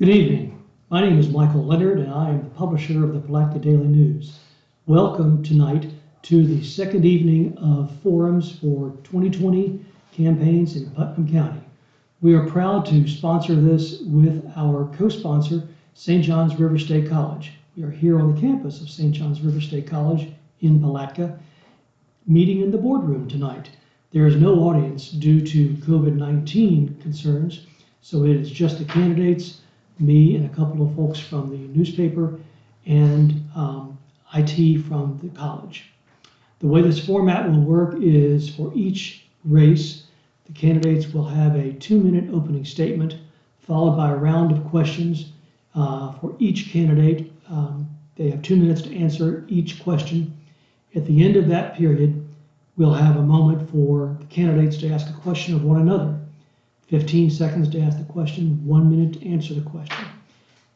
Good evening. My name is Michael Leonard, and I am the publisher of the Palatka Daily News. Welcome tonight to the second evening of forums for 2020 campaigns in Putnam County. We are proud to sponsor this with our co-sponsor, St. John's River State College. We are here on the campus of St. John's River State College in Palatka, meeting in the boardroom tonight. There is no audience due to COVID-19 concerns, so it is just the candidates, me and a couple of folks from the newspaper, and IT from the college. The way this format will work is for each race, the candidates will have a 2-minute opening statement, followed by a round of questions for each candidate. They have 2 minutes to answer each question. At the end of that period, we'll have a moment for the candidates to ask a question of one another. 15 seconds to ask the question, 1 minute to answer the question.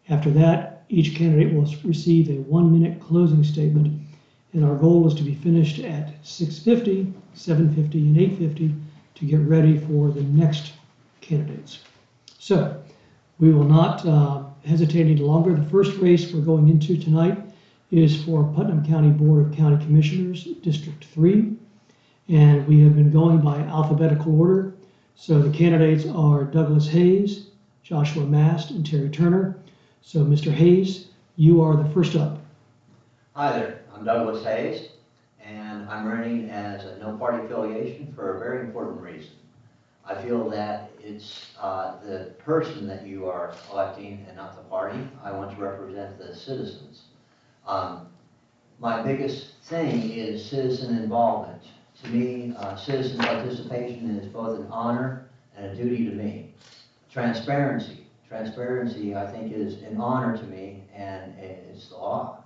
After that, each candidate will receive a 1-minute closing statement, and our goal is to be finished at 6:50, 7:50, and 8:50 to get ready for the next candidates. So, we will not hesitate any longer. The first race we're going into tonight is for Putnam County Board of County Commissioners, District 3, and we have been going by alphabetical order. So the candidates are Douglas Hayes, Joshua Mast, and Terry Turner. So Mr. Hayes, you are the first up. Hi there, I'm Douglas Hayes, and I'm running as a no-party affiliation for a very important reason. I feel that it's the person that you are electing and not the party. I want to represent the citizens. My biggest thing is citizen involvement. To me, citizen participation is both an honor and a duty to me. Transparency, I think, is an honor to me, and it's the law.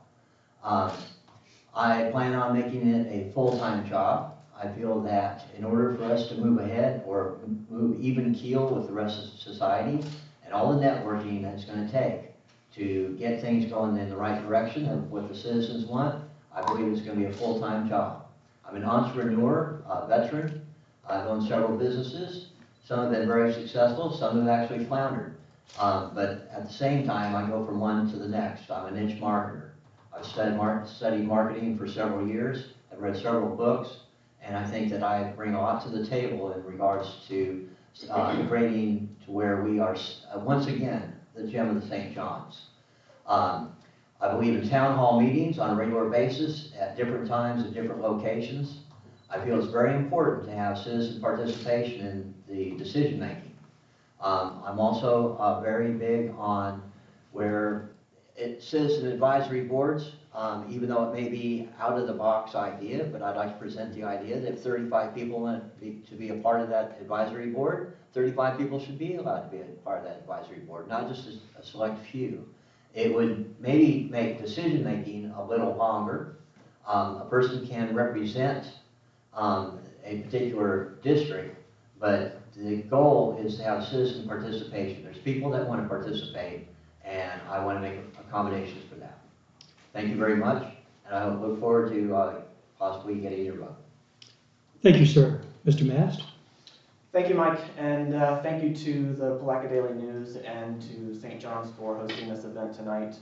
I plan on making it a full-time job. I feel that in order for us to move ahead or move even keel with the rest of society and all the networking that it's going to take to get things going in the right direction of what the citizens want, I believe it's going to be a full-time job. I'm an entrepreneur, veteran. I've owned several businesses. Some have been very successful, some have actually floundered. But at the same time, I go from one to the next. I'm a niche marketer. I've studied marketing for several years. I've read several books, and I think that I bring a lot to the table in regards to creating to where we are, once again, the gem of the St. John's. I believe in town hall meetings on a regular basis at different times at different locations. I feel it's very important to have citizen participation in the decision making. I'm also very big on where citizen advisory boards, even though it may be out of the box idea, but I'd like to present the idea that if 35 people want to be a part of that advisory board, 35 people should be allowed to be a part of that advisory board, not just a select few. It would maybe make decision making a little longer. A person can represent a particular district, but the goal is to have citizen participation. There's people that want to participate, and I want to make accommodations for that. Thank you very much, and I look forward to possibly getting your vote. Thank you, sir. Mr. Mast? Thank you, Mike, and thank you to the Palatka Daily News and to St. John's for hosting this event tonight.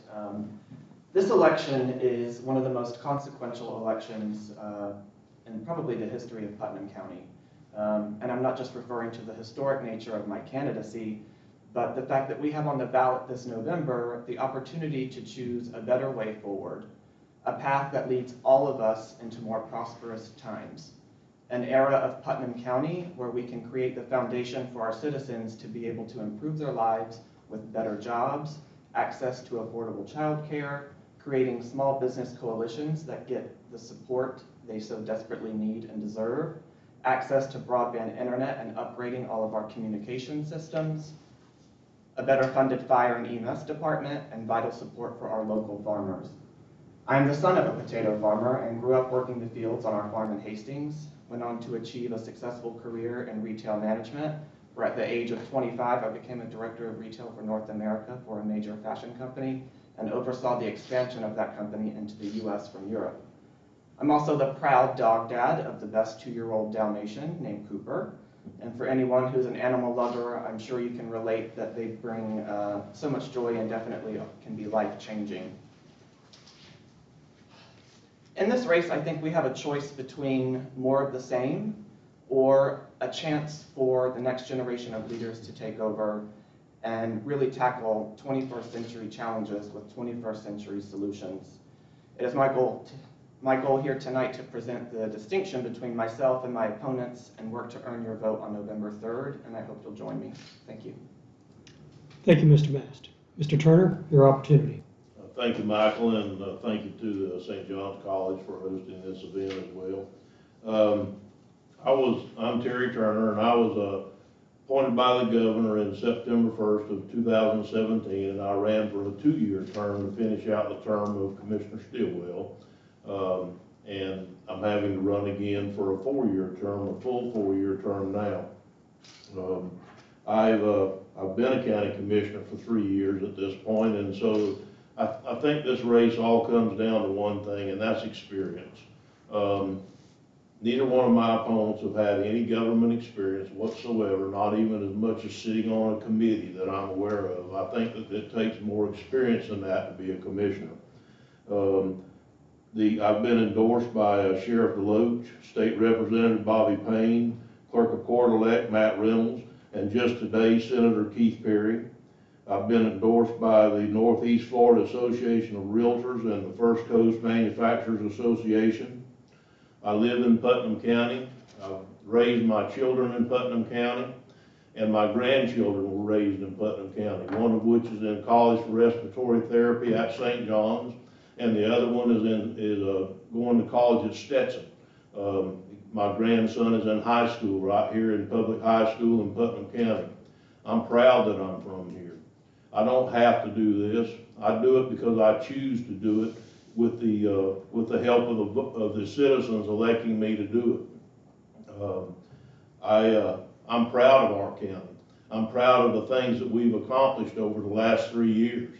This election is one of the most consequential elections in probably the history of Putnam County. And I'm not just referring to the historic nature of my candidacy, but the fact that we have on the ballot this November the opportunity to choose a better way forward, a path that leads all of us into more prosperous times. An era of Putnam County where we can create the foundation for our citizens to be able to improve their lives with better jobs, access to affordable childcare, creating small business coalitions that get the support they so desperately need and deserve, access to broadband internet and upgrading all of our communication systems, a better funded fire and EMS department, and vital support for our local farmers. I am the son of a potato farmer and grew up working the fields on our farm in Hastings. Went on to achieve a successful career in retail management, where at the age of 25, I became a director of retail for North America for a major fashion company and oversaw the expansion of that company into the US from Europe. I'm also the proud dog dad of the best 2-year-old Dalmatian named Cooper. And for anyone who's an animal lover, I'm sure you can relate that they bring so much joy and definitely can be life-changing. In this race, I think we have a choice between more of the same or a chance for the next generation of leaders to take over and really tackle 21st century challenges with 21st century solutions. It is my goal here tonight to present the distinction between myself and my opponents and work to earn your vote on November 3rd, and I hope you'll join me. Thank you. Thank you, Mr. Mast. Mr. Turner, your opportunity. Thank you, Michael, and thank you to St. John's College for hosting this event as well. I'm Terry Turner, and I was appointed by the governor in September 1st of 2017, and I ran for a 2-year term to finish out the term of Commissioner Stillwell. And I'm having to run again for a 4-year term, a full 4-year term now. I've been a county commissioner for 3 years at this point, and so I think this race all comes down to one thing, and that's experience. Neither one of my opponents have had any government experience whatsoever, not even as much as sitting on a committee that I'm aware of. I think that it takes more experience than that to be a commissioner. I've been endorsed by Sheriff DeLoach, State Representative Bobby Payne, Clerk of Court-elect Matt Reynolds, and just today, Senator Keith Perry. I've been endorsed by the Northeast Florida Association of Realtors and the First Coast Manufacturers Association. I live in Putnam County. I've raised my children in Putnam County, and my grandchildren were raised in Putnam County, one of which is in college for respiratory therapy at St. John's, and the other one is going to college at Stetson. My grandson is in high school right here in public high school in Putnam County. I'm proud that I'm from here. I don't have to do this. I do it because I choose to do it with the help of the citizens electing me to do it. I'm proud of our county. I'm proud of the things that we've accomplished over the last 3 years.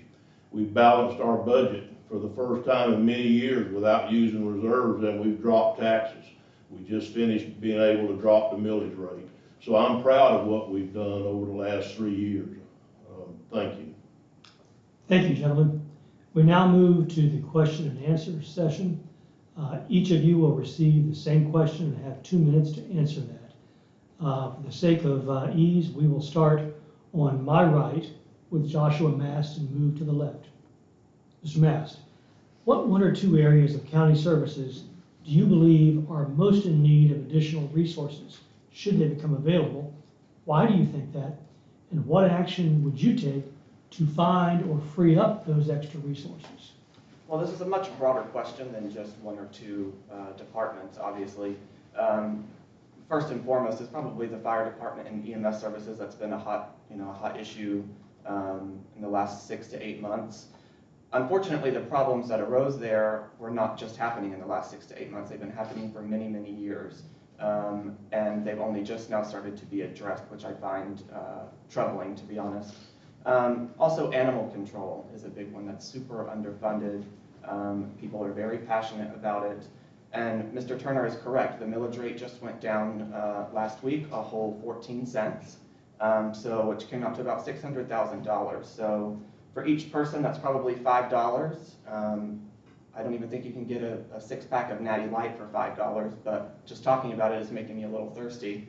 We've balanced our budget for the first time in many years without using reserves, and we've dropped taxes. We just finished being able to drop the millage rate. So I'm proud of what we've done over the last 3 years. Thank you. Thank you, gentlemen. We now move to the question and answer session. Each of you will receive the same question and have 2 minutes to answer that. For the sake of ease, we will start on my right with Joshua Mast and move to the left. Mr. Mast, what 1 or 2 areas of county services do you believe are most in need of additional resources should they become available? Why do you think that? And what action would you take to find or free up those extra resources? Well, this is a much broader question than just 1 or 2 departments, obviously. First and foremost is probably the fire department and EMS services. That's been a hot issue in the last 6 to 8 months. Unfortunately, the problems that arose there were not just happening in the last 6 to 8 months. They've been happening for many, many years. And they've only just now started to be addressed, which I find troubling, to be honest. Also, animal control is a big one that's super underfunded. People are very passionate about it. And Mr. Turner is correct. The millage rate just went down last week, a whole 14 cents, which came out to about $600,000. So for each person, that's probably $5. I don't even think you can get a 6-pack of Natty Light for $5, but just talking about it is making me a little thirsty.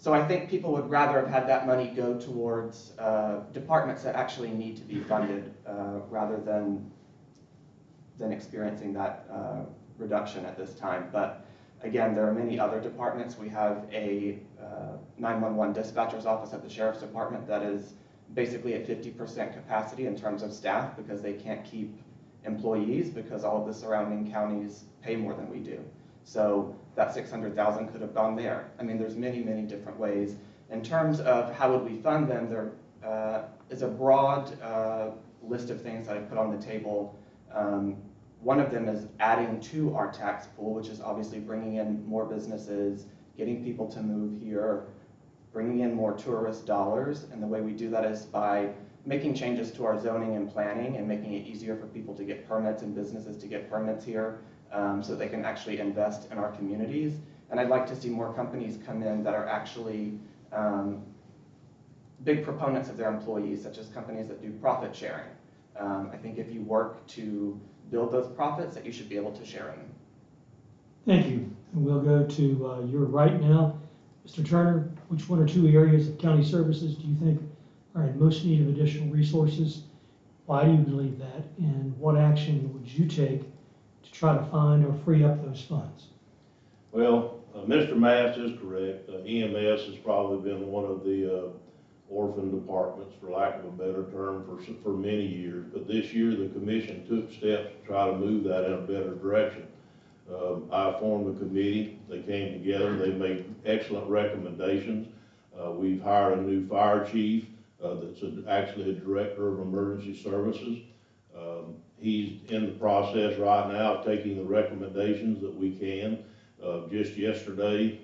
So I think people would rather have had that money go towards departments that actually need to be funded rather than experiencing that reduction at this time. But again, there are many other departments. We have a 911 dispatcher's office at the Sheriff's Department that is basically at 50% capacity in terms of staff because they can't keep employees because all of the surrounding counties pay more than we do. So that $600,000 could have gone there. I mean, there's many, many different ways. In terms of how would we fund them, there is a broad list of things that I put on the table. One of them is adding to our tax pool, which is obviously bringing in more businesses, getting people to move here, bringing in more tourist dollars. And the way we do that is by making changes to our zoning and planning and making it easier for people to get permits and businesses to get permits here so they can actually invest in our communities. And I'd like to see more companies come in that are actually big proponents of their employees, such as companies that do profit sharing. I think if you work to build those profits, that you should be able to share in them. Thank you. And we'll go to your right now. Mr. Turner, which one or two areas of county services do you think are in most need of additional resources? Why do you believe that? And what action would you take to try to find or free up those funds? Well, Mr. Mass is correct. EMS has probably been one of the orphan departments, for lack of a better term, for many years. But this year, the commission took steps to try to move that in a better direction. I formed a committee. They came together. They made excellent recommendations. We've hired a new fire chief that's actually a director of emergency services. He's in the process right now of taking the recommendations that we can. Just yesterday,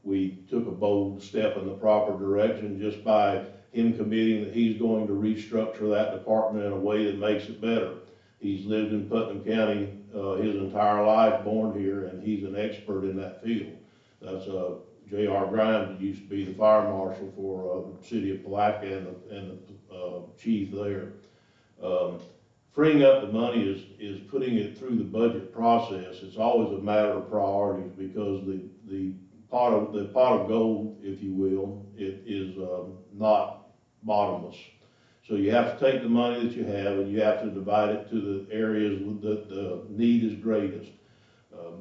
we took a bold step in the proper direction just by him committing that he's going to restructure that department in a way that makes it better. He's lived in Putnam County his entire life, born here, and he's an expert in that field. That's J.R. Grimes, who used to be the fire marshal for the city of Palatka and the chief there. Freeing up the money is putting it through the budget process. It's always a matter of priorities, because the pot of gold, if you will, it is not bottomless. So you have to take the money that you have and you have to divide it to the areas that the need is greatest.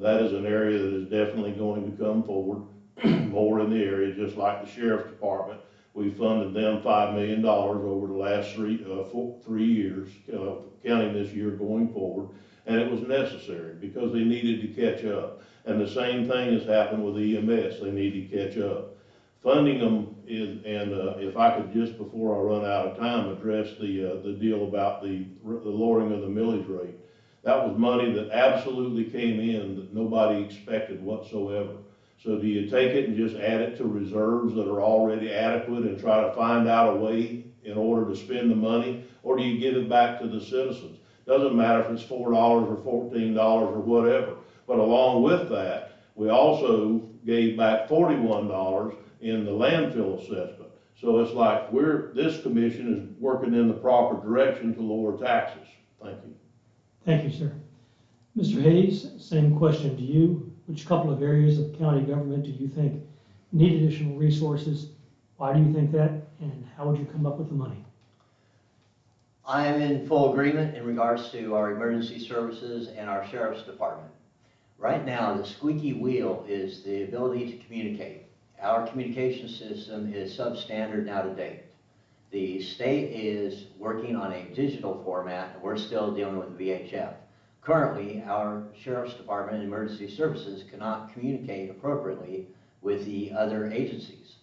That is an area that is definitely going to come forward more in the area, just like the sheriff's department. We funded them $5 million over the last 3 years, counting this year going forward, and it was necessary because they needed to catch up. And the same thing has happened with EMS. They need to catch up. Funding them is, and if I could just, before I run out of time, address the deal about the lowering of the millage rate. That was money that absolutely came in that nobody expected whatsoever. So do you take it and just add it to reserves that are already adequate and try to find out a way in order to spend the money, or do you give it back to the citizens? Doesn't matter if it's $4 or $14 or whatever. But along with that, we also gave back $41 in the landfill assessment. So it's like this commission is working in the proper direction to lower taxes. Thank you. Thank you, sir. Mr. Hayes, same question to you. Which couple of areas of county government do you think need additional resources? Why do you think that? And how would you come up with the money? I am in full agreement in regards to our emergency services and our sheriff's department. Right now, the squeaky wheel is the ability to communicate. Our communication system is substandard and out of date. The state is working on a digital format, and we're still dealing with VHF. Currently, our sheriff's department and emergency services cannot communicate appropriately with the other agencies.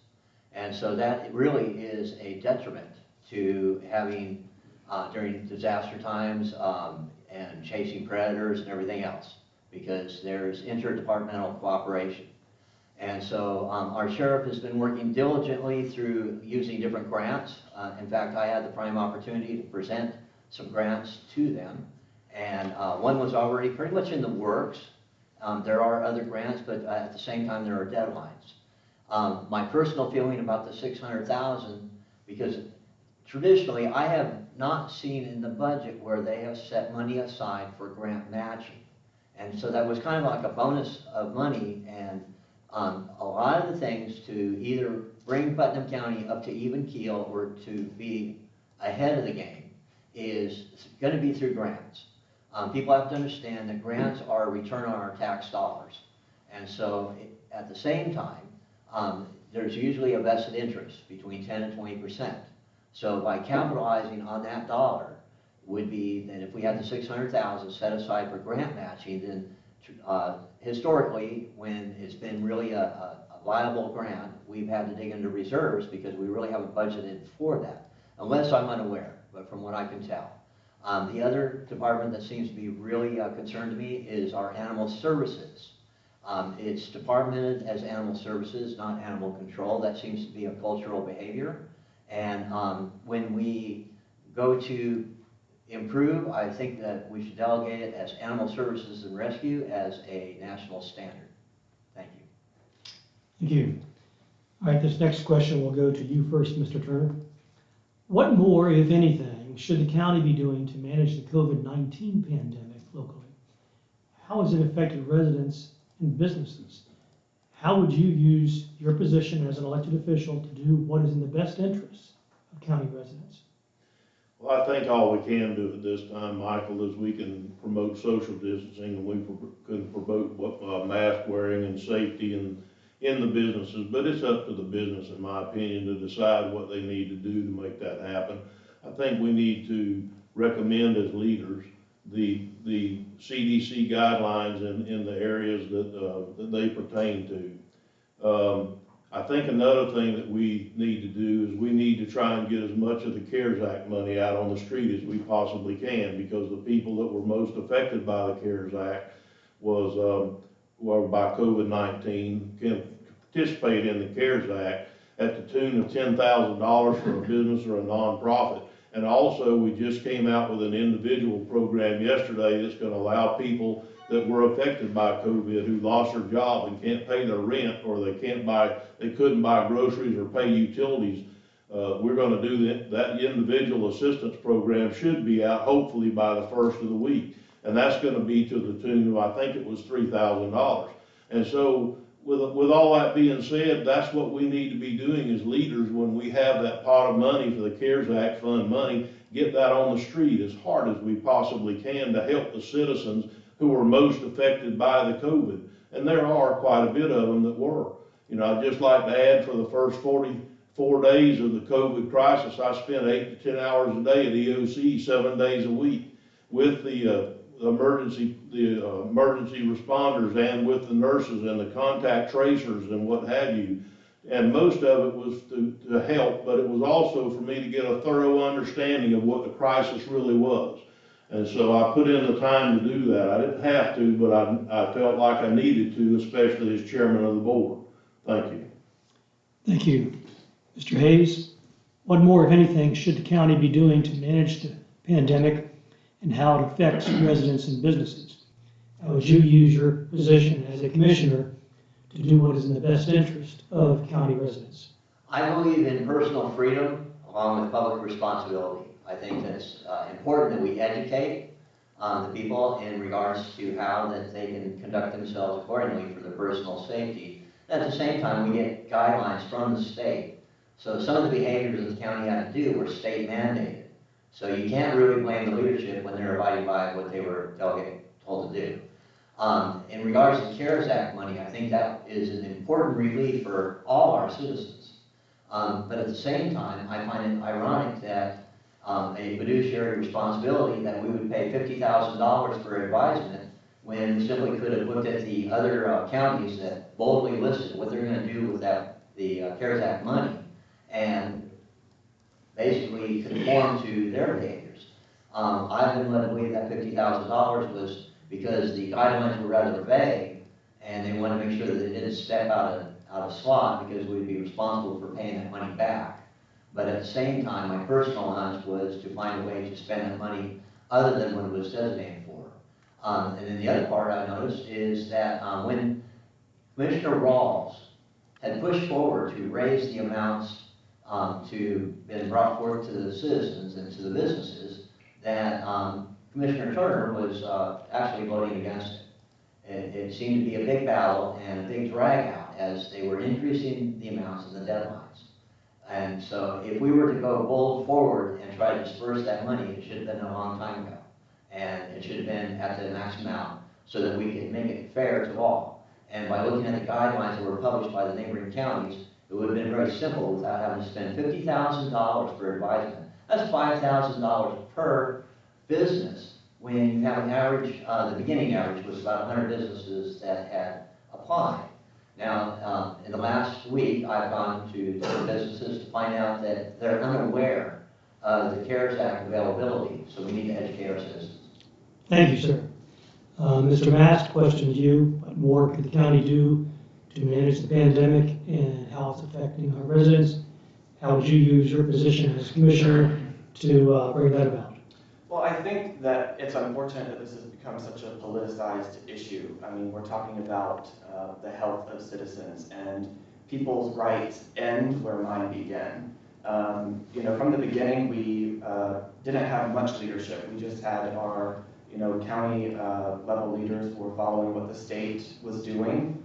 And so that really is a detriment to having, during disaster times and chasing predators and everything else, because there's interdepartmental cooperation. And so our sheriff has been working diligently through using different grants. In fact, I had the prime opportunity to present some grants to them. And one was already pretty much in the works. There are other grants, but at the same time, there are deadlines. My personal feeling about the $600,000, because traditionally, I have not seen in the budget where they have set money aside for grant matching. And so that was kind of like a bonus of money, and a lot of the things to either bring Putnam County up to even keel or to be ahead of the game is going to be through grants. People have to understand that grants are a return on our tax dollars. And so at the same time, there's usually a vested interest between 10 and 20%. So by capitalizing on that dollar would be that if we had the $600,000 set aside for grant matching, then historically, when it's been really a viable grant, we've had to dig into reserves because we really haven't budgeted for that, unless I'm unaware, but from what I can tell. The other department that seems to be really concerned to me is our animal services. It's departmented as animal services, not animal control. That seems to be a cultural behavior. And when we go to improve, I think that we should delegate it as animal services and rescue as a national standard. Thank you. Thank you. All right, this next question will go to you first, Mr. Turner. What more, if anything, should the county be doing to manage the COVID-19 pandemic locally? How has it affected residents and businesses? How would you use your position as an elected official to do what is in the best interest of county residents? Well, I think all we can do at this time, Michael, is we can promote social distancing, and we can promote mask wearing and safety in the businesses, but it's up to the business, in my opinion, to decide what they need to do to make that happen. I think we need to recommend as leaders the CDC guidelines in the areas that they pertain to. I think another thing that we need to do is we need to try and get as much of the CARES Act money out on the street as we possibly can, because the people that were most affected by the CARES Act were by COVID-19 can participate in the CARES Act at the tune of $10,000 for a business or a nonprofit. And also, we just came out with an individual program yesterday that's going to allow people that were affected by COVID, who lost their job and can't pay their rent, or they couldn't buy groceries or pay utilities. We're going to do that individual assistance program should be out hopefully by the first of the week. And that's going to be to the tune of, I think it was $3,000. And so with all that being said, that's what we need to be doing as leaders when we have that pot of money for the CARES Act fund money, get that on the street as hard as we possibly can to help the citizens who are most affected by the COVID. And there are quite a bit of them that were. You know, I'd just like to add, for the first 44 days of the COVID crisis, I spent 8 to 10 hours a day at EOC 7 days a week with the emergency responders and with the nurses and the contact tracers and what have you. And most of it was to help, but it was also for me to get a thorough understanding of what the crisis really was. And so I put in the time to do that. I didn't have to, but I felt like I needed to, especially as chairman of the board. Thank you. Thank you. Mr. Hayes, what more, if anything, should the county be doing to manage the pandemic and how it affects residents and businesses? How would you use your position as a commissioner to do what is in the best interest of county residents? I believe in personal freedom along with public responsibility. I think that it's important that we educate the people in regards to how that they can conduct themselves accordingly for their personal safety. At the same time, we get guidelines from the state. So some of the behaviors that the county had to do were state mandated. So you can't really blame the leadership when they're abiding by what they were told to do. In regards to the CARES Act money, I think that is an important relief for all our citizens. But at the same time, I find it ironic that a fiduciary responsibility that we would pay $50,000 for advisement when we simply could have looked at the other counties that boldly listed what they're going to do with the CARES Act money and basically conform to their behaviors. I've been led to believe that $50,000 was because the guidelines were rather vague, and they wanted to make sure that they didn't step out of slot because we'd be responsible for paying that money back. But at the same time, my personal hunch was to find a way to spend that money other than what it was designated for. And then the other part I noticed is that when Commissioner Rawls had pushed forward to raise the amounts to been brought forth to the citizens and to the businesses, that Commissioner Turner was actually voting against it. It seemed to be a big battle and a big drag out as they were increasing the amounts and the deadlines. And so if we were to go bold forward and try to disperse that money, it should have been a long time ago. And it should have been at the max amount so that we could make it fair to all. And by looking at the guidelines that were published by the neighboring counties, it would have been very simple without having to spend $50,000 for advisement. That's $5,000 per business when you have an average, the beginning average was about 100 businesses that had applied. Now, in the last week, I've gone to different businesses to find out that they're unaware of the CARES Act availability, so we need to educate our citizens. Thank you, sir. Mr. Mast, question to you. What more could the county do to manage the pandemic and how it's affecting our residents? How would you use your position as commissioner to bring that about? Well, I think that it's unfortunate that this has become such a politicized issue. I mean, we're talking about the health of citizens, and people's rights end where mine begin. From the beginning, we didn't have much leadership. We just had our, county level leaders who were following what the state was doing,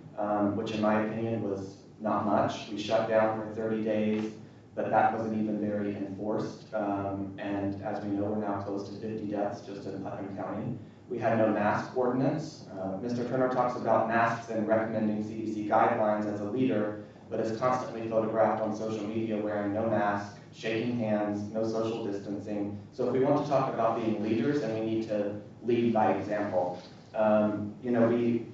which in my opinion was not much. We shut down for 30 days, but that wasn't even very enforced. And as we know, we're now close to 50 deaths just in Putnam County. We had no mask ordinance. Mr. Turner talks about masks and recommending CDC guidelines as a leader, but is constantly photographed on social media wearing no mask, shaking hands, no social distancing. So if we want to talk about being leaders, then we need to lead by example. We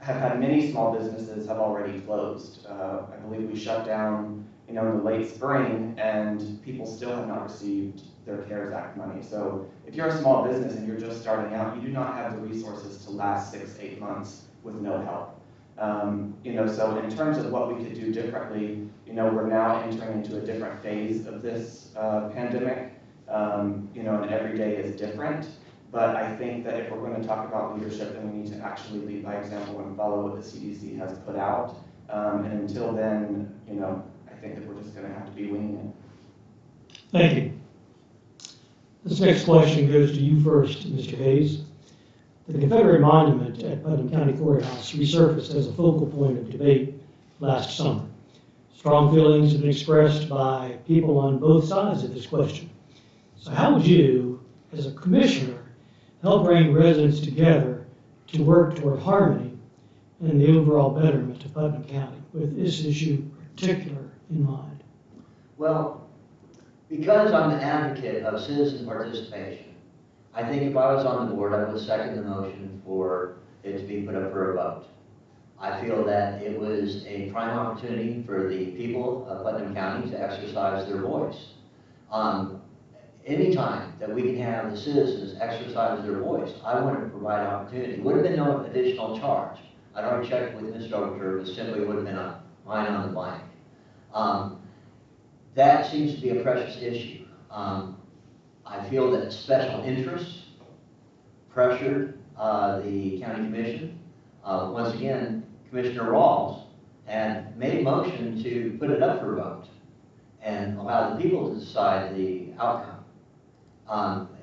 have had many small businesses have already closed. I believe we shut down, in the late spring, and people still have not received their CARES Act money. So if you're a small business and you're just starting out, you do not have the resources to last 6-8 months with no help. So in terms of what we could do differently, we're now entering into a different phase of this pandemic, and every day is different. But I think that if we're going to talk about leadership, then we need to actually lead by example and follow what the CDC has put out. And until then, I think that we're just going to have to be winging it. Thank you. This next question goes to you first, Mr. Hayes. The Confederate monument at Putnam County Courthouse resurfaced as a focal point of debate last summer. Strong feelings have been expressed by people on both sides of this question. So how would you, as a commissioner, help bring residents together to work toward harmony and the overall betterment of Putnam County, with this issue particular in mind? Well, because I'm an advocate of citizen participation, I think if I was on the board, I would second the motion for it to be put up for a vote. I feel that it was a prime opportunity for the people of Putnam County to exercise their voice. Anytime that we can have the citizens exercise their voice, I want to provide opportunity. Would have been no additional charge. I'd already checked with Mr. Overture, it simply would have been a line on the blank. That seems to be a precious issue. I feel that special interests pressured the county commission. Once again, Commissioner Rawls had made a motion to put it up for vote and allow the people to decide the outcome.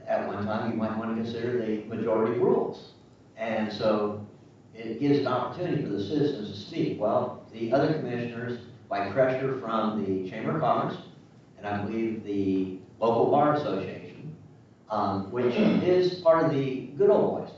At one time, you might want to consider the majority rules. And so it gives an opportunity for the citizens to speak. Well, the other commissioners, by pressure from the Chamber of Commerce, and I believe the local bar association, which is part of the good old boys.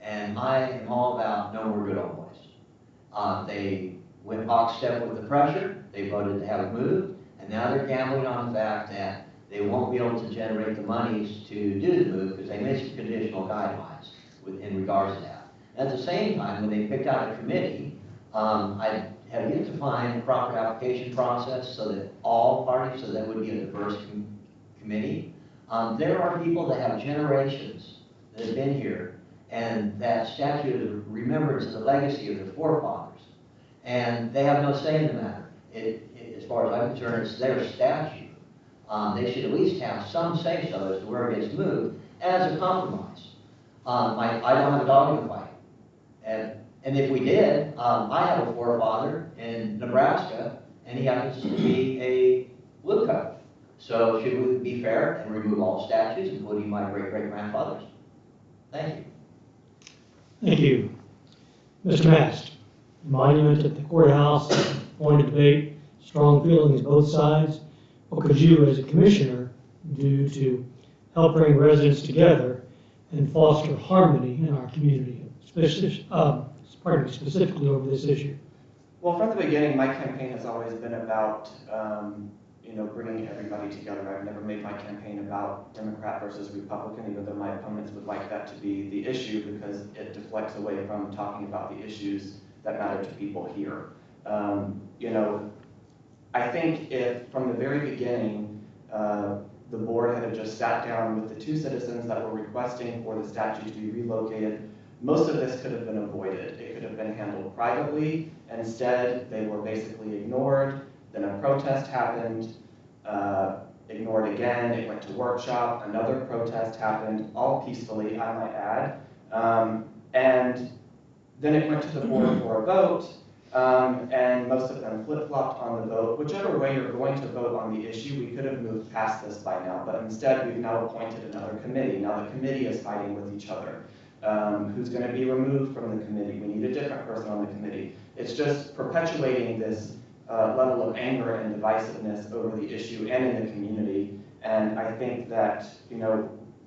And I am all about no more good old boys. They went lockstep with the pressure, they voted to have it moved, and now they're gambling on the fact that they won't be able to generate the monies to do the move because they made some conditional guidelines in regards to that. At the same time, when they picked out a committee, I have yet to find a proper application process so that all parties, so that would be a diverse committee. There are people that have generations that have been here, and that statute of remembrance is a legacy of their forefathers, and they have no say in the matter. As far as I'm concerned, it's their statute. They should at least have some say-so as to where it gets moved as a compromise. I don't have a dog in the fight. And if we did, I have a forefather in Nebraska, and he happens to be a woodcutter. So should we be fair and remove all statutes, including my great-great-grandfather's? Thank you. Thank you. Mr. Mast, the monument at the courthouse, point of debate, strong feelings both sides. What could you, as a commissioner, do to help bring residents together and foster harmony in our community, specifically over this issue? Well, from the beginning, my campaign has always been about, bringing everybody together. I've never made my campaign about Democrat versus Republican, even though my opponents would like that to be the issue because it deflects away from talking about the issues that matter to people here. I think if from the very beginning, the board had just sat down with the two citizens that were requesting for the statue to be relocated, most of this could have been avoided. It could have been handled privately. Instead, they were basically ignored. Then a protest happened, ignored again. It went to workshop. Another protest happened, all peacefully, I might add. And then it went to the board for a vote. and most of them flip-flopped on the vote. Whichever way you're going to vote on the issue, we could have moved past this by now, but instead we've now appointed another committee. Now the committee is fighting with each other. Who's going to be removed from the committee? We need a different person on the committee. It's just perpetuating this level of anger and divisiveness over the issue and in the community. And I think that,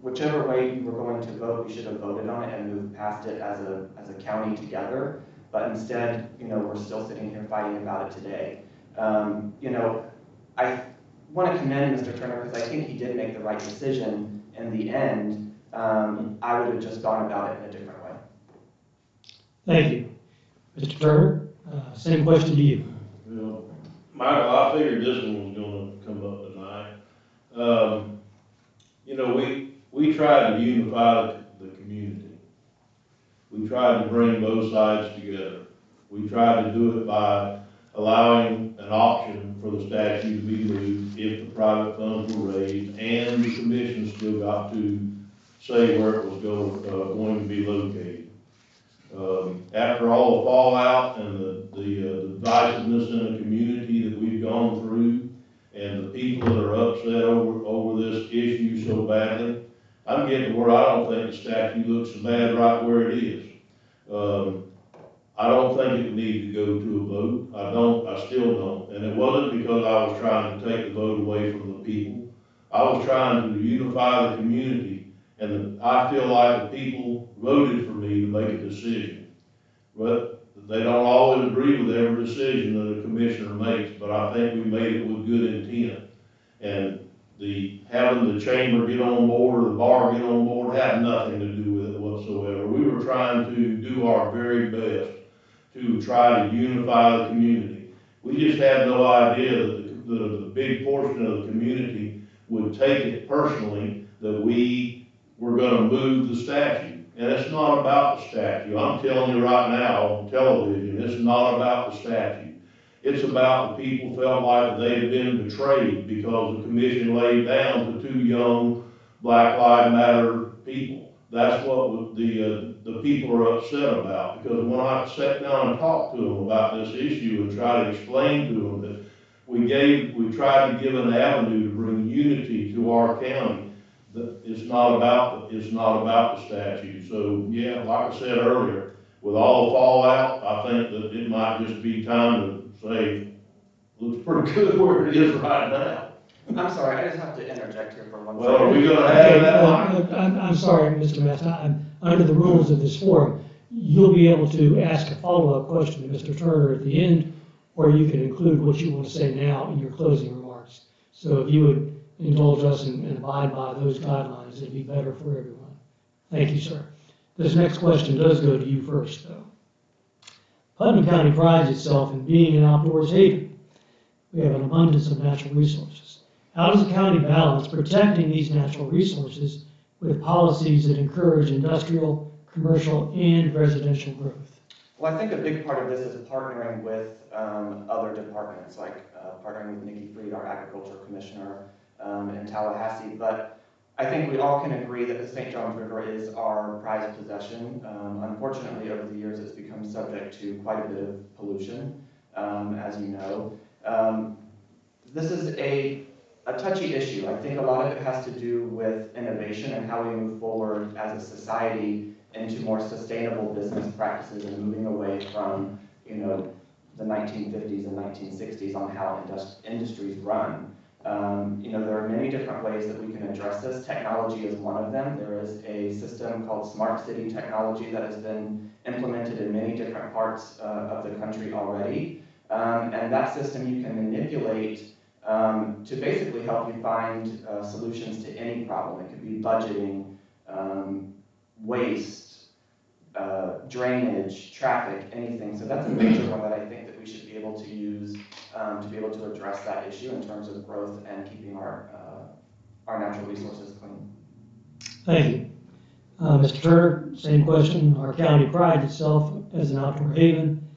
whichever way we were going to vote, we should have voted on it and moved past it as a county together. But instead, we're still sitting here fighting about it today. I want to commend Mr. Turner because I think he did make the right decision in the end. I would have just gone about it in a different way. Thank you. Mr. Turner, same question to you. Well, Michael, I figured this one was gonna come up tonight. We tried to unify the community. We tried to bring both sides together. We tried to do it by allowing an option for the statue to be moved if the private funds were raised, and the commission still got to say where it was going to be located. After all the fallout and the divisiveness in the community that we've gone through, and the people that are upset over this issue so badly, I'm getting to where I don't think the statue looks so bad right where it is. I don't think it needs to go to a vote. I still don't. And it wasn't because I was trying to take the vote away from the people. I was trying to unify the community, and I feel like the people voted for me to make a decision. But they don't always agree with every decision that a commissioner makes, but I think we made it with good intent. And having the chamber get on board or the bar get on board had nothing to do with it whatsoever. We were trying to do our very best to try to unify the community. We just had no idea that the big portion of the community would take it personally that we were going to move the statue. And it's not about the statue. I'm telling you right now on television, it's not about the statue. It's about the people felt like they had been betrayed because the commission laid down to 2 young Black Lives Matter people. That's what the people are upset about, because when I sat down and talked to them about this issue and tried to explain to them that we tried to give an avenue to bring unity to our county, that it's not about the statute. So yeah, like I said earlier, with all the fallout, I think that it might just be time to say, looks pretty good where it is right now. I'm sorry, I just have to interject here for one Well, second. are we gonna have that? I'm sorry, Mr. Massa, under the rules of this forum, you'll be able to ask a follow-up question to Mr. Turner at the end, or you can include what you want to say now in your closing remarks. So if you would indulge us and abide by those guidelines, it'd be better for everyone. Thank you, sir. This next question does go to you first, though. Putnam County prides itself in being an outdoors haven. We have an abundance of natural resources. How does the county balance protecting these natural resources with policies that encourage industrial, commercial, and residential growth? Well, I think a big part of this is partnering with other departments, like partnering with Nikki Freed, our agriculture commissioner in Tallahassee. But I think we all can agree that the St. Johns River is our prized possession. Unfortunately, over the years, it's become subject to quite a bit of pollution, as you know. This is a touchy issue. I think a lot of it has to do with innovation and how we move forward as a society into more sustainable business practices and moving away from, the 1950s and 1960s on how industries run. There are many different ways that we can address this. Technology is one of them. There is a system called Smart City technology that has been implemented in many different parts of the country already. And that system you can manipulate to basically help you find solutions to any problem. It could be budgeting, waste, drainage, traffic, anything. So that's a major one that I think that we should be able to use to be able to address that issue in terms of growth and keeping our natural resources clean. Thank you. Mr. Turner, same question. Our county prides itself as an outdoor haven,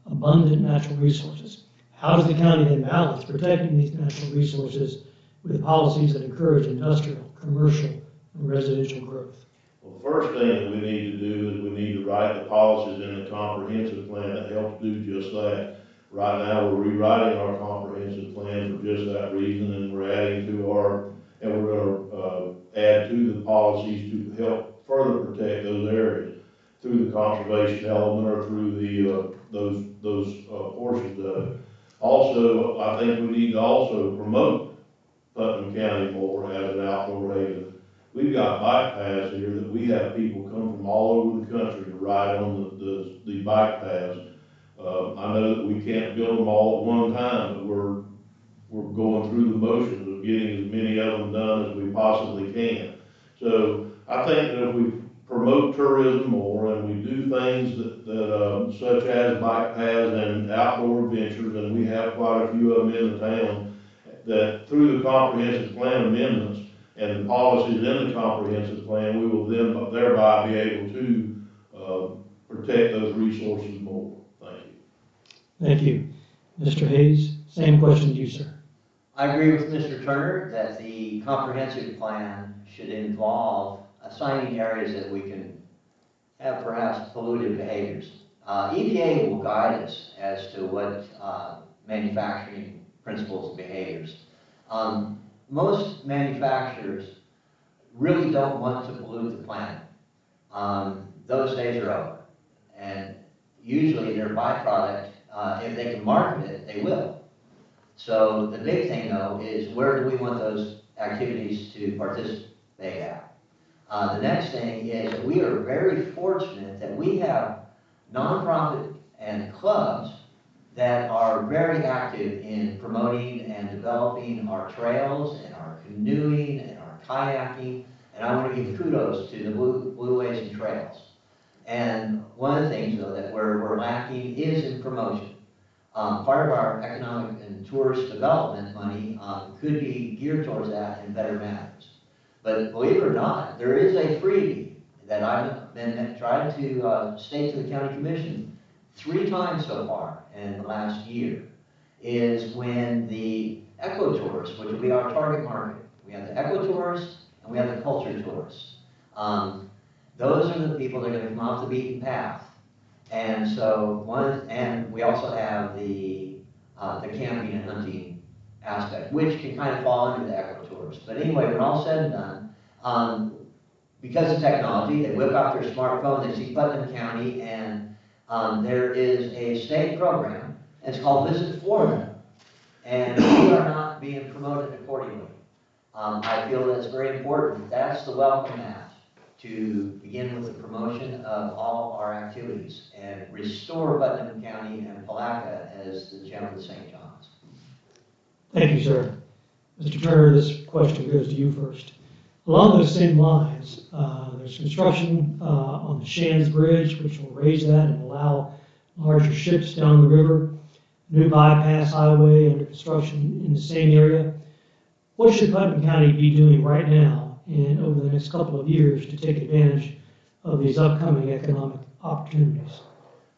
abundant natural resources. How does the county then balance protecting these natural resources with policies that encourage industrial, commercial, and residential growth? Well, the first thing that we need to do is we need to write the policies in the comprehensive plan that helps do just that. Right now, we're rewriting our comprehensive plan for just that reason, and we're adding to our, and we're gonna, add to the policies to help further protect those areas through the conservation element or through the, those portions of it. Also, I think we need to also promote Putnam County more as an outdoor haven. We've got bike paths here that we have people come from all over the country to ride on the bike paths. I know that we can't build them all at one time, but we're going through the motions of getting as many of them done as we possibly can. So I think that if we promote tourism more and we do things that such as bike paths and outdoor adventures, and we have quite a few of them in the town, that through the comprehensive plan amendments and the policies in the comprehensive plan, we will then thereby be able to protect those resources more. Thank you. Thank you. Mr. Hayes, same question to you, sir. I agree with Mr. Turner that the comprehensive plan should involve assigning areas that we can have perhaps polluted behaviors. EPA will guide us as to what manufacturing principles and behaviors. Most manufacturers really don't want to pollute the planet. Those days are over. And usually their byproduct, if they can market it, they will. So the big thing though is where do we want those activities to participate at? The next thing is that we are very fortunate that we have nonprofit and clubs that are very active in promoting and developing our trails and our canoeing and our kayaking. And I want to give kudos to the Blue Ways and Trails. And one of the things though that we're lacking is in promotion. Part of our economic and tourist development money could be geared towards that in better manners. But believe it or not, there is a freebie that I've been trying to state to the county commission 3 times so far in the last year, is when the eco-tourists, which will be our target market, we have the eco-tourists and we have the culture tourists. Those are the people that are going to come off the beaten path. And so and we also have the camping and hunting aspect, which can kind of fall under the eco-tourists. But anyway, when all said and done, because of technology, they whip out their smartphone, they see Putnam County, and there is a state program, and it's called Visit Florida. And we are not being promoted accordingly. I feel that's very important. That's the welcome mat to begin with the promotion of all our activities and restore Putnam County and Palaca as the gem of the St. John's. Thank you, sir. Mr. Turner, this question goes to you first. Along those same lines, there's construction on the Shands Bridge, which will raise that and allow larger ships down the river. New bypass highway under construction in the same area. What should Putnam County be doing right now and over the next couple of years to take advantage of these upcoming economic opportunities?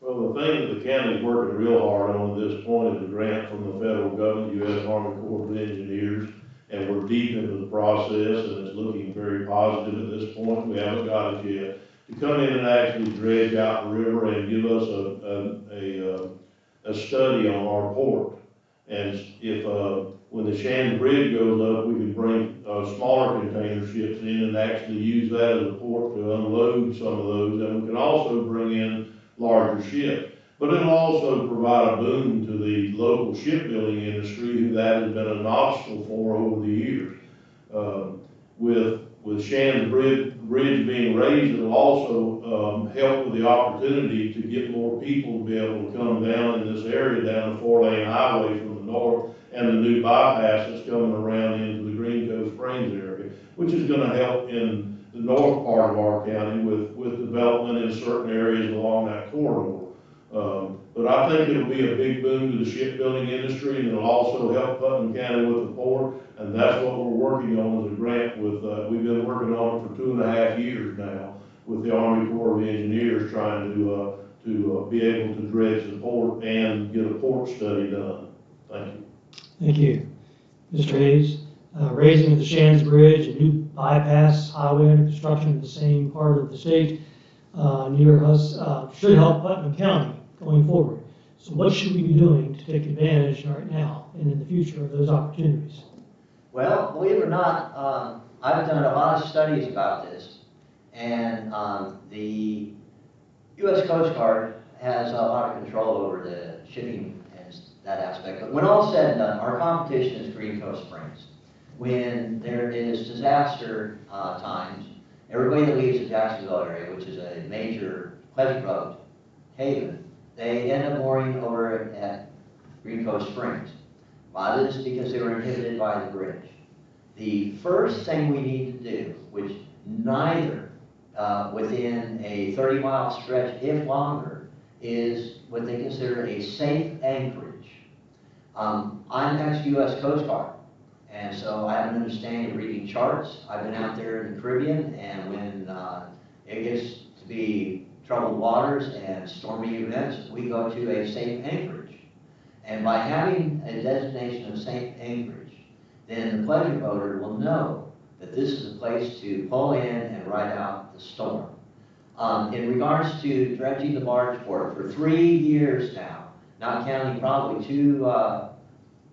Well, the thing that the county's working real hard on at this point is a grant from the federal government, U.S. Army Corps of Engineers, and we're deep into the process, and it's looking very positive at this point. We haven't got it yet. To come in and actually dredge out the river and give us a study on our port. And if when the Shands Bridge goes up, we can bring smaller container ships in and actually use that as a port to unload some of those, and we can also bring in larger ships. But it'll also provide a boon to the local shipbuilding industry, who that has been an obstacle for over the years. With Shands Bridge being raised, it'll also help with the opportunity to get more people to be able to come down in this area, down the 4-lane highway from the north, and the new bypass that's coming around into the Green Cove Springs area, which is going to help in the north part of our county with development in certain areas along that corridor. But I think it'll be a big boon to the shipbuilding industry, and it'll also help Putnam County with the port, and that's what we're working on as a grant with, we've been working on it for 2.5 years now with the Army Corps of Engineers, trying to be able to dredge the port and get a port study done. Thank you. Thank you. Mr. Hayes, raising of the Shands Bridge and new bypass highway under construction in the same part of the state near us should help Putnam County going forward. So what should we be doing to take advantage right now and in the future of those opportunities? Well, believe it or not, I've done a lot of studies about this, and the U.S. Coast Guard has a lot of control over the shipping and that aspect. But when all said and done, our competition is Green Coast Springs. When there is disaster times, everybody that leaves the Jacksonville area, which is a major pleasure boat haven, they end up mooring over at Green Coast Springs. A lot of this is because they were inhibited by the bridge. The first thing we need to do, which neither within a 30-mile stretch, if longer, is what they consider a safe anchorage. I'm ex-U.S. Coast Guard, and so I have an understanding of reading charts. I've been out there in the Caribbean, and when it gets to be troubled waters and stormy events, we go to a safe anchorage. And by having a designation of safe anchorage, then the pleasure boater will know that this is a place to pull in and ride out the storm. In regards to dredging the barge port, for 3 years now, not counting probably 2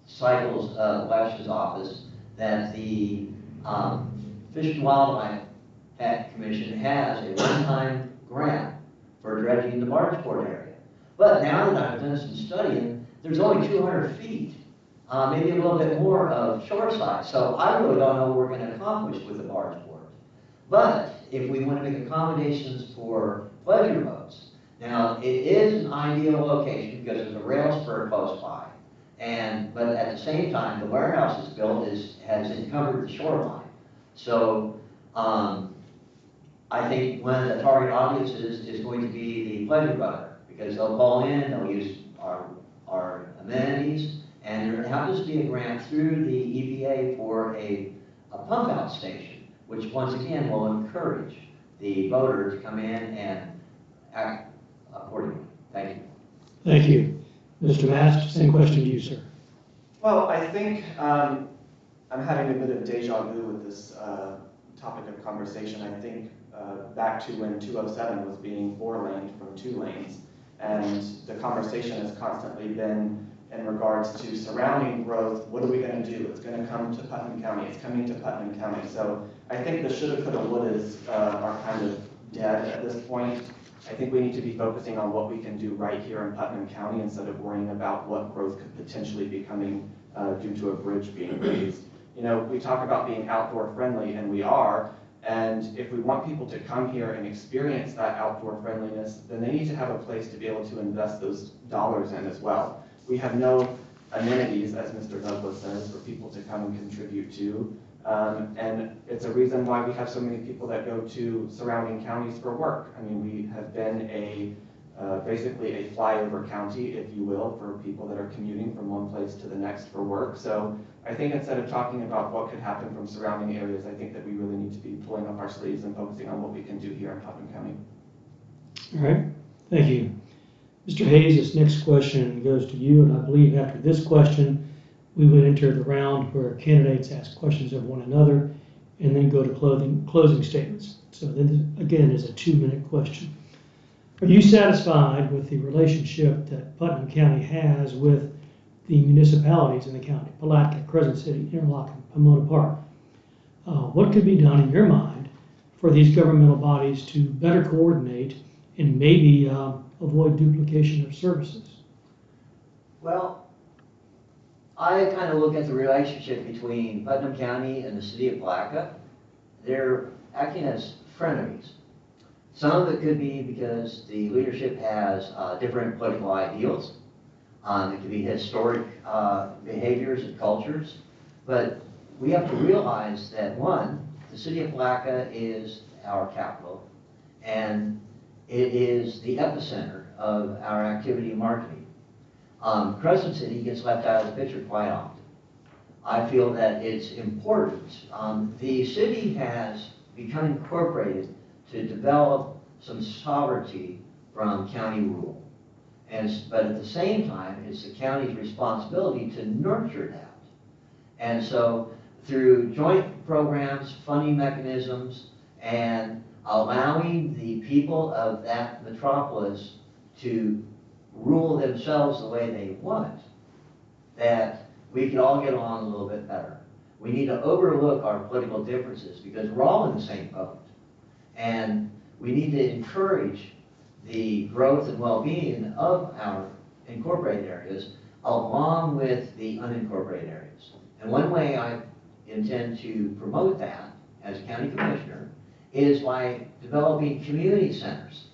cycles of Wash's office, that the Fish and Wildlife Commission has a one-time grant for dredging the barge port area. But now that I've done some studying, there's only 200 feet, maybe a little bit more of shoreside. So I really don't know what we're going to accomplish with the barge port. But if we want to make accommodations for pleasure boats, now it is an ideal location because there's a rail spur close by. But at the same time, the warehouse is built has encumbered the shoreline. So I think one of the target audiences is going to be the pleasure boater, because they'll call in, they'll use our amenities, and there happens to be a grant through the EPA for a pump out station, which once again will encourage the boater to come in and act accordingly. Thank you. Thank you. Mr. Mast, same question to you, sir. Well, I think I'm having a bit of deja vu with this topic of conversation. I think back to when 207 was being 4-laned from 2 lanes, and the conversation has constantly been in regards to surrounding growth. What are we going to do? It's going to come to Putnam County. It's coming to Putnam County. So I think the shoulda, coulda, wouldas are kind of dead at this point. I think we need to be focusing on what we can do right here in Putnam County instead of worrying about what growth could potentially be coming due to a bridge being raised. You know, we talk about being outdoor friendly, and we are. And if we want people to come here and experience that outdoor friendliness, then they need to have a place to be able to invest those dollars in as well. We have no amenities, as Mr. Douglas says, for people to come and contribute to. And it's a reason why we have so many people that go to surrounding counties for work. I mean, we have been basically a flyover county, if you will, for people that are commuting from one place to the next for work. So I think instead of talking about what could happen from surrounding areas, I think that we really need to be pulling up our sleeves and focusing on what we can do here in Putnam County. All right, thank you. Mr. Hayes, this next question goes to you, and I believe after this question, we would enter the round where candidates ask questions of one another and then go to closing statements. So then again is a 2-minute question. Are you satisfied with the relationship that Putnam County has with the municipalities in the county, Palatka, Crescent City, Interlochen, Pomona Park? What could be done in your mind for these governmental bodies to better coordinate and maybe avoid duplication of services? Well, I kind of look at the relationship between Putnam County and the city of Palatka. They're acting as frenemies. Some of it could be because the leadership has different political ideals. It could be historic behaviors and cultures. But we have to realize that, one, the city of Palatka is our capital, and it is the epicenter of our activity and marketing. Crescent City gets left out of the picture quite often. I feel that it's important. The city has become incorporated to develop some sovereignty from county rule. But at the same time, it's the county's responsibility to nurture that. And so through joint programs, funding mechanisms, and allowing the people of that metropolis to rule themselves the way they want, that we can all get along a little bit better. We need to overlook our political differences because we're all in the same boat. And we need to encourage the growth and well-being of our incorporated areas along with the unincorporated areas. And one way I intend to promote that as a county commissioner is by developing community centers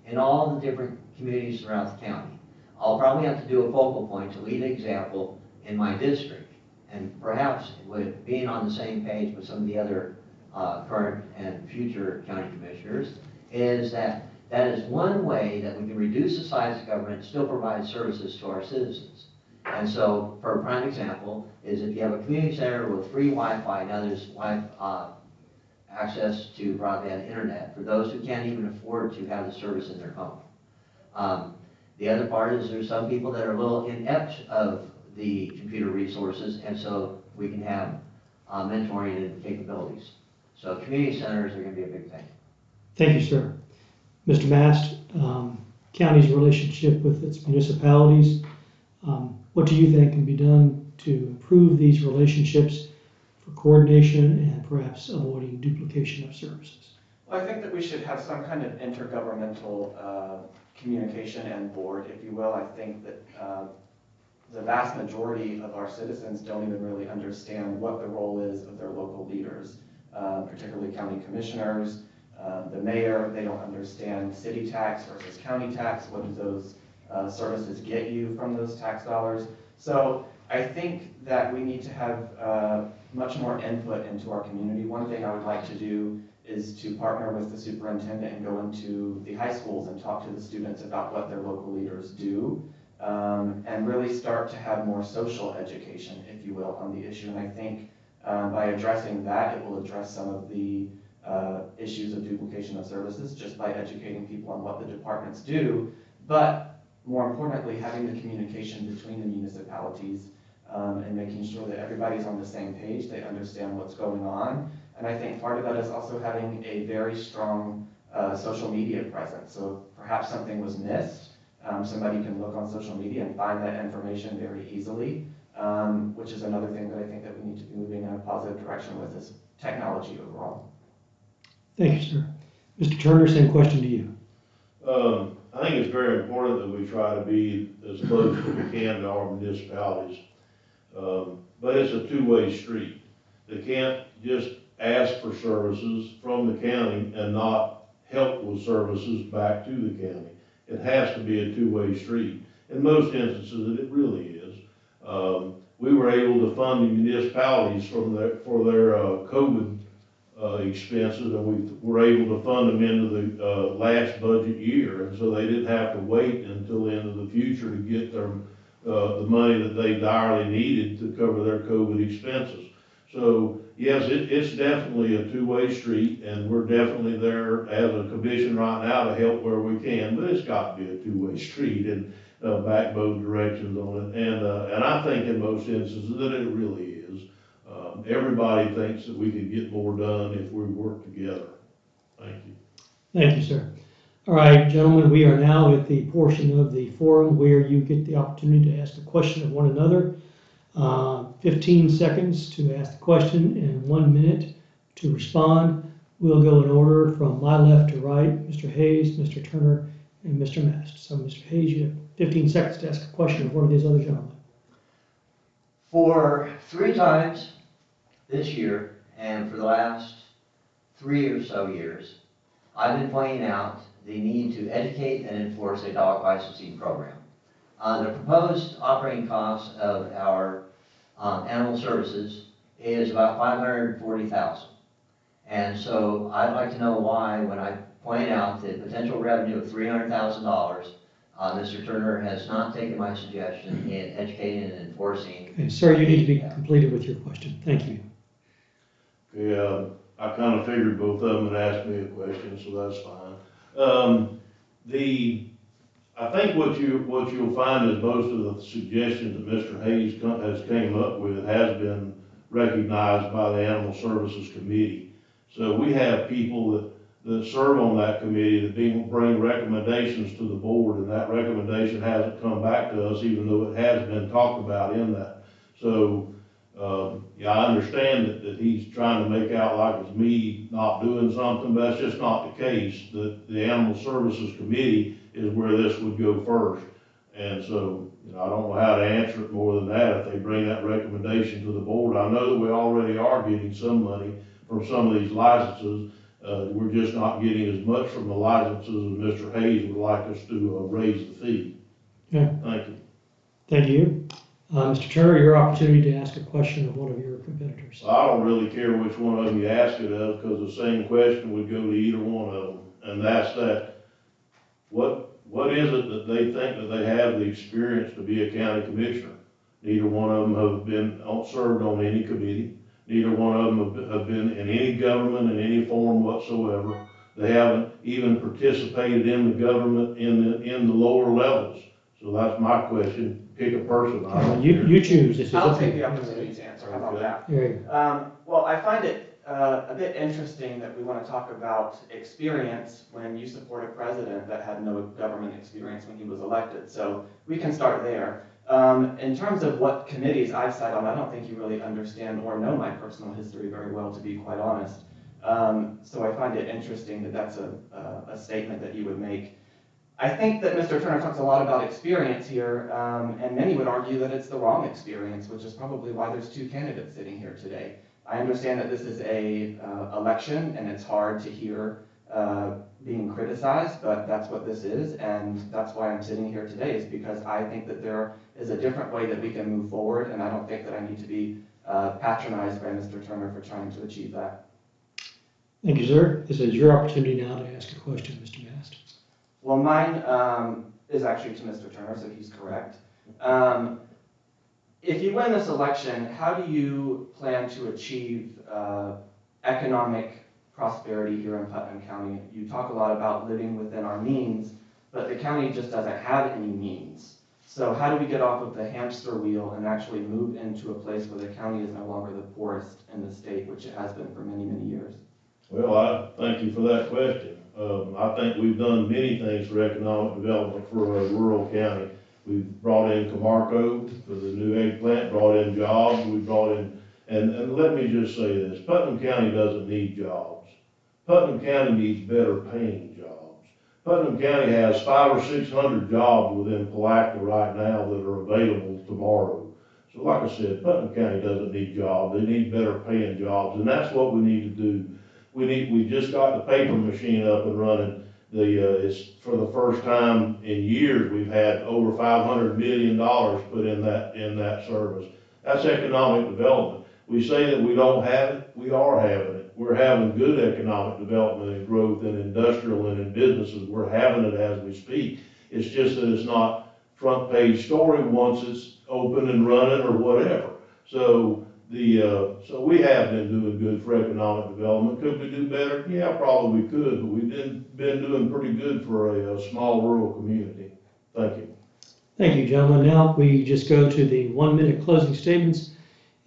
in all the different communities throughout the county. I'll probably have to do a focal point to lead an example in my district, and perhaps with being on the same page with some of the other current and future county commissioners, is that is one way that we can reduce the size of government and still provide services to our citizens. And so, for a prime example, is if you have a community center with free Wi-Fi, now there's access to broadband internet for those who can't even afford to have the service in their home. The other part is there's some people that are a little inept of the computer resources, and so we can have mentoring and capabilities. So community centers are going to be a big thing. Thank you, sir. Mr. Mast, county's relationship with its municipalities, what do you think can be done to improve these relationships for coordination and perhaps avoiding duplication of services? Well, I think that we should have some kind of intergovernmental communication and board, if you will. I think that the vast majority of our citizens don't even really understand what the role is of their local leaders, particularly county commissioners, the mayor. They don't understand city tax versus county tax. What do those services get you from those tax dollars? So I think that we need to have much more input into our community. One thing I would like to do is to partner with the superintendent and go into the high schools and talk to the students about what their local leaders do, and really start to have more social education, if you will, on the issue. And I think by addressing that, it will address some of the issues of duplication of services just by educating people on what the departments do, but more importantly, having the communication between the municipalities and making sure that everybody's on the same page, they understand what's going on. And I think part of that is also having a very strong social media presence. So perhaps something was missed. Somebody can look on social media and find that information very easily, which is another thing that I think that we need to be moving in a positive direction with is technology overall. Thank you, sir. Mr. Turner, same question to you. I think it's very important that we try to be as close as we can to our municipalities. But it's a two-way street. They can't just ask for services from the county and not help with services back to the county. It has to be a two-way street. In most instances, it really is. We were able to fund the municipalities for their COVID expenses, and we were able to fund them into the last budget year, and so they didn't have to wait until the end of the future to get their the money that they direly needed to cover their COVID expenses. So yes, it's definitely a two-way street, and we're definitely there as a commission right now to help where we can, but it's got to be a two-way street and back both directions on it. And I think in most instances that it really is. Everybody thinks that we can get more done if we work together. Thank you. Thank you, sir. All right, gentlemen, we are now at the portion of the forum where you get the opportunity to ask a question of one another. 15 seconds to ask the question and 1 minute to respond. We'll go in order from my left to right, Mr. Hayes, Mr. Turner, and Mr. Mast. So Mr. Hayes, you have 15 seconds to ask a question of one of these other gentlemen. For 3 times this year, and for the last 3 or so years, I've been pointing out the need to educate and enforce a dog licensing program. The proposed operating cost of our animal services is about $540,000. And so I'd like to know why, when I point out the potential revenue of $300,000, Mr. Turner has not taken my suggestion in educating and enforcing. Okay, sir, you need to be completed with your question. Thank you. Yeah, I kind of figured both of them would ask me a question, so that's fine. I think what you'll find is most of the suggestions that Mr. Hayes has came up with has been recognized by the Animal Services Committee. So we have people that serve on that committee that bring recommendations to the board, and that recommendation hasn't come back to us, even though it has been talked about in that. So, yeah, I understand that he's trying to make out like it's me not doing something, but that's just not the case. The Animal Services Committee is where this would go first. And so, I don't know how to answer it more than that. If they bring that recommendation to the board, I know that we already are getting some money from some of these licenses. We're just not getting as much from the licenses as Mr. Hayes would like us to raise the fee. Okay. Thank you. Thank you. Mr. Turner, your opportunity to ask a question of one of your competitors. I don't really care which one of them you ask it of, because the same question would go to either one of them. And that's that, what is it that they think that they have the experience to be a county commissioner? Neither one of them have served on any committee. Neither one of them have been in any government in any form whatsoever. They haven't even participated in the government in the lower levels. So that's my question. Pick a person. You choose. This is I'll up to take you. the opportunity to answer. How about that? There you go. Well, I find it a bit interesting that we want to talk about experience when you support a president that had no government experience when he was elected. So we can start there. In terms of what committees I've sat on, I don't think you really understand or know my personal history very well, to be quite honest. So I find it interesting that that's a statement that you would make. I think that Mr. Turner talks a lot about experience here, and many would argue that it's the wrong experience, which is probably why there's two candidates sitting here today. I understand that this is a election, and it's hard to hear being criticized, but that's what this is, and that's why I'm sitting here today, is because I think that there is a different way that we can move forward, and I don't think that I need to be patronized by Mr. Turner for trying to achieve that. Thank you, sir. This is your opportunity now to ask a question, Mr. Mast. Well, mine is actually to Mr. Turner, so he's correct. If you win this election, how do you plan to achieve economic prosperity here in Putnam County? You talk a lot about living within our means, but the county just doesn't have any means. So how do we get off of the hamster wheel and actually move into a place where the county is no longer the poorest in the state, which it has been for many, many years? Well, I thank you for that question. I think we've done many things for economic development for a rural county. We've brought in Camarco for the new egg plant, brought in jobs, we brought in, and let me just say this, Putnam County doesn't need jobs. Putnam County needs better paying jobs. Putnam County has 500 or 600 jobs within Palatka right now that are available tomorrow. So like I said, Putnam County doesn't need jobs, they need better paying jobs, and that's what we need to do. We just got the paper machine up and running. It's for the first time in years, we've had over $500 million put in that service. That's economic development. We say that we don't have it, we are having it. We're having good economic development and growth in industrial and in businesses. We're having it as we speak. It's just that it's not front page story once it's open and running or whatever. So we have been doing good for economic development. Could we do better? Yeah, probably we could, but we've been doing pretty good for a small rural community. Thank you. Thank you, gentlemen. Now we just go to the 1-minute closing statements,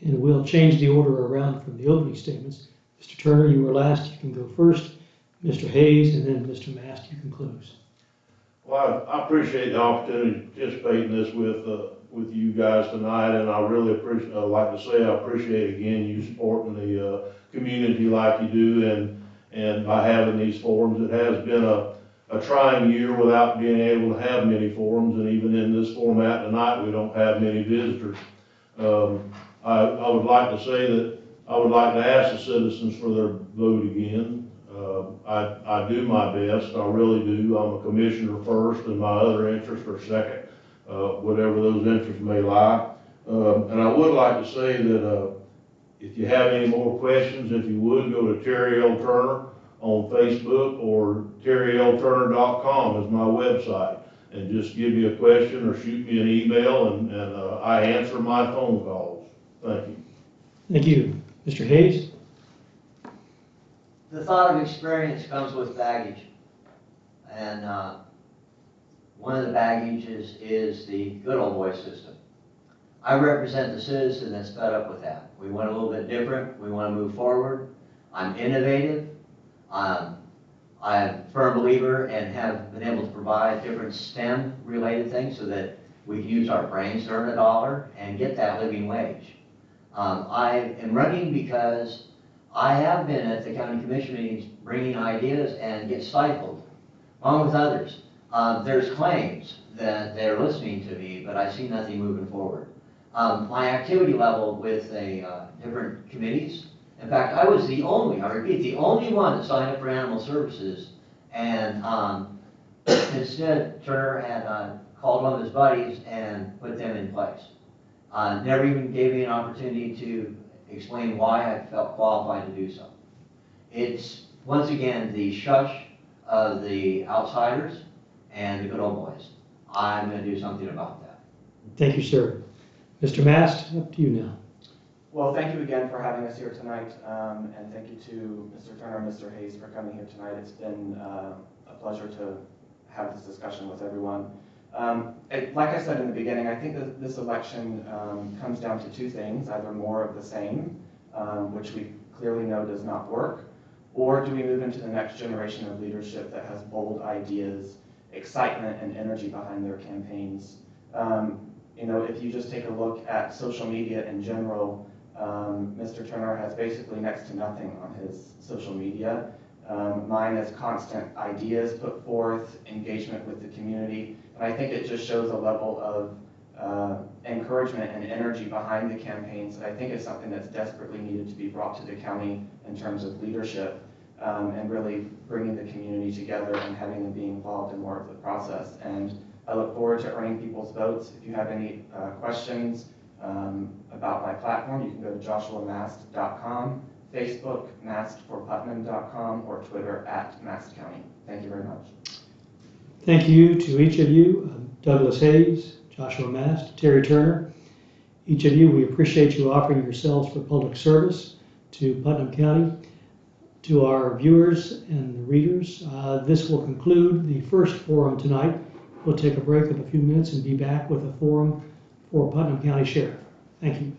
and we'll change the order around from the opening statements. Mr. Turner, you were last. You can go first. Mr. Hayes, and then Mr. Mast, you can close. Well, I appreciate the opportunity to participate in this with you guys tonight, and I really appreciate, I'd like to say I appreciate again you supporting the community like you do, and by having these forums. It has been a trying year without being able to have many forums, and even in this format tonight, we don't have many visitors. I would like to say that I would like to ask the citizens for their vote again. I do my best, I really do. I'm a commissioner first, and my other interests are second, whatever those interests may lie. And I would like to say that if you have any more questions, if you would, go to Terry L. Turner on Facebook, or terrylturner.com is my website, and just give me a question or shoot me an email, and I answer my phone calls. Thank you. Thank you. Mr. Hayes? The thought of experience comes with baggage. And one of the baggages is the good old boy system. I represent the citizen that's fed up with that. We want a little bit different. We want to move forward. I'm innovative. I'm a firm believer and have been able to provide different STEM-related things so that we can use our brains to earn a dollar and get that living wage. I am running because I have been at the county commission meetings bringing ideas and get stifled, along with others. There's claims that they're listening to me, but I see nothing moving forward. My activity level with the different committees, in fact, I was the only, I repeat, the only one that signed up for animal services, and instead Turner had called one of his buddies and put them in place. Never even gave me an opportunity to explain why I felt qualified to do so. It's, once again, the shush of the outsiders and the good old boys. I'm going to do something about that. Thank you, sir. Mr. Mast, up to you now. Well, thank you again for having us here tonight, and thank you to Mr. Turner and Mr. Hayes for coming here tonight. It's been a pleasure to have this discussion with everyone. Like I said in the beginning, I think that this election comes down to two things: either more of the same, which we clearly know does not work, or do we move into the next generation of leadership that has bold ideas, excitement, and energy behind their campaigns. You know, if you just take a look at social media in general, Mr. Turner has basically next to nothing on his social media. Mine is constant ideas put forth, engagement with the community, and I think it just shows a level of encouragement and energy behind the campaigns that I think is something that's desperately needed to be brought to the county in terms of leadership, and really bringing the community together and having them be involved in more of the process. And I look forward to earning people's votes. If you have any questions about my platform, you can go to joshuamast.com, Facebook, mastforputnam.com, or Twitter @mastcounty. Thank you very much. Thank you to each of you, Douglas Hayes, Joshua Mast, Terry Turner. Each of you, we appreciate you offering yourselves for public service to Putnam County. To our viewers and readers, this will conclude the first forum tonight. We'll take a break of a few minutes and be back with a forum for Putnam County Sheriff. Thank you.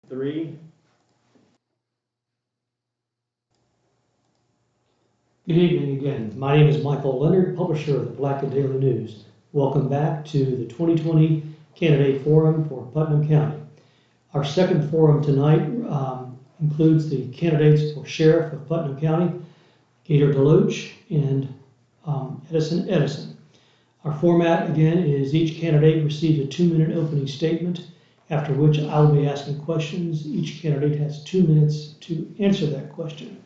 3. Good evening again. My name is Michael Leonard, publisher of the Palatka Daily News. Welcome back to the 2020 Candidate Forum for Putnam County. Our second forum tonight includes the candidates for Sheriff of Putnam County, Gator Deloach and Edison. Our format, again, is each candidate receives a 2-minute opening statement, after which I will be asking questions. Each candidate has 2 minutes to answer that question.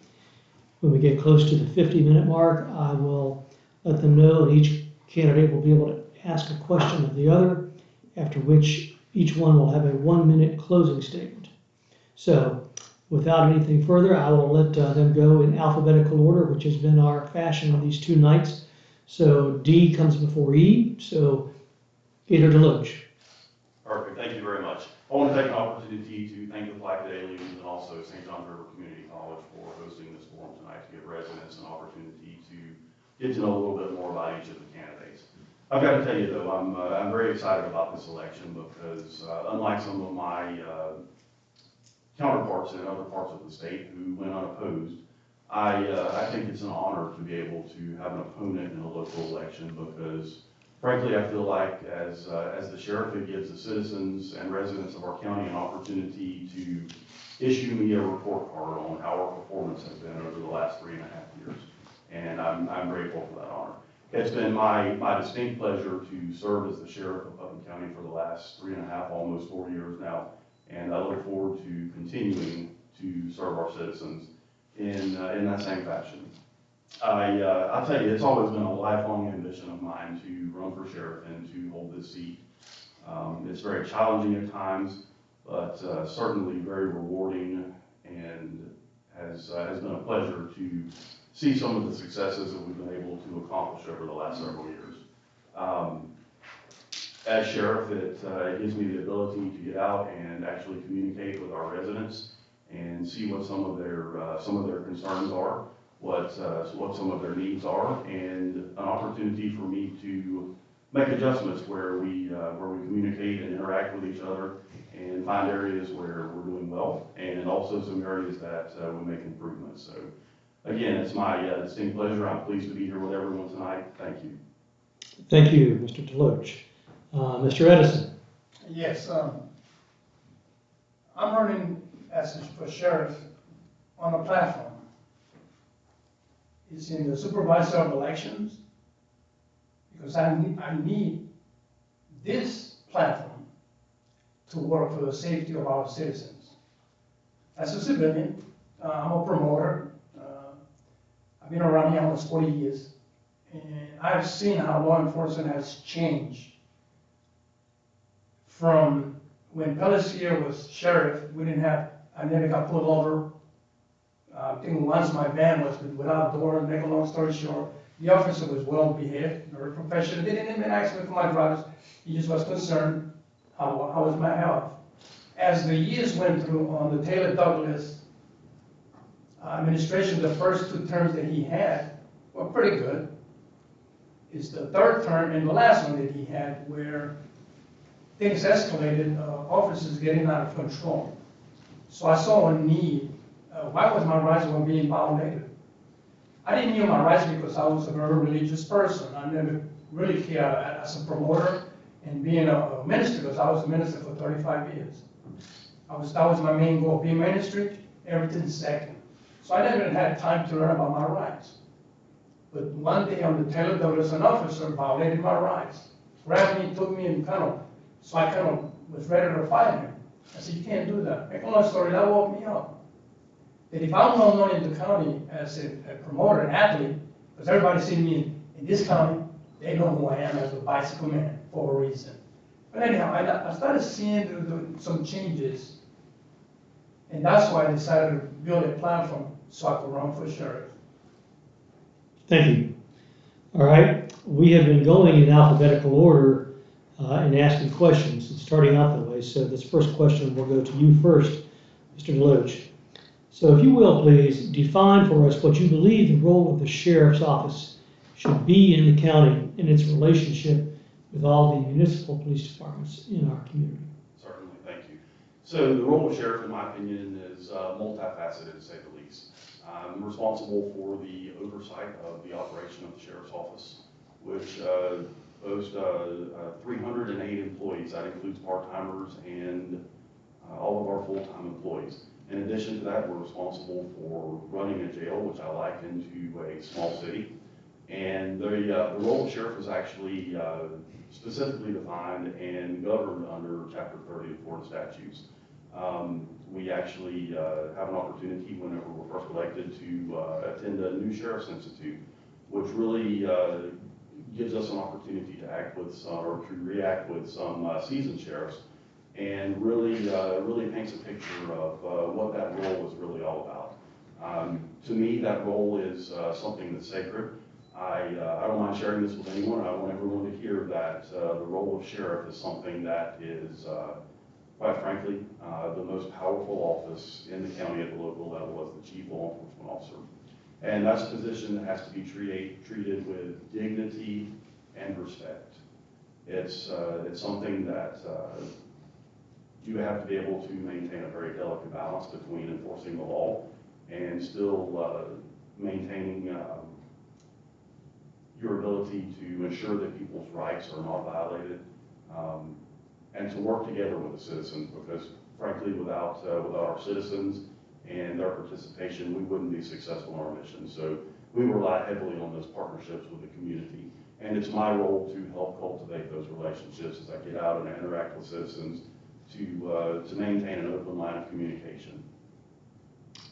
When we get close to the 50-minute mark, I will let them know, and each candidate will be able to ask a question of the other, after which each one will have a 1-minute closing statement. So, without anything further, I will let them go in alphabetical order, which has been our fashion on these 2 nights. So D comes before E, so Gator Deloach. Perfect, thank you very much. I want to take an opportunity to thank the Palatka Daily News and also St. John's River Community College for hosting this forum tonight to give residents an opportunity to get to know a little bit more about each of the candidates. I've got to tell you though, I'm very excited about this election because unlike some of my counterparts in other parts of the state who went unopposed, I think it's an honor to be able to have an opponent in a local election because frankly, I feel like as the sheriff, it gives the citizens and residents of our county an opportunity to issue me a report card on how our performance has been over the last 3.5 years. And I'm grateful for that honor. It's been my distinct pleasure to serve as the sheriff of Putnam County for the last 3.5, almost 4 years now. And I look forward to continuing to serve our citizens in that same fashion. I'll tell you, it's always been a lifelong ambition of mine to run for sheriff and to hold this seat. It's very challenging at times, but certainly very rewarding, and has been a pleasure to see some of the successes that we've been able to accomplish over the last several years. As sheriff, it gives me the ability to get out and actually communicate with our residents and see what some of their concerns are, what some of their needs are, and an opportunity for me to make adjustments where we communicate and interact with each other and find areas where we're doing well, and also some areas that we make improvements. So again, it's my distinct pleasure. I'm pleased to be here with everyone tonight. Thank you. Thank you, Mr. Deloach. Mr. Edison. Yes, I'm running for sheriff on a platform. It's in the supervisor of elections, because I need this platform to work for the safety of our citizens. As a civilian, I'm a promoter. I've been around here almost 40 years, and I've seen how law enforcement has changed. From when Pelletier was sheriff, I never got pulled over. I think once my van was without a door. Make a long story short, the officer was well behaved, very professional. They didn't even ask me for my drugs. He just was concerned how was my health. As the years went through on the Taylor Douglas administration, the first 2 terms that he had were pretty good. It's the 3rd term and the last one that he had where things escalated, officers getting out of control. So I saw a need. Why was my rights were being violated? I didn't know my rights because I was a very religious person. I never really cared as a promoter and being a minister, because I was a minister for 35 years. That was my main goal, being ministry, everything second. So I never had time to learn about my rights. But one day on the Taylor Douglas, an officer violated my rights, grabbed me, took me, and so I was ready to fight him. I said, you can't do that. Make a long story, that woke me up. That if I'm well known in the county as a promoter, an athlete, because everybody sees me in this county, they know who I am as a bicycle man for a reason. But anyhow, I started seeing some changes, and that's why I decided to build a platform so I could run for sheriff. Thank you. All right, we have been going in alphabetical order and asking questions and starting out that way. So this first question will go to you first, Mr. Deloach. So if you will, please define for us what you believe the role of the sheriff's office should be in the county in its relationship with all the municipal police departments in our community. Certainly, thank you. So the role of sheriff, in my opinion, is multifaceted, to say the least. I'm responsible for the oversight of the operation of the sheriff's office, which boasts 308 employees. That includes part-timers and all of our full-time employees. In addition to that, we're responsible for running a jail, which I liken to a small city. And the role of sheriff is actually specifically defined and governed under Chapter 30 of Florida statutes. We actually have an opportunity whenever we're first elected to attend a new Sheriff's Institute, which really gives us an opportunity to act with some, or to react with some seasoned sheriffs, and really paints a picture of what that role is really all about. To me, that role is something that's sacred. I don't mind sharing this with anyone. I want everyone to hear that the role of sheriff is something that is, quite frankly, the most powerful office in the county at the local level as the chief law enforcement officer. And that's a position that has to be treated with dignity and respect. It's something that you have to be able to maintain a very delicate balance between enforcing the law and still maintaining your ability to ensure that people's rights are not violated, and to work together with the citizens, because frankly, without our citizens and their participation, we wouldn't be successful in our mission. So we rely heavily on those partnerships with the community, and it's my role to help cultivate those relationships as I get out and interact with citizens to maintain an open line of communication.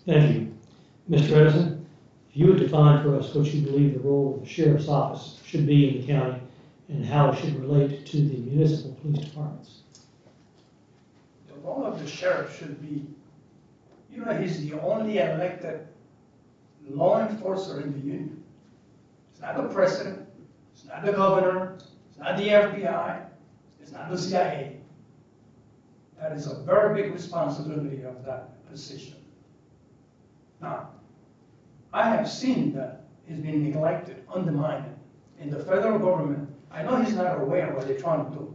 Thank you. Mr. Edison, if you would define for us what you believe the role of the sheriff's office should be in the county and how it should relate to the municipal police departments. The role of the sheriff should be, you know, he's the only elected law enforcer in the union. It's not the president, it's not the governor, it's not the FBI, it's not the CIA. That is a very big responsibility of that position. Now, I have seen that he's been neglected, undermined in the federal government. I know he's not aware of what they're trying to do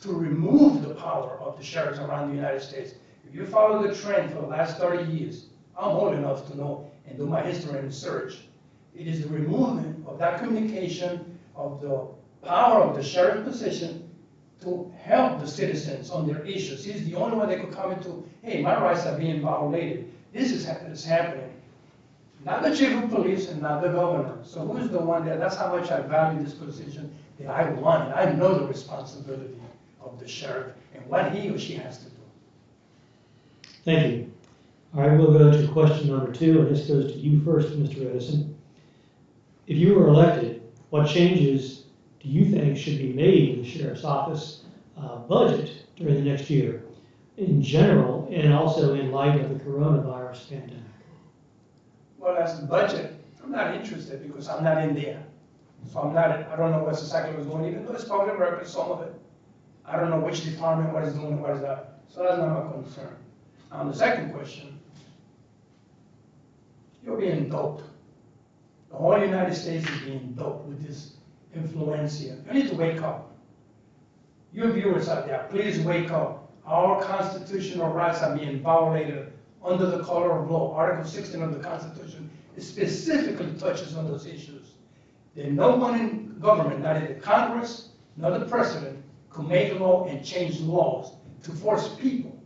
to remove the power of the sheriffs around the United States. If you follow the trend for the last 30 years, I'm old enough to know and do my history and research. It is the removal of that communication, of the power of the sheriff position to help the citizens on their issues. He's the only one that could come into, hey, my rights are being violated. This is happening. Not the chief of police and not the governor. So who's the one there? That's how much I value this position that I want. And I know the responsibility of the sheriff and what he or she has to do. Thank you. All right, we'll go to question number 2, and this goes to you first, Mr. Edison. If you were elected, what changes do you think should be made in the sheriff's office budget during the next year in general and also in light of the coronavirus pandemic? Well, as the budget, I'm not interested because I'm not in there. So I don't know what's exactly what's going on, even though it's public record, some of it. I don't know which department, what is doing, what is that. So that's not my concern. Now, the second question, you're being doped. The whole United States is being doped with this influenza. You need to wake up. You viewers out there, please wake up. Our constitutional rights are being violated under the color of law. Article 16 of the Constitution specifically touches on those issues. There's no one in government, not in the Congress, nor the president, could make law and change laws to force people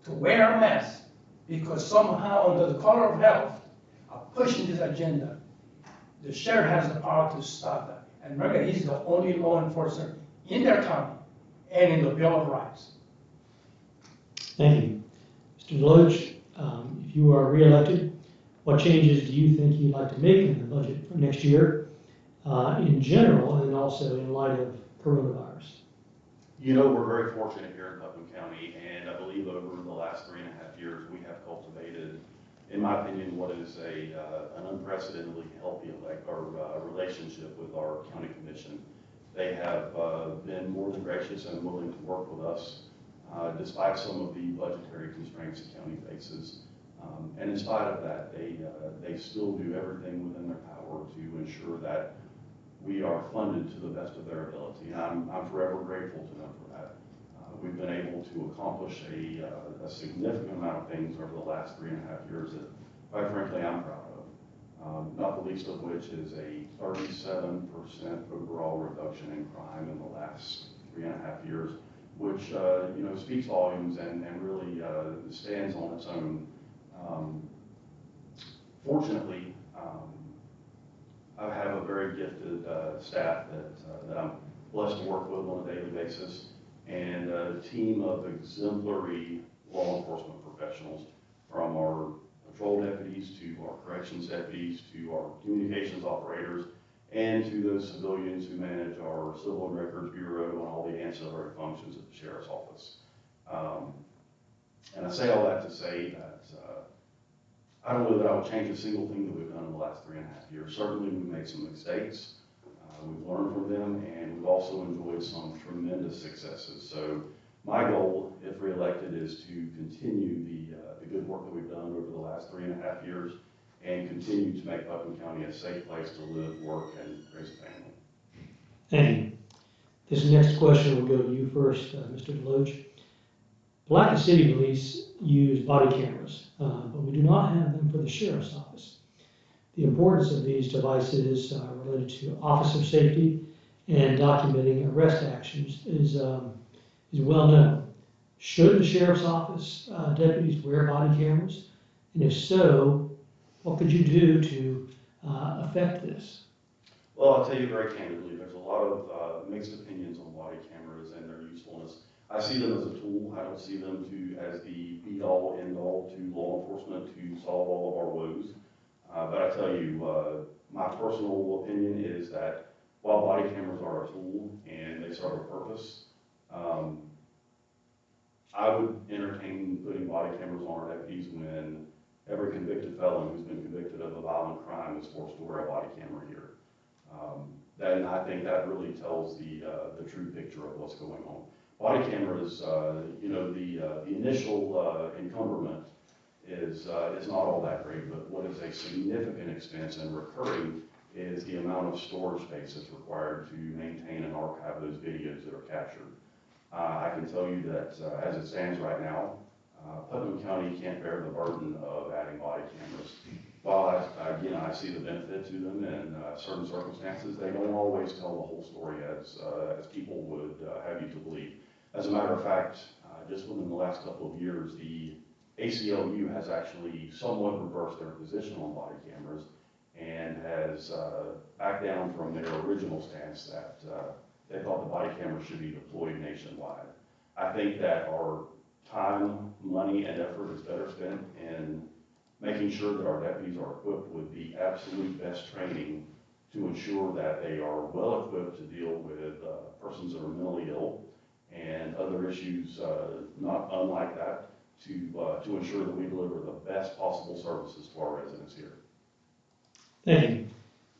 to wear a mask because somehow under the color of health are pushing this agenda. The sheriff has the power to stop that. And remember, he's the only law enforcer in their county and in the Bill of Rights. Thank you. Mr. Deloach, if you are re-elected, what changes do you think you'd like to make in the budget for next year in general and also in light of coronavirus? You know, we're very fortunate here in Putnam County, and I believe over the last 3.5 years, we have cultivated, in my opinion, what is an unprecedentedly healthy relationship with our county commission. They have been more than gracious and willing to work with us, despite some of the budgetary constraints the county faces. And in spite of that, they still do everything within their power to ensure that we are funded to the best of their ability. And I'm forever grateful to them for that. We've been able to accomplish a significant amount of things over the last 3.5 years that, quite frankly, I'm proud of. Not the least of which is a 37% overall reduction in crime in the last 3.5 years, which speaks volumes and really stands on its own. Fortunately, I have a very gifted staff that I'm blessed to work with on a daily basis, and a team of exemplary law enforcement professionals, from our patrol deputies to our corrections deputies to our communications operators and to those civilians who manage our Civil and Records Bureau and all the ancillary functions at the Sheriff's Office. And I say all that to say that I don't know that I would change a single thing that we've done in the last 3.5 years. Certainly we've made some mistakes, we've learned from them, and we've also enjoyed some tremendous successes. So my goal, if reelected, is to continue the good work that we've done over the last 3.5 years and continue to make Putnam County a safe place to live, work, and raise a family. Thank you. This next question will go to you first, Mr. DeLoach. Palatka City Police use body cameras, but we do not have them for the Sheriff's Office. The importance of these devices related to officer safety and documenting arrest actions is well known. Should the Sheriff's Office deputies wear body cameras? And if so, what could you do to affect this? Well, I'll tell you very candidly, there's a lot of mixed opinions on body cameras and their usefulness. I see them as a tool. I don't see them as the be-all, end-all to law enforcement to solve all of our woes. But I tell you, my personal opinion is that while body cameras are a tool and they serve a purpose, I would entertain putting body cameras on our deputies when every convicted felon who's been convicted of a violent crime is forced to wear a body camera here. Then I think that really tells the true picture of what's going on. Body cameras, the initial encumberment is not all that great, but what is a significant expense and recurring is the amount of storage space that's required to maintain and archive those videos that are captured. I can tell you that as it stands right now, Putnam County can't bear the burden of adding body cameras. While I see the benefit to them in certain circumstances, they don't always tell the whole story as people would have you to believe. As a matter of fact, just within the last couple of years, the ACLU has actually somewhat reversed their position on body cameras and has backed down from their original stance that they thought the body cameras should be deployed nationwide. I think that our time, money, and effort is better spent in making sure that our deputies are equipped with the absolute best training to ensure that they are well equipped to deal with persons that are mentally ill and other issues not unlike that, to ensure that we deliver the best possible services to our residents here. Thank you.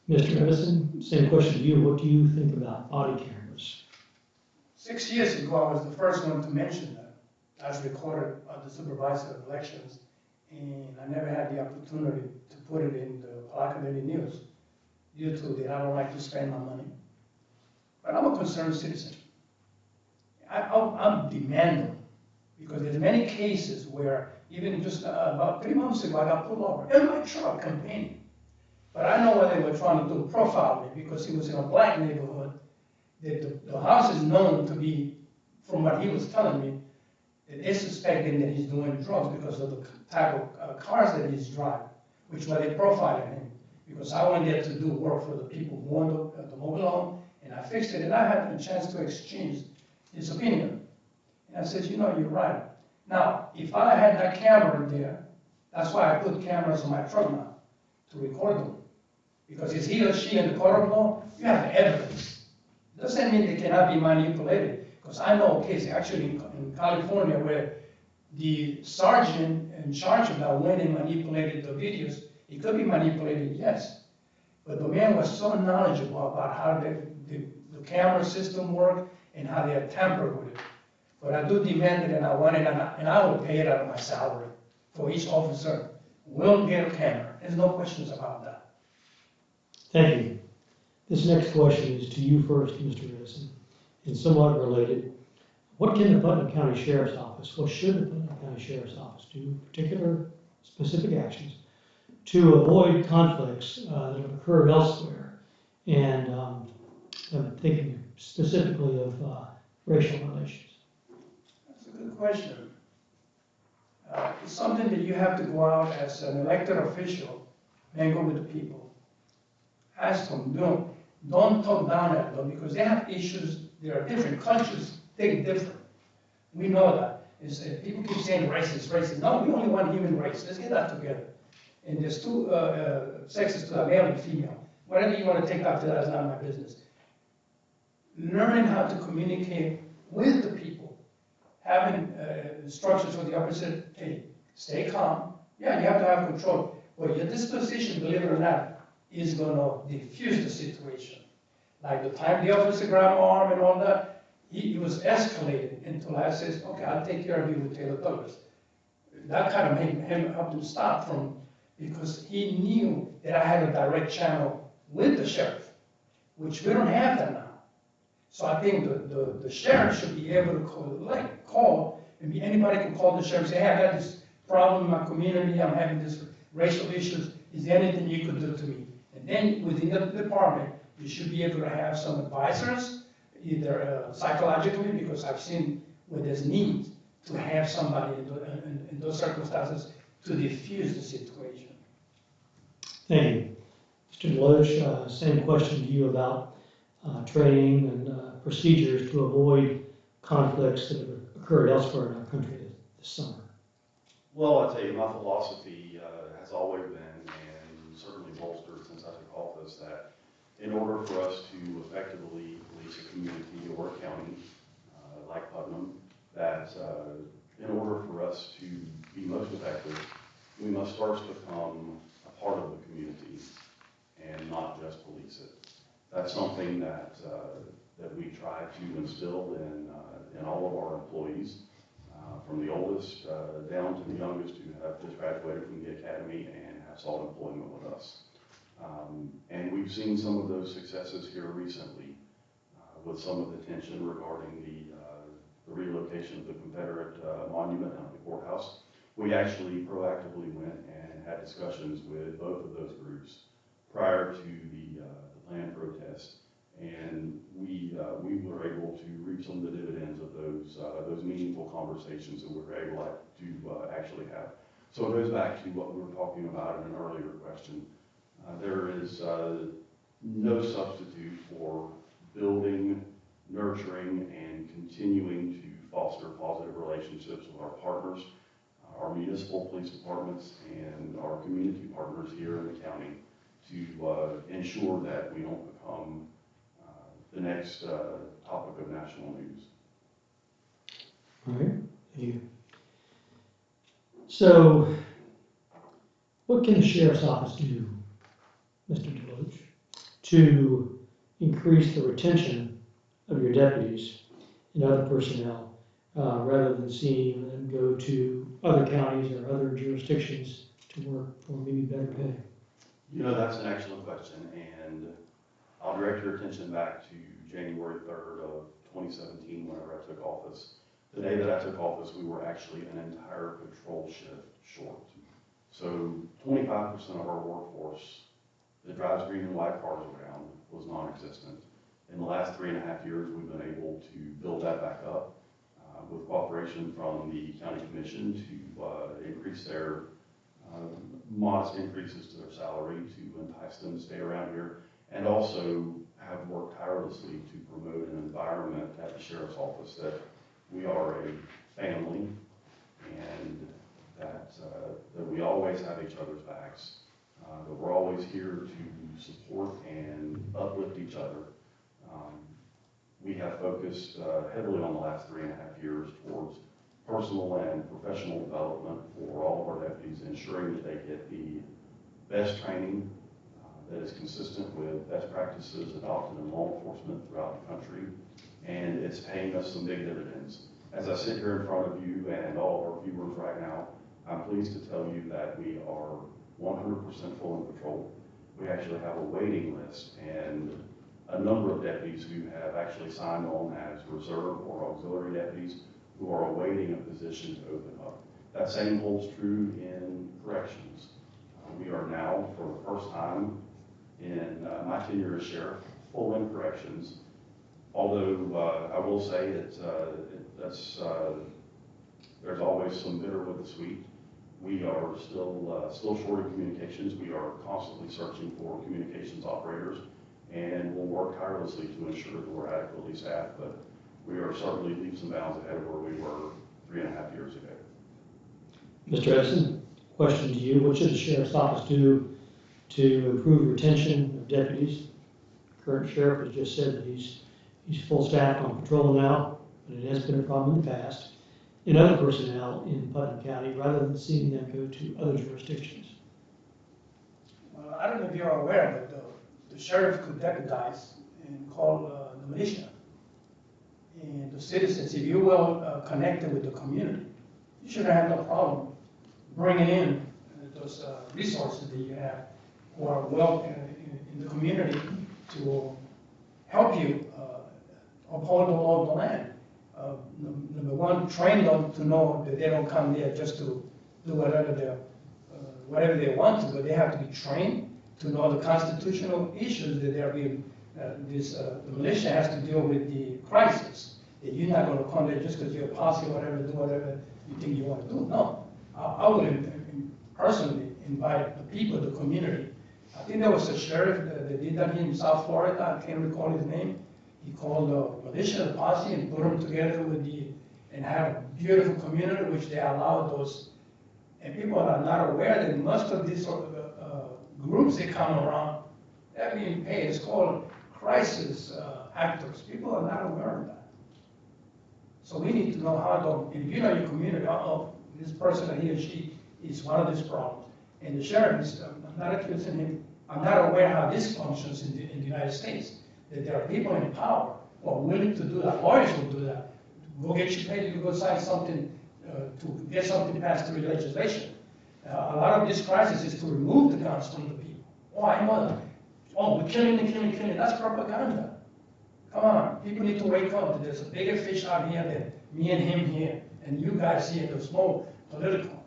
Mr. Emerson, same question to you. What do you think about body cameras? 6 years ago, I was the first one to mention that as recorded at the supervisor of elections, and I never had the opportunity to put it in the Palatka Daily News due to that I don't like to spend my money. But I'm a concerned citizen. I'm demanding, because there's many cases where even just about 3 months ago I got pulled over in my truck campaigning. But I know what they were trying to do, profile me, because he was in a black neighborhood. The house is known to be, from what he was telling me, that they suspecting that he's doing drugs because of the type of cars that he's driving, which were they profiling him. Because I went there to do work for the people who owned the mobile home, and I fixed it, and I had a chance to exchange his opinion. And I said, you're right. Now, if I had that camera there, that's why I put cameras on my truck now, to record them. Because it's he or she in the court of law, you have evidence. It doesn't mean they cannot be manipulated. Because I know a case actually in California where the sergeant in charge of that went and manipulated the videos. It could be manipulated, yes. But the man was so knowledgeable about how the camera system worked and how they had tampered with it. But I do demand it, and I want it, and I will pay it out of my salary for each officer. Will get a camera. There's no questions about that. Thank you. This next question is to you first, Mr. Edison, and somewhat related. What can the Putnam County Sheriff's Office, what should the Putnam County Sheriff's Office do particular specific actions to avoid conflicts that have occurred elsewhere? And I'm thinking specifically of racial relations. That's a good question. It's something that you have to go out as an elected official, mingle with the people. Ask them, don't talk down at them because they have issues. There are different cultures, think different. We know that. People keep saying racist, racist. No, we only want human race. Let's get that together. And there's two sexes to that, male and female. Whatever you want to take after that is not my business. Learning how to communicate with the people, having instructions for the opposite, hey, stay calm. Yeah, you have to have control. But your disposition, believe it or not, is going to diffuse the situation. Like the time the officer grabbed my arm and all that, he was escalating until I says, okay, I'll take care of you with Taylor Douglas. That kind of made him help him stop from, because he knew that I had a direct channel with the sheriff, which we don't have that now. So I think the sheriff should be able to call, and anybody can call the sheriff and say, hey, I got this problem in my community, I'm having this racial issues, is there anything you could do to me? And then within the department, you should be able to have some advisors, either psychologically, because I've seen where there's need to have somebody in those circumstances to diffuse the situation. Thank you. Mr. Deloach, same question to you about training and procedures to avoid conflicts that have occurred elsewhere in our country this summer. Well, I'll tell you, my philosophy has always been, and certainly bolstered since I took office, that in order for us to effectively police a community or a county like Putnam, that in order for us to be most effective, we must first become a part of the community and not just police it. That's something that we try to instill in all of our employees, from the oldest down to the youngest who have just graduated from the academy and have sought employment with us. And we've seen some of those successes here recently with some of the tension regarding the relocation of the Confederate monument down at the courthouse. We actually proactively went and had discussions with both of those groups prior to the planned protest, and we were able to reap some of the dividends of those meaningful conversations that we were able to actually have. So it goes back to what we were talking about in an earlier question. There is no substitute for building, nurturing, and continuing to foster positive relationships with our partners, our municipal police departments, and our community partners here in the county to ensure that we don't become the next topic of national news. All right, thank you. So, what can the Sheriff's Office do, Mr. Deloach, to increase the retention of your deputies and other personnel, rather than seeing them go to other counties or other jurisdictions to work for maybe better pay? You know, that's an excellent question, and I'll direct your attention back to January 3rd of 2017, whenever I took office. The day that I took office, we were actually an entire patrol shift short. So 25% of our workforce that drives green and white cars around was non-existent. In the last 3.5 years, we've been able to build that back up with cooperation from the county commission to increase their modest increases to their salary to entice them to stay around here, and also have worked tirelessly to promote an environment at the sheriff's office that we are a family and that we always have each other's backs, that we're always here to support and uplift each other. We have focused heavily on the last 3.5 years towards personal and professional development for all of our deputies, ensuring that they get the best training that is consistent with best practices adopted in law enforcement throughout the country, and it's paying us some big dividends. As I sit here in front of you and all of our viewers right now, I'm pleased to tell you that we are 100% full in patrol. We actually have a waiting list, and a number of deputies who have actually signed on as reserve or auxiliary deputies who are awaiting a position to open up. That same holds true in corrections. We are now, for the first time in my tenure as sheriff, full in corrections. Although I will say there's always some bitter with the sweet. We are still short in communications. We are constantly searching for communications operators, and we'll work tirelessly to ensure that we're adequately staffed. But we are certainly leaps and bounds ahead of where we were 3.5 years ago. Mr. Edison, question to you. What should the sheriff's office do to improve retention of deputies? Current sheriff has just said that he's full staffed on patrol now, but it has been a problem in the past, and other personnel in Putnam County, rather than seeing them go to other jurisdictions. Well, I don't know if you're aware, but the sheriff could deputize and call the militia. And the citizens, if you're well connected with the community, you shouldn't have no problem bringing in those resources that you have who are well in the community to help you uphold the law of the land. Number one, train them to know that they don't come there just to do whatever they want to, but they have to be trained to know the constitutional issues that they're being, the militia has to deal with the crisis. That you're not going to come there just because you're a posse or whatever, do whatever you think you want to do. No, I would personally invite the people, the community. I think there was a sheriff that did that in South Florida. I can't recall his name. He called the militia, the posse, and put them together with and have a beautiful community, which they allowed those. And people are not aware that most of these sort of groups that come around, they're being paid. It's called crisis actors. People are not aware of that. So we need to know how to, if you know your community, this person, he or she, is one of these problems. And the sheriff is, I'm not accusing him, I'm not aware how this functions in the United States. That there are people in power who are willing to do that. Lawyers will do that. Go get you paid, you go sign something to get something passed through legislation. A lot of this crisis is to remove the guns from the people. Oh, I know that. Oh, we're killing. That's propaganda. Come on, people need to wake up. There's a bigger fish out here than me and him here, and you guys here. There's more political.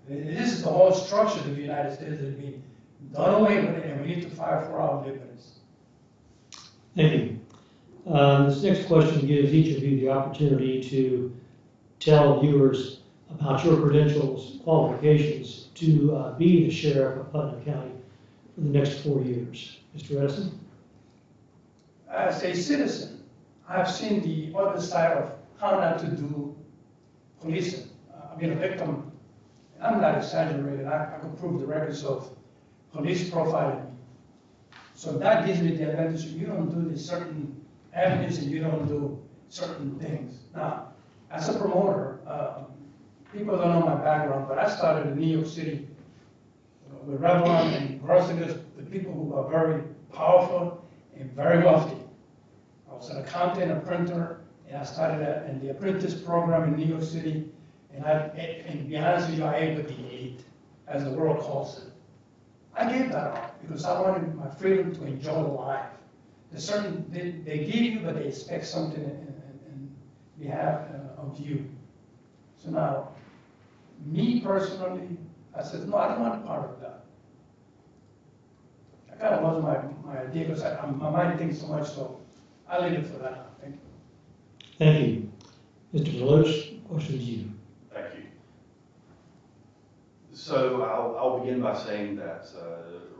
This is the whole structure of the United States that is being done away with, and we need to fight for our liberties. Thank you. This next question gives each of you the opportunity to tell viewers about your credentials, qualifications to be the sheriff of Putnam County for the next 4 years. Mr. Edison? As a citizen, I've seen the other side of how not to do policing. I've been a victim. I'm not exaggerating. I could prove the records of police profiling me. So that gives me the advantage. You don't do these certain avenues and you don't do certain things. Now, as a promoter, people don't know my background, but I started in New York City with Revlon and Grossinger's, with people who are very powerful and very wealthy. I was an accountant, a printer, and I started in the apprentice program in New York City. And to be honest with you, I ate with the elite, as the world calls it. I gave that up because I wanted my freedom to enjoy life. There's certain, they give you, but they expect something in behalf of you. So now, me personally, I said, no, I don't want a part of that. That kind of was my idea because my mind thinks so much, so I leave it for that now. Thank you. Thank you. Mr. Deloche, question to you. Thank you. So I'll begin by saying that,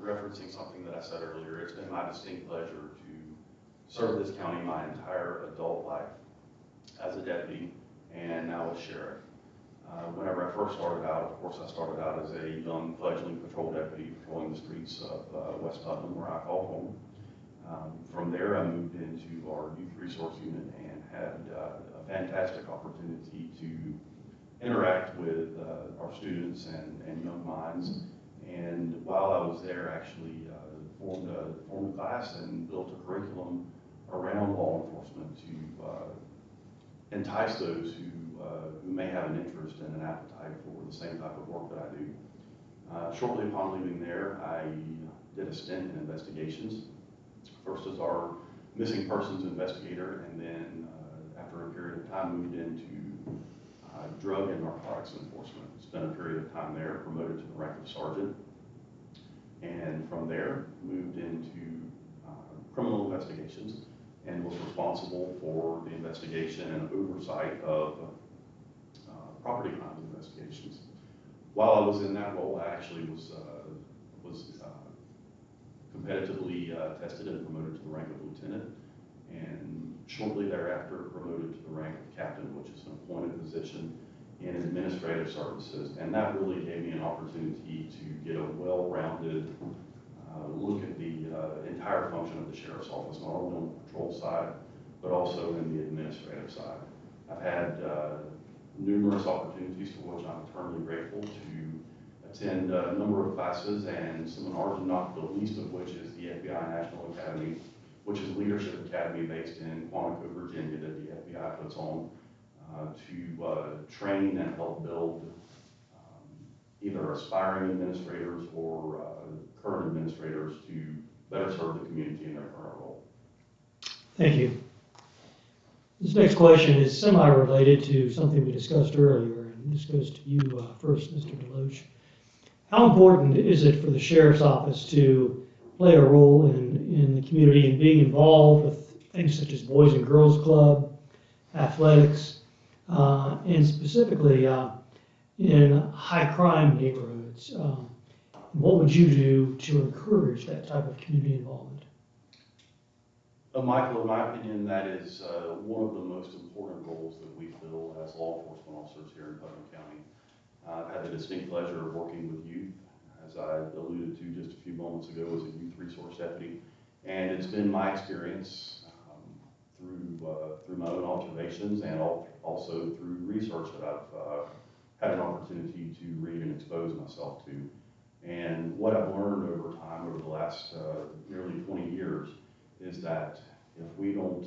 referencing something that I said earlier, it's been my distinct pleasure to serve this county my entire adult life as a deputy and now as sheriff. Whenever I first started out, of course, I started out as a young fledgling patrol deputy patrolling the streets of West Putnam, where I call home. From there, I moved into our youth resource unit and had a fantastic opportunity to interact with our students and young minds. And while I was there, actually formed a class and built a curriculum around law enforcement to entice those who may have an interest and an appetite for the same type of work that I do. Shortly upon leaving there, I did a stint in investigations, first as our missing persons investigator, and then after a period of time moved into drug and narcotics enforcement. Spent a period of time there, promoted to the rank of sergeant, and from there moved into criminal investigations and was responsible for the investigation and oversight of property crime investigations. While I was in that role, I actually was competitively tested and promoted to the rank of lieutenant, and shortly thereafter promoted to the rank of captain, which is an appointed position in administrative services. And that really gave me an opportunity to get a well-rounded look at the entire function of the sheriff's office, not only on the patrol side, but also in the administrative side. I've had numerous opportunities for which I'm eternally grateful to attend a number of classes and seminars, not the least of which is the FBI National Academy, which is a leadership academy based in Quantico, Virginia, that the FBI puts on to train and help build either aspiring administrators or current administrators to better serve the community in their current role. Thank you. This next question is semi-related to something we discussed earlier, and this goes to you first, Mr. Deloach. How important is it for the sheriff's office to play a role in the community and being involved with things such as Boys and Girls Club, athletics, and specifically in high crime neighborhoods? What would you do to encourage that type of community involvement? Michael, in my opinion, that is one of the most important roles that we fill as law enforcement officers here in Putnam County. I've had the distinct pleasure of working with youth, as I alluded to just a few moments ago, as a youth resource deputy. And it's been my experience through my own observations and also through research that I've had an opportunity to read and expose myself to. And what I've learned over time, over the last nearly 20 years, is that if we don't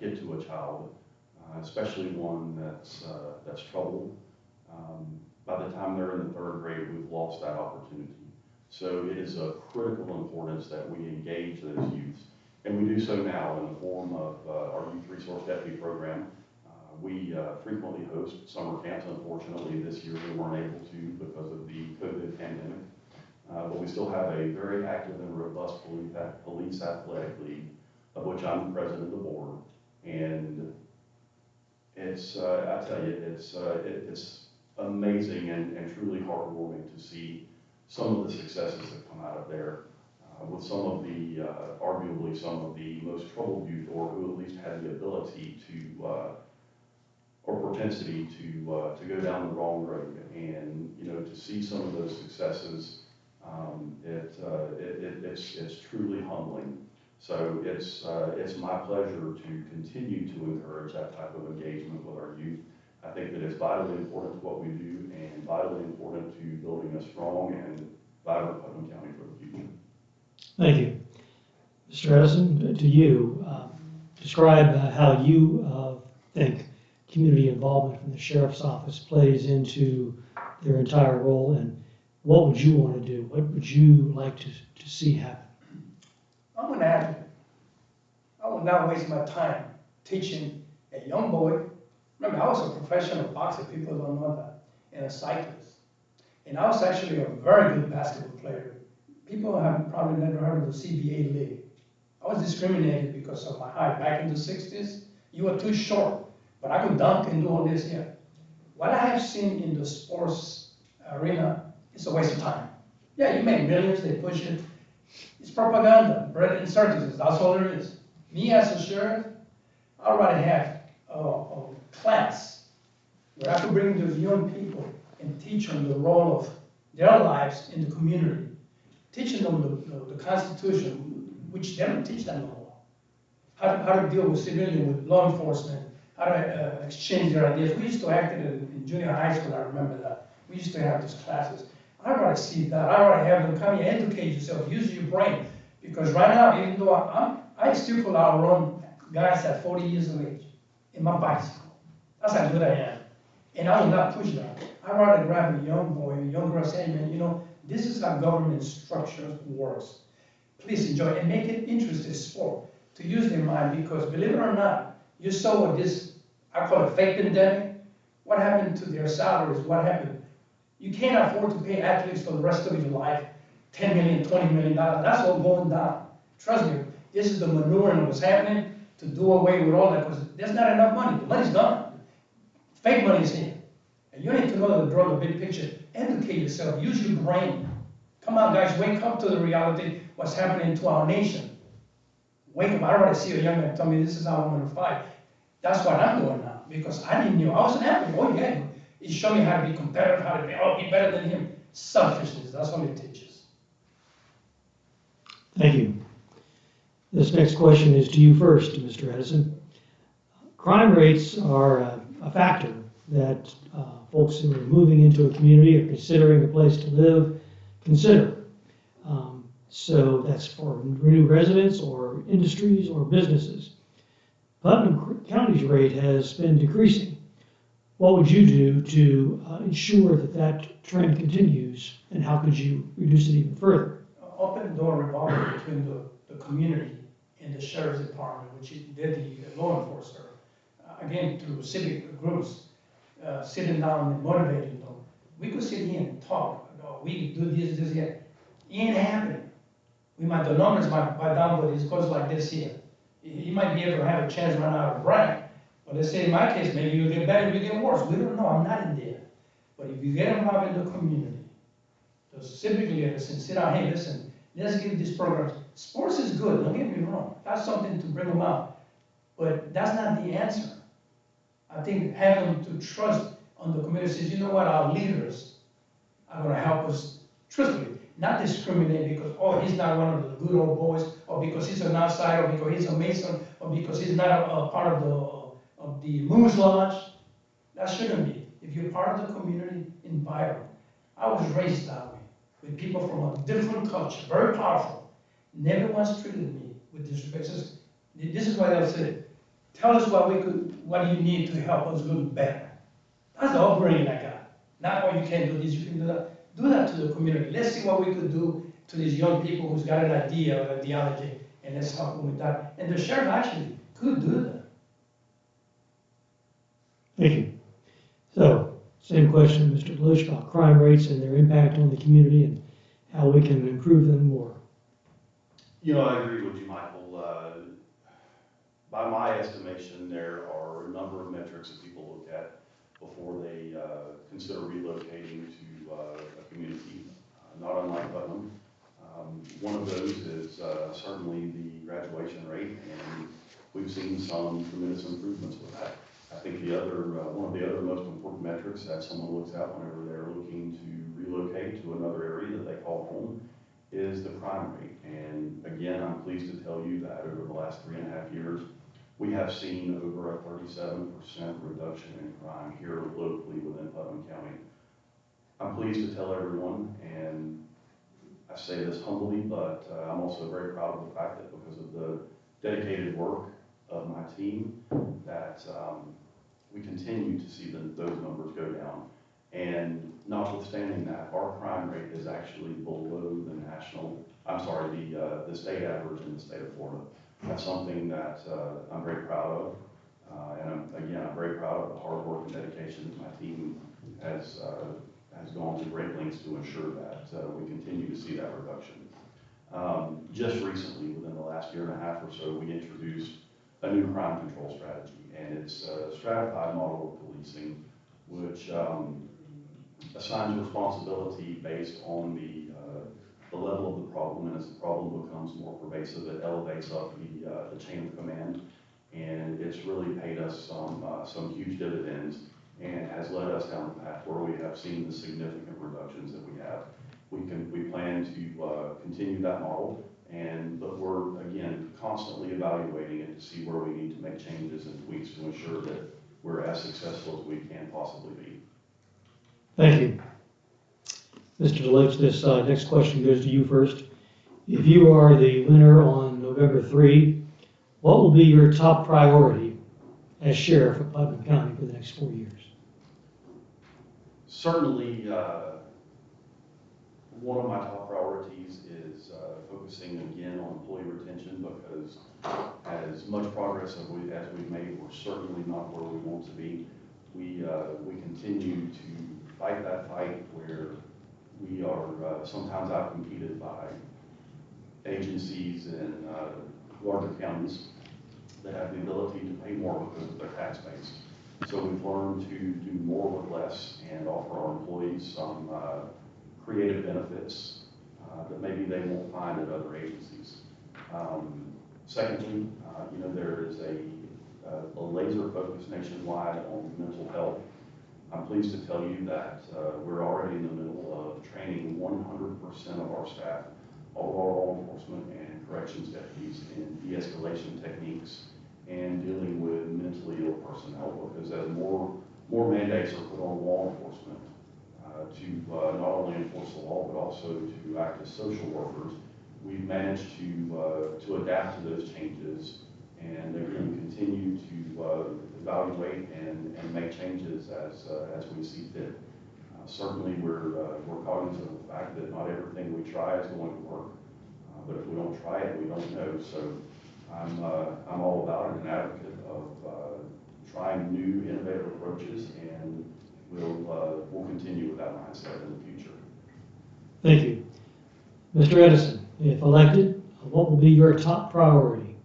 get to a child, especially one that's troubled, by the time they're in the third grade, we've lost that opportunity. So it is of critical importance that we engage those youths. And we do so now in the form of our Youth Resource Deputy program. We frequently host summer camps. Unfortunately, this year we weren't able to because of the COVID pandemic. But we still have a very active and robust police athletic league, of which I'm the president of the board. And it's, I tell you, it's amazing and truly heartwarming to see some of the successes that come out of there with some of the, arguably some of the most troubled youth, or who at least had the ability to, or propensity to go down the wrong road. And, you know, to see some of those successes, it's truly humbling. So it's my pleasure to continue to encourage that type of engagement with our youth. I think that it's vitally important to what we do and vitally important to building a strong and vibrant Putnam County for the future. Thank you. Mr. Edison, to you, describe how you think community involvement from the sheriff's office plays into their entire role, and what would you want to do? What would you like to see happen? I'm an advocate. I will not waste my time teaching a young boy. Remember, I was a professional boxer, people don't know that, and a cyclist. And I was actually a very good basketball player. People have probably never heard of the CBA league. I was discriminated because of my height. Back in the 60s, you were too short, but I could dunk and do all this here. What I have seen in the sports arena is a waste of time. Yeah, you make millions, they push it. It's propaganda, bread and circuses, that's all there is. Me as a sheriff, I'd rather have a class where I could bring those young people and teach them the role of their lives in the community. Teaching them the Constitution, which they don't teach them no more. How to deal with civilian, with law enforcement, how to exchange their ideas. We used to act it in junior high school, I remember that. We used to have these classes. I'd rather see that. I'd rather have them come here, educate yourself, use your brain. Because right now, even though I still could outrun guys at 40 years of age in my bicycle. That's how good I am. And I will not push that. I'd rather grab a young boy, a young girl, say, man, you know, this is how government structure works. Please enjoy it and make it interesting sport. to use their mind, because believe it or not, you saw what this, I call it fake pandemic. What happened to their salaries? What happened? You can't afford to pay athletes for the rest of your life, $10 million, $20 million. That's all going down. Trust me, this is the maneuvering that was happening to do away with all that, because there's not enough money. The money's gone. Fake money is here. And you need to know the draw the big picture. Educate yourself. Use your brain. Come on, guys, wake up to the reality, what's happening to our nation. Wake up. I don't want to see a young man tell me this is how I'm going to fight. That's what I'm doing now, because I didn't know. I was an athlete. Oh, yeah. It showed me how to be competitive, how to be better than him. Selfishness. That's what it teaches. Thank you. This next question is to you first, Mr. Edison. Crime rates are a factor that folks who are moving into a community or considering a place to live consider. So that's for new residents or industries or businesses. Putnam County's rate has been decreasing. What would you do to ensure that that trend continues, and how could you reduce it even further? Open door revolving between the community and the sheriff's department, which they're the law enforcer. Again, through civic groups, sitting down and motivating them. We could sit here and talk. We do this, here. It ain't happening. The numbers might buy down, but it goes like this here. You might be able to have a chance to run out of brag. But let's say in my case, maybe you get better, you get worse. We don't know. I'm not in there. But if you get involved in the community, the civic leaders, and sit down, hey, listen, let's give these programs. Sports is good. Don't get me wrong. That's something to bring them out. But that's not the answer. I think having to trust on the community says, you know what, our leaders are going to help us truthfully, not discriminate because, oh, he's not one of the good old boys, or because he's an outsider, or because he's a Mason, or because he's not a part of the Moose Lodge. That shouldn't be. If you're part of the community environment. I was raised that way, with people from a different culture, very powerful. Never once treated me with disrespect. This is what I'll say. Tell us what you need to help us look better. That's the upbringing I got. Not, oh, you can't do this, you can do that. Do that to the community. Let's see what we could do to these young people who's got an idea or ideology, and let's help them with that. And the sheriff actually could do that. Thank you. So, same question, Mr. Delush, about crime rates and their impact on the community and how we can improve them more. I agree with you, Michael. By my estimation, there are a number of metrics that people look at before they consider relocating to a community, not unlike Putnam. One of those is certainly the graduation rate, and we've seen some tremendous improvements with that. I think one of the other most important metrics that someone looks at whenever they're looking to relocate to another area that they call home is the crime rate. And again, I'm pleased to tell you that over the last 3.5 years, we have seen over a 37% reduction in crime here locally within Putnam County. I'm pleased to tell everyone, and I say this humbly, but I'm also very proud of the fact that because of the dedicated work of my team, that we continue to see those numbers go down. And notwithstanding that, our crime rate is actually below the state average in the state of Florida. That's something that I'm very proud of. And I'm very proud of the hard work and dedication that my team has gone to great lengths to ensure that we continue to see that reduction. Just recently, within the last 1.5 years or so, we introduced a new crime control strategy, and it's a stratified model of policing, which assigns responsibility based on the level of the problem, and as the problem becomes more pervasive, it elevates up the chain of command, and it's really paid us some huge dividends, and has led us down the path where we have seen the significant reductions that we have. We plan to continue that model, but we're again constantly evaluating it to see where we need to make changes and tweaks to ensure that we're as successful as we can possibly be. Thank you. Mr. DeLoach, this next question goes to you first. If you are the winner on November 3, what will be your top priority as sheriff of Putnam County for the next 4 years? Certainly, one of my top priorities is focusing again on employee retention, because much progress as we've made, we're certainly not where we want to be. We continue to fight that fight where we are sometimes outcompeted by agencies and larger counties that have the ability to pay more because of their tax base. So we've learned to do more with less and offer our employees some creative benefits that maybe they won't find at other agencies. Secondly, there is a laser focus nationwide on mental health. I'm pleased to tell you that we're already in the middle of training 100% of our staff, all of our law enforcement and corrections deputies in de-escalation techniques and dealing with mentally ill personnel, because as more mandates are put on law enforcement to not only enforce the law but also to act as social workers, we've managed to adapt to those changes and again continue to evaluate and make changes as we see fit. Certainly we're cognizant of the fact that not everything we try is going to work, but if we don't try it, we don't know. So I'm all about it, an advocate of trying new innovative approaches, and we'll continue with that mindset in the future. Thank you. Mr. Edison, if elected, what will be your top priority?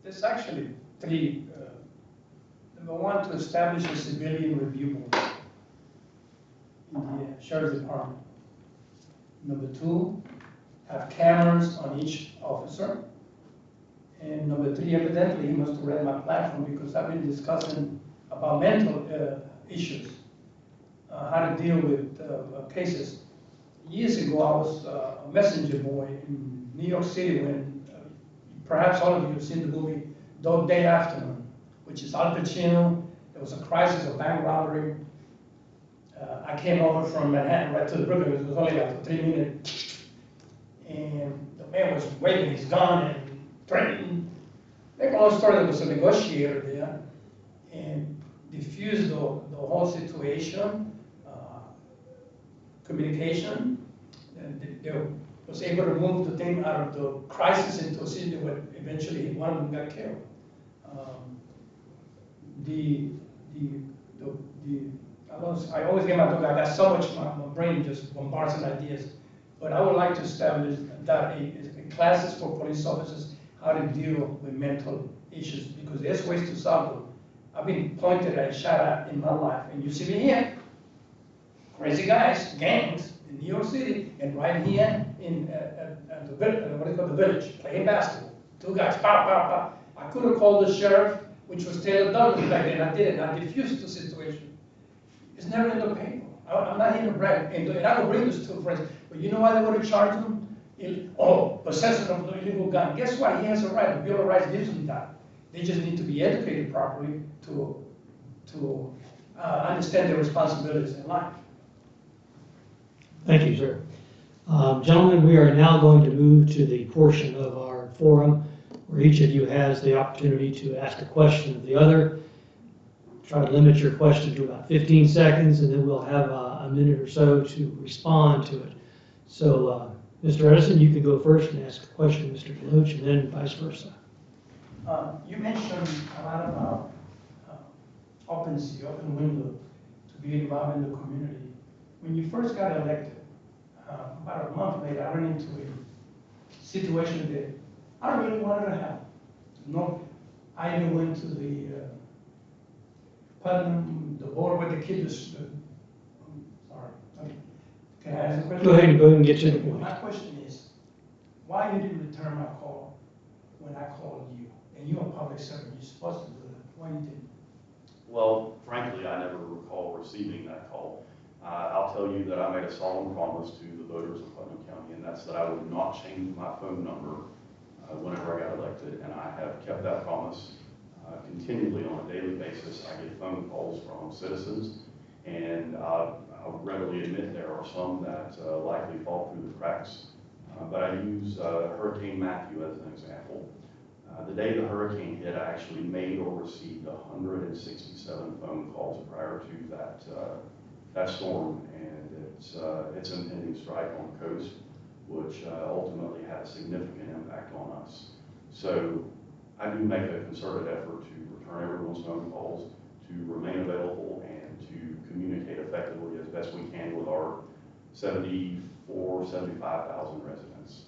There's actually three. Number one, to establish a civilian review board in the Sheriff's Department. Number two, have cameras on each officer. And number three, evidently, he must have read my platform because I've been discussing about mental issues, how to deal with cases. Years ago, I was a messenger boy in New York City when perhaps all of you have seen the movie Dog Day Afternoon, which is Al Pacino. There was a crisis of bank robbery. I came over from Manhattan right to the Brooklyn. It was only like a 3-minute. And the man was waving his gun and threatening. Make a long story, there was a negotiator there and diffused the whole situation, communication, and they was able to move the thing out of the crisis into a situation where eventually one of them got killed. I always get my book. I got so much, my brain just bombards with ideas. But I would like to establish that classes for police officers how to deal with mental issues, because there's ways to solve them. I've been pointed at and shot at in my life, and you see me here, crazy guys, gangs in New York City, and right here in at the village, what is called the village, playing basketball. 2 guys, pow, pow, pow. I could have called the sheriff, which was Taylor Douglas back then. I didn't. I diffused the situation. It's never in the paper. I'm not here to brag, and I will bring this to friends. But you know why they would have charged him? Possession of an illegal gun. Guess what? He has a right. The Bill of Rights gives him that. They just need to be educated properly to understand their responsibilities in life. Thank you, sir. Gentlemen, we are now going to move to the portion of our forum where each of you has the opportunity to ask a question of the other. Try to limit your question to about 15 seconds, and then we'll have a minute or so to respond to it. So, Mr. Edison, you can go first and ask a question of Mr. DeLoach, and then vice versa. You mentioned a lot about open window, to be involved in the community. When you first got elected, about a month later, I ran into a situation that I really wanted to help. No, I even went to the Putnam, the board where the kid was. Sorry. Okay. Can I ask a question? Go ahead and get to the point. My question is, why you didn't return my call when I called you? And you're a public servant, you're supposed to do that. Why you didn't? Well, frankly, I never recall receiving that call. I'll tell you that I made a solemn promise to the voters of Putnam County, and that's that I would not change my phone number whenever I got elected, and I have kept that promise. Continually on a daily basis, I get phone calls from citizens, and I'll readily admit there are some that likely fall through the cracks. But I use Hurricane Matthew as an example. The day the hurricane hit, I actually made or received 167 phone calls prior to that storm, and its impending strike on the coast, which ultimately had a significant impact on us. So I do make a concerted effort to return everyone's phone calls, to remain available, and to communicate effectively as best we can with our 75,000 residents.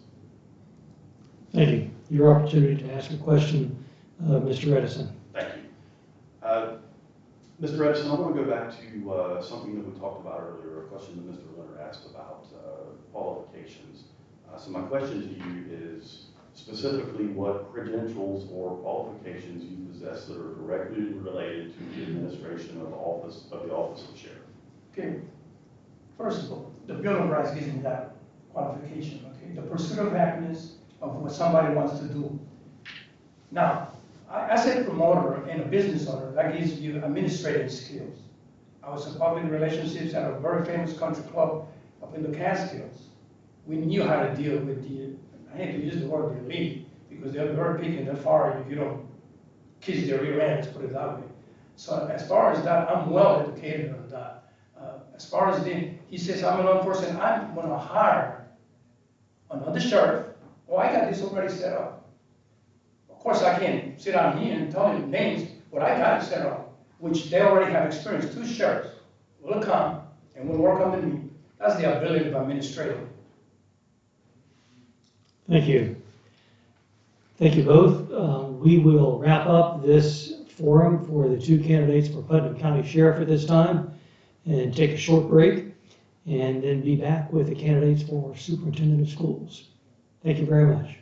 Thank you. Your opportunity to ask a question, Mr. Edison. Thank you. Mr. Edison, I want to go back to something that we talked about earlier, a question that Mr. Leonard asked about qualifications. So my question to you is specifically what credentials or qualifications you possess that are directly related to the administration of the office of sheriff. Okay, first of all, the Bill of Rights gives me that qualification, okay? The pursuit of happiness of what somebody wants to do. Now, I say promoter and a business owner, that gives you administrative skills. I was in public relationships at a very famous country club up in the Catskills. We knew how to deal with I hate to use the word the elite, because they're very picky and they're far if you don't kiss their rear end, let's put it that way. So as far as that, I'm well educated on that. As far as he says, I'm a law enforcement, I'm gonna hire another sheriff. Oh, I got this already set up. Of course, I can't sit down here and tell you names, but I got it set up, which they already have experience. 2 sheriffs will come and will work under me. That's the ability of administrator. Thank you. Thank you both. We will wrap up this forum for the 2 candidates for Putnam County Sheriff at this time and take a short break and then be back with the candidates for Superintendent of Schools. Thank you very much.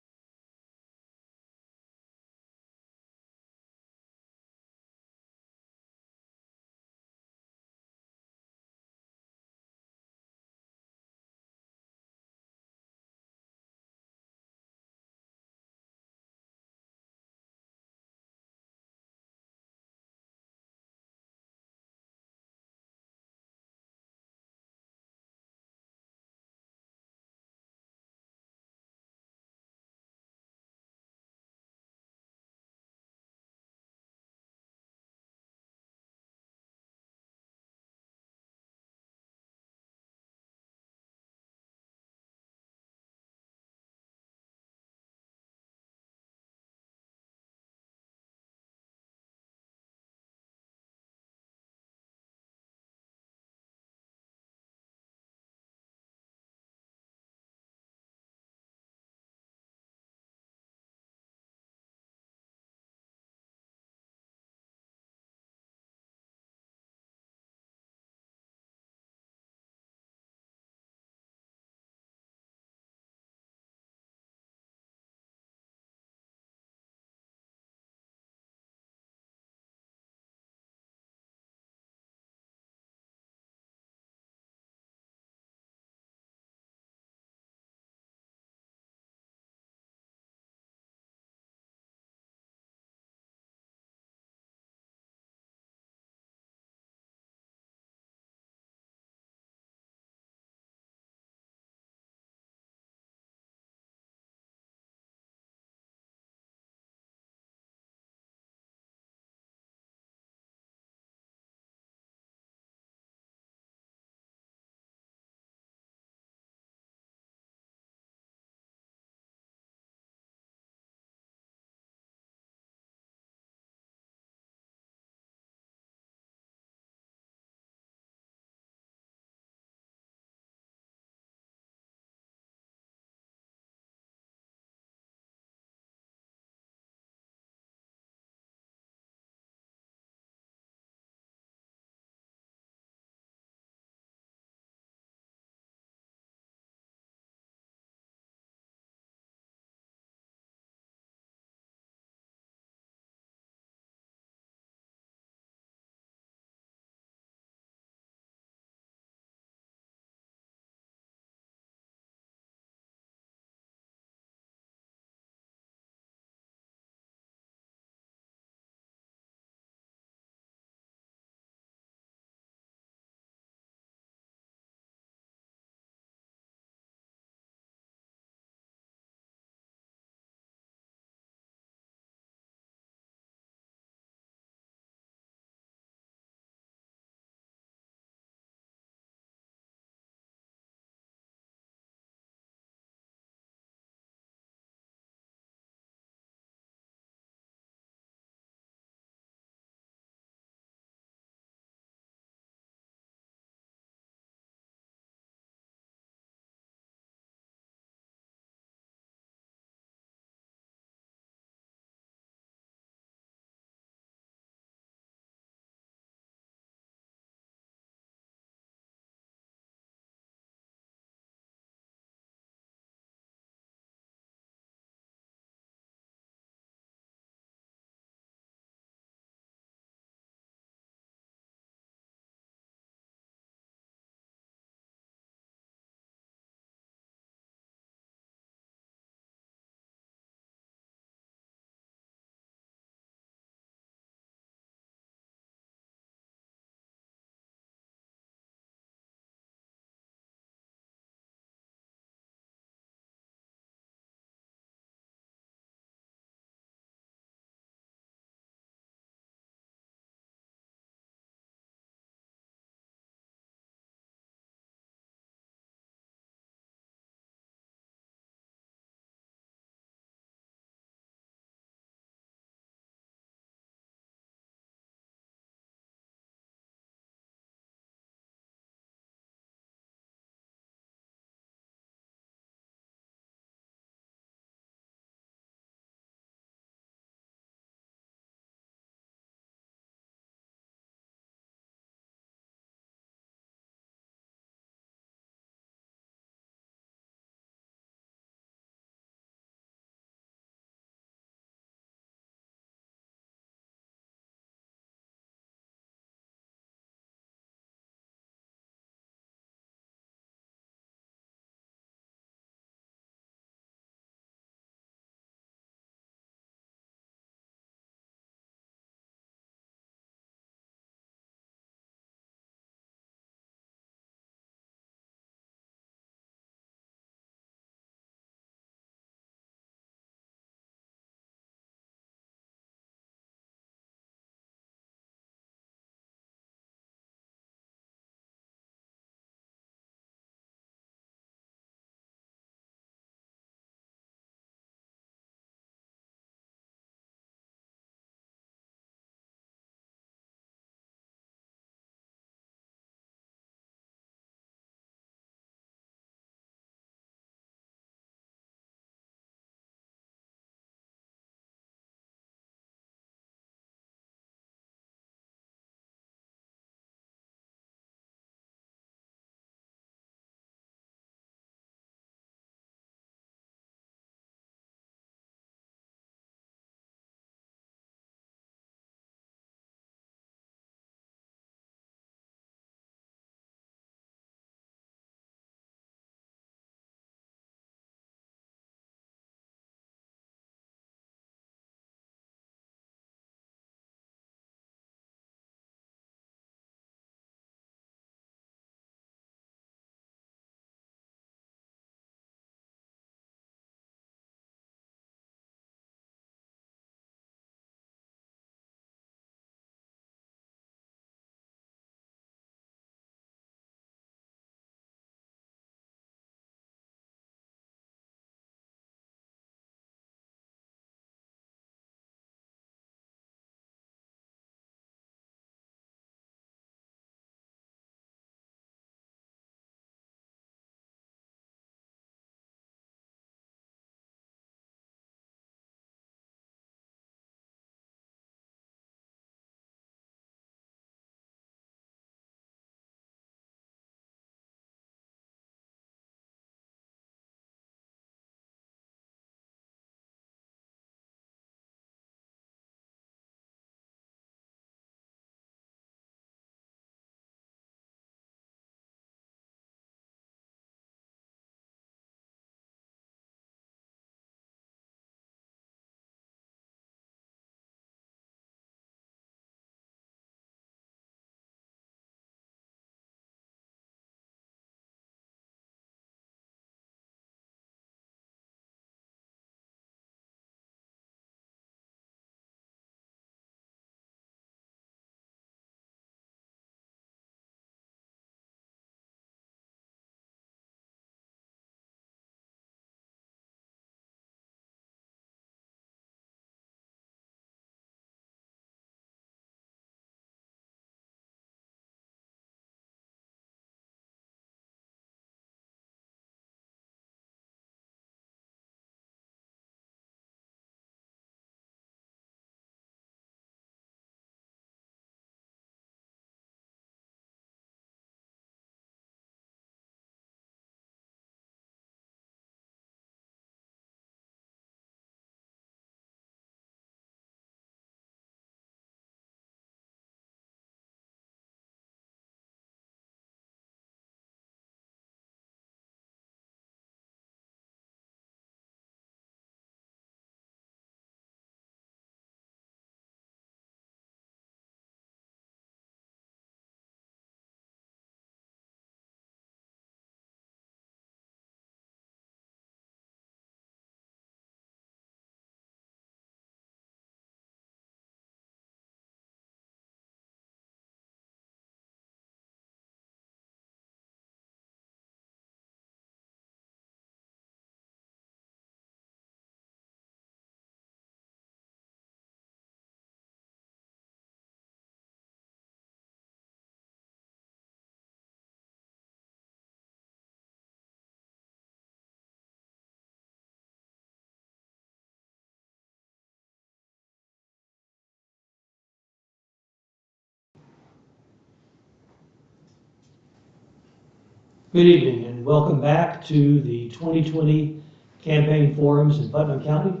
Good evening and welcome back to the 2020 campaign forums in Putnam County.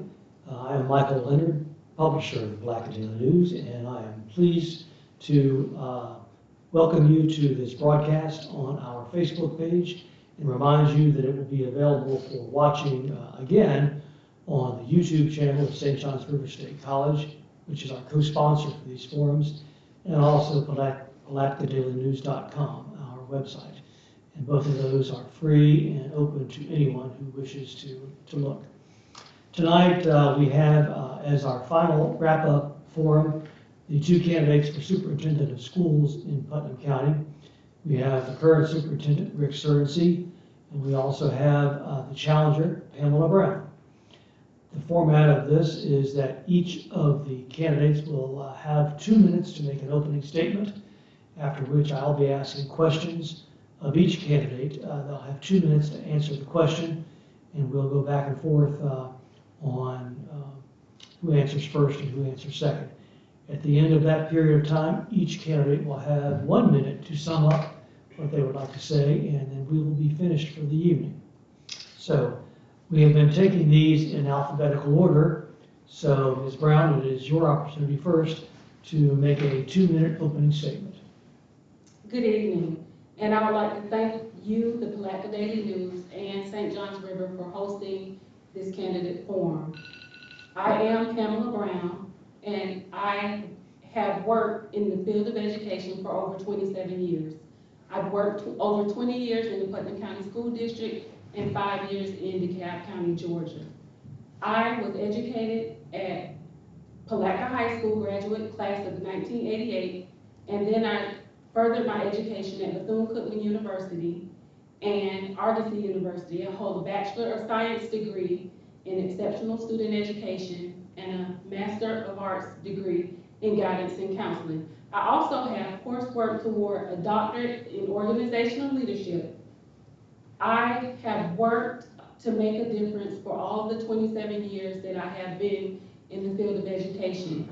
I am Michael Leonard, publisher of the Black Daily News, and I am pleased to welcome you to this broadcast on our Facebook page and remind you that it will be available for watching again on the YouTube channel of St. John's River State College, which is our co-sponsor for these forums, and also PulaskiDailyNews.com, our website. And both of those are free and open to anyone who wishes to look. Tonight we have, as our final wrap-up forum, the two candidates for superintendent of schools in Putnam County. We have the current superintendent, Rick Searcy, and we also have the challenger, Pamela Brown. The format of this is that each of the candidates will have 2 minutes to make an opening statement, after which I'll be asking questions of each candidate. They'll have 2 minutes to answer the question, and we'll go back and forth on who answers first and who answers second. At the end of that period of time, each candidate will have 1 minute to sum up what they would like to say, and then we will be finished for the evening. So we have been taking these in alphabetical order. So Ms. Brown, it is your opportunity first to make a 2 minute opening statement. Good evening. And I would like to thank you, the Pulaski Daily News, and St. John's River for hosting this candidate forum. I am Pamela Brown, and I have worked in the field of education for over 27 years. I've worked over 20 years in the Putnam County School District and 5 years in DeKalb County, Georgia. I was educated at Pulaski High School, graduate class of 1988, and then I furthered my education at Bethune-Cookman University and Argosy University. I hold a Bachelor of Science degree in Exceptional Student Education and a Master of Arts degree in Guidance and Counseling. I also have coursework toward a doctorate in Organizational Leadership. I have worked to make a difference for all the 27 years that I have been in the field of education.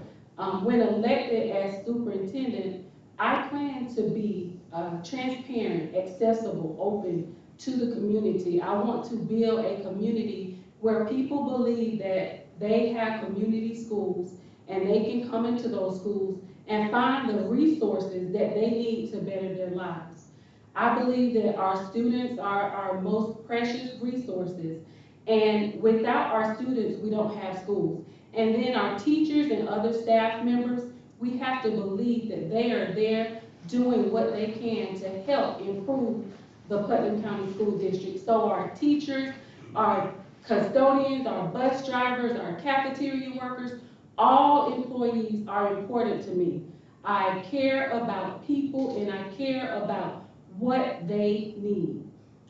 When elected as superintendent, I plan to be transparent, accessible, open to the community. I want to build a community where people believe that they have community schools and they can come into those schools and find the resources that they need to better their lives. I believe that our students are our most precious resources, and without our students, we don't have schools. And then our teachers and other staff members, we have to believe that they are there doing what they can to help improve the Putnam County School District. So our teachers, our custodians, our bus drivers, our cafeteria workers, all employees are important to me. I care about people and I care about what they need.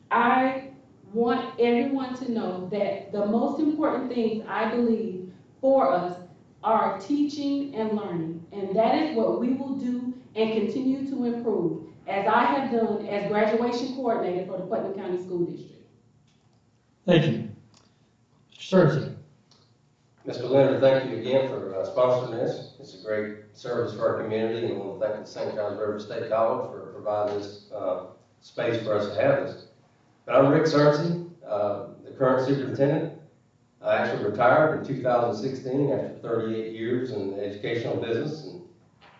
I want everyone to know that the most important things I believe for us are teaching and learning, and that is what we will do and continue to improve, as I have done as graduation coordinator for the Putnam County School District. Thank you. Searcy. Mr. Leonard, thank you again for sponsoring this. It's a great service for our community, and I want to thank the St. John's River State College for providing this space for us to have this. But I'm Rick Searcy, the current superintendent. I actually retired in 2016 after 38 years in the educational business, and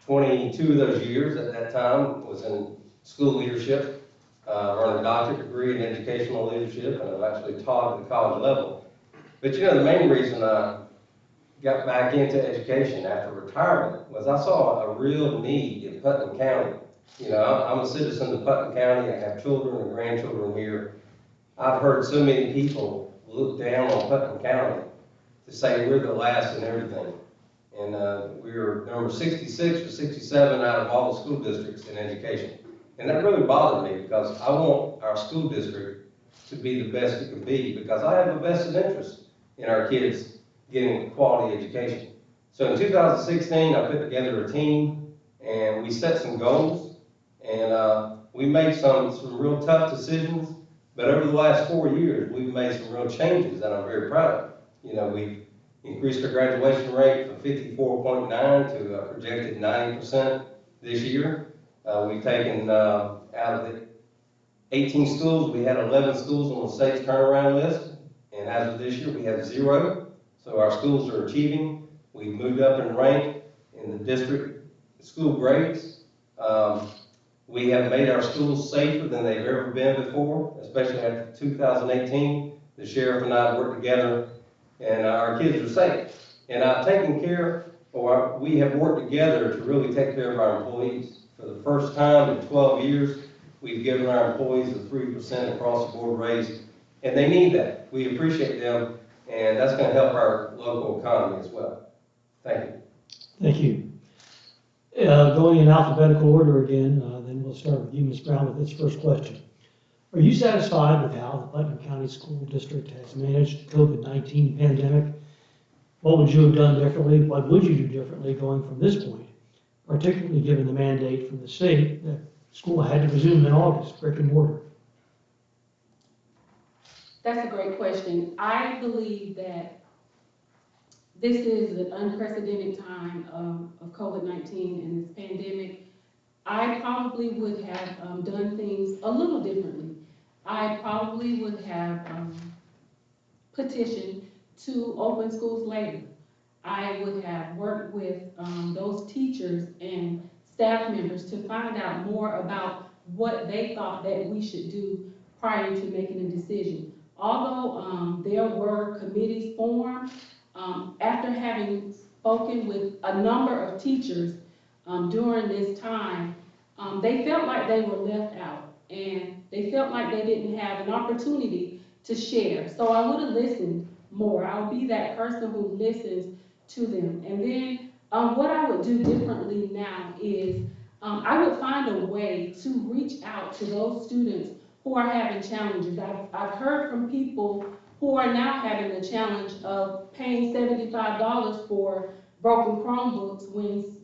22 of those years at that time was in school leadership. Earned a doctorate degree in educational leadership, and I've actually taught at the college level. But you know, the main reason I got back into education after retirement was I saw a real need in Putnam County. You know, I'm a citizen of Putnam County. I have children and grandchildren here. I've heard so many people look down on Putnam County to say we're the last in everything. And we're number 66 or 67 out of all the school districts in education. And that really bothered me because I want our school district to be the best it can be, because I have a vested interest in our kids getting a quality education. So in 2016, I put together a team and we set some goals, and we made some real tough decisions. But over the last 4 years, we've made some real changes that I'm very proud of. You know, we've increased our graduation rate from 54.9 to a projected 90% this year. We've taken out of the 18 schools, we had 11 schools on the state's turnaround list, and as of this year, we have 0. So our schools are achieving. We've moved up in rank in the district school grades. We have made our schools safer than they've ever been before, especially after 2018. The sheriff and I worked together, and our kids are safe. And I've taken care, or we have worked together to really take care of our employees. For the first time in 12 years, we've given our employees a 3% across the board raise, and they need that. We appreciate them, and that's going to help our local economy as well. Thank you. Thank you. Going in alphabetical order again, then we'll start with you, Ms. Brown, with this first question. Are you satisfied with how the Putnam County School District has managed the COVID-19 pandemic? What would you have done differently? What would you do differently going from this point, particularly given the mandate from the state that school had to resume in August, brick and mortar? That's a great question. I believe that this is an unprecedented time of COVID-19 and this pandemic. I probably would have done things a little differently. I probably would have petitioned to open schools later. I would have worked with those teachers and staff members to find out more about what they thought that we should do prior to making a decision. Although there were committees formed, after having spoken with a number of teachers during this time, they felt like they were left out, and they felt like they didn't have an opportunity to share. So I would have listened more. I'll be that person who listens to them. And then what I would do differently now is I would find a way to reach out to those students who are having challenges. I've heard from people who are now having the challenge of paying $75 for broken Chromebooks when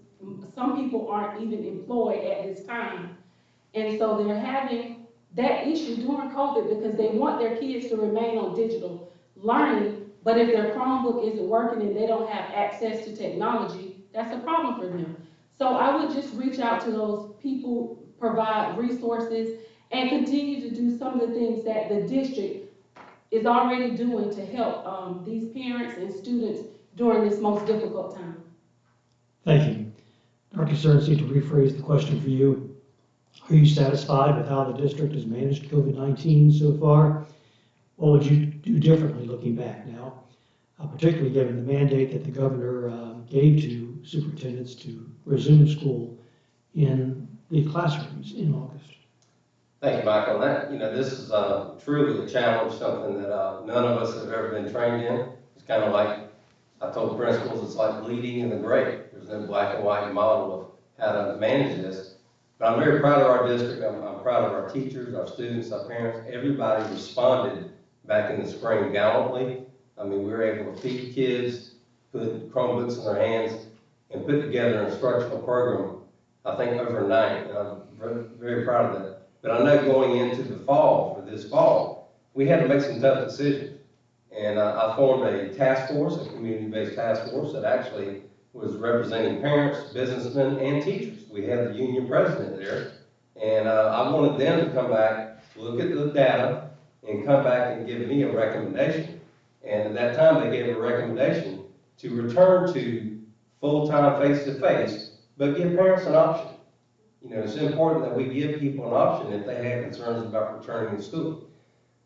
some people aren't even employed at this time. And so they're having that issue during COVID because they want their kids to remain on digital learning, but if their Chromebook isn't working and they don't have access to technology, that's a problem for them. So I would just reach out to those people, provide resources, and continue to do some of the things that the district is already doing to help these parents and students during this most difficult time. Thank you. Dr. Searcy, to rephrase the question for you, are you satisfied with how the district has managed COVID-19 so far? What would you do differently looking back now, particularly given the mandate that the governor gave to superintendents to resume school in the classrooms in August? Thank you, Michael. This is truly a challenge, something that none of us have ever been trained in. It's kind of like I told principals, it's like bleeding in the grave. There's no black and white model of how to manage this. But I'm very proud of our district. I'm proud of our teachers, our students, our parents. Everybody responded back in the spring gallantly. I mean, we were able to feed kids, put Chromebooks in their hands, and put together an instructional program, I think, overnight. And I'm very, very proud of that. But I know going into the fall, for this fall, we had to make some tough decisions. And I formed a task force, a community-based task force that actually was representing parents, businessmen, and teachers. We had the union president there. And I wanted them to come back, look at the data, and come back and give me a recommendation. And at that time, they gave a recommendation to return to full-time face-to-face, but give parents an option. It's important that we give people an option if they have concerns about returning to school.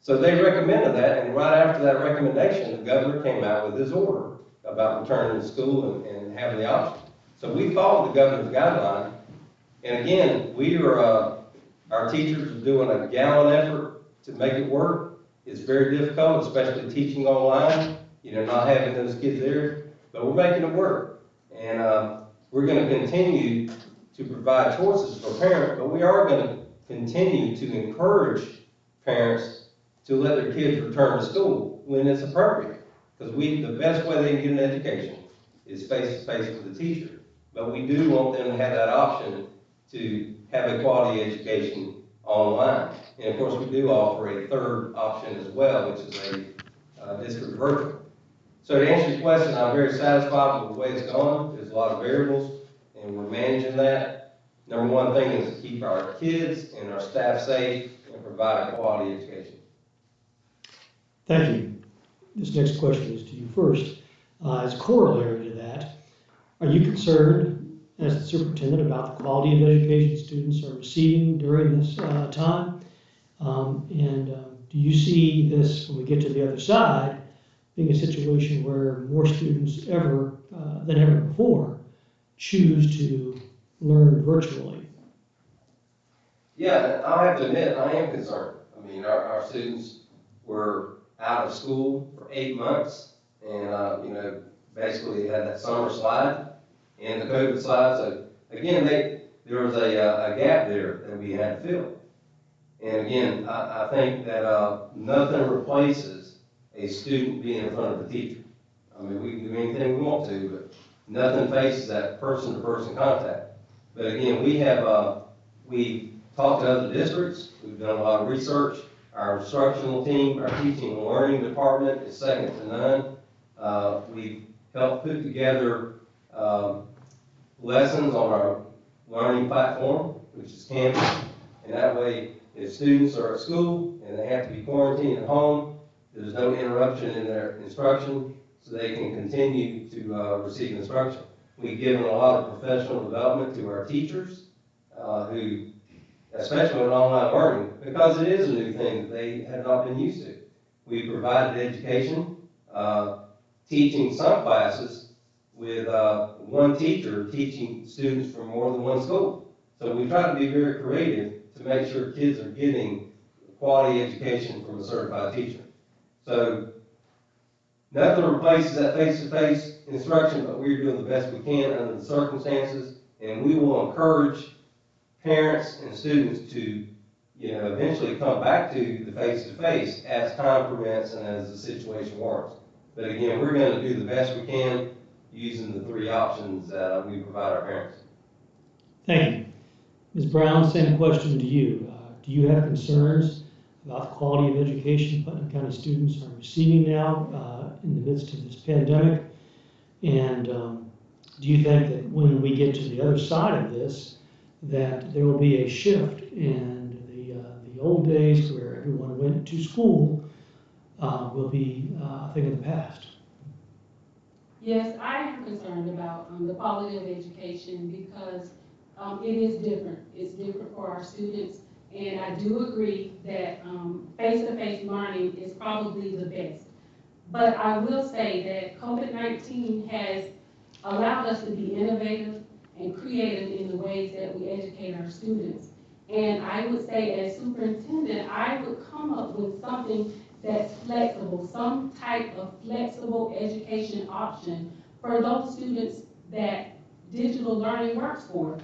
So they recommended that, and right after that recommendation, the governor came out with his order about returning to school and having the option. So we followed the governor's guideline, and again, our teachers are doing a gallant effort to make it work. It's very difficult, especially teaching online, not having those kids there, but we're making it work. And we're going to continue to provide choices for parents, but we are going to continue to encourage parents to let their kids return to school when it's appropriate. Because the best way they can get an education is face-to-face with the teacher. But we do want them to have that option to have a quality education online. And of course, we do offer a third option as well, which is a district virtual. So to answer your question, I'm very satisfied with the way it's gone. There's a lot of variables, and we're managing that. Number one thing is to keep our kids and our staff safe and provide a quality education. Thank you. This next question is to you first. As a corollary to that, are you concerned as the superintendent about the quality of education students are receiving during this time? Do you see this, when we get to the other side, being a situation where more students than ever before choose to learn virtually? Yeah, I have to admit, I am concerned. I mean, our students were out of school for 8 months, and basically had that summer slide and the COVID slide. So again, there was a gap there that we had to fill. And again, I think that nothing replaces a student being in front of the teacher. I mean, we can do anything we want to, but nothing faces that person-to-person contact. But again, we talked to other districts. We've done a lot of research. Our instructional team, our teaching and learning department is second to none. We've helped put together lessons on our learning platform, which is Canvas. And that way, if students are at school and they have to be quarantined at home, there's no interruption in their instruction, so they can continue to receive instruction. We've given a lot of professional development to our teachers, who, especially in online learning, because it is a new thing that they have not been used to. We provided education, teaching some classes with one teacher teaching students from more than one school. So we try to be very creative to make sure kids are getting quality education from a certified teacher. So nothing replaces that face-to-face instruction, but we're doing the best we can under the circumstances, and we will encourage parents and students to, eventually come back to the face-to-face as time permits and as the situation warrants. But again, we're going to do the best we can using the 3 options that we provide our parents. Thank you. Ms. Brown, same question to you. Do you have concerns about the quality of education Putnam County students are receiving now in the midst of this pandemic? And do you think that when we get to the other side of this, that there will be a shift and the old days where everyone went to school will be a thing of the past? Yes, I am concerned about the quality of education because it is different. It's different for our students. And I do agree that face-to-face learning is probably the best. But I will say that COVID-19 has allowed us to be innovative and creative in the ways that we educate our students. And I would say as superintendent, I would come up with something that's flexible, some type of flexible education option for those students that digital learning works for.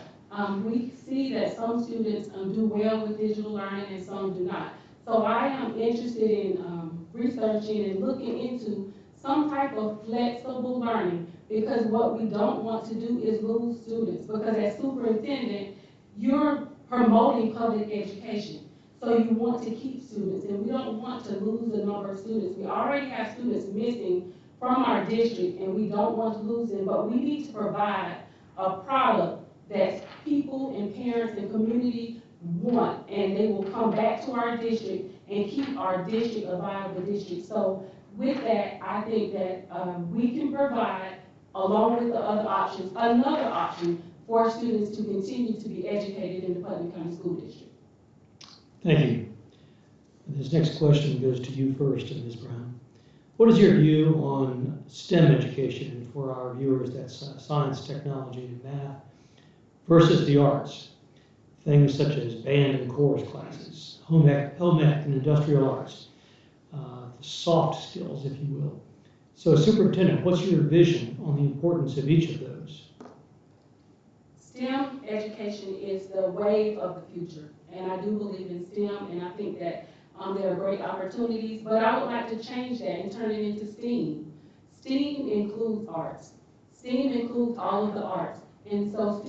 We see that some students do well with digital learning and some do not. So I am interested in researching and looking into some type of flexible learning, because what we don't want to do is lose students, because as superintendent, you're promoting public education. So you want to keep students, and we don't want to lose the number of students. We already have students missing from our district, and we don't want to lose them, but we need to provide a product that people and parents and community want, and they will come back to our district and keep our district a viable district. So with that, I think that we can provide, along with the other options, another option for students to continue to be educated in the Putnam County School District. Thank you. This next question goes to you first, Ms. Brown. What is your view on STEM education? And for our viewers, that's science, technology, and math, versus the arts. Things such as band and chorus classes, home ec and industrial arts, the soft skills, if you will. So, Superintendent, what's your vision on the importance of each of those? STEM education is the wave of the future, and I do believe in STEM, and I think that there are great opportunities, but I would like to change that and turn it into STEAM. STEAM includes arts. STEAM includes all of the arts. And so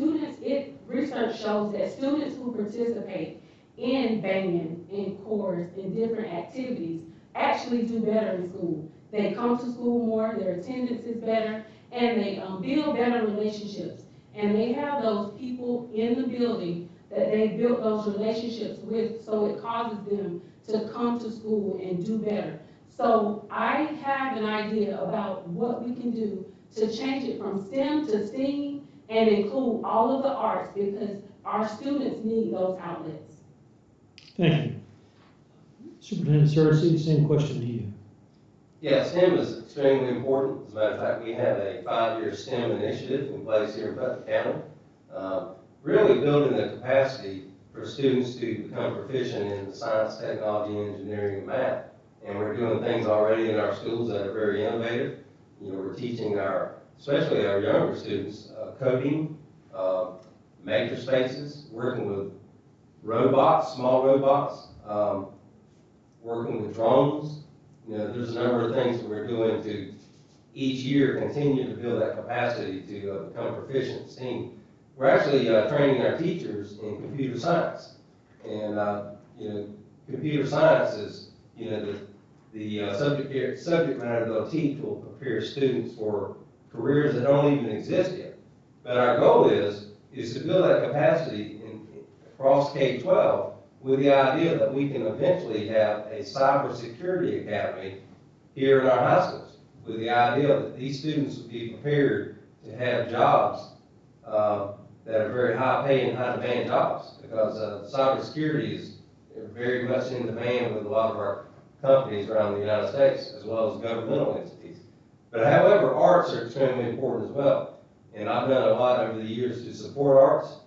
research shows that students who participate in band, in chorus, in different activities actually do better in school. They come to school more, their attendance is better, and they build better relationships. And they have those people in the building that they built those relationships with, so it causes them to come to school and do better. So I have an idea about what we can do to change it from STEM to STEAM and include all of the arts, because our students need those outlets. Thank you. Superintendent Searcy, same question to you. Yeah, STEM is extremely important. As a matter of fact, we have a 5-year STEM initiative in place here in Putnam County, really building the capacity for students to become proficient in science, technology, engineering, and math. And we're doing things already in our schools that are very innovative. You know, we're teaching especially our younger students, coding, maker spaces, working with robots, small robots, working with drones. You know, there's a number of things that we're doing to each year continue to build that capacity to become proficient in STEAM. We're actually training our teachers in computer science. And, you know, computer science is, you know, the subject matter they'll teach will prepare students for careers that don't even exist yet. But our goal is to build that capacity across K-12 with the idea that we can eventually have a cybersecurity academy here in our high schools, with the idea that these students will be prepared to have jobs that are very high paying, high demand jobs, because cybersecurity is very much in demand with a lot of our companies around the United States, as well as governmental entities. But however, arts are extremely important as well. And I've done a lot over the years to support arts.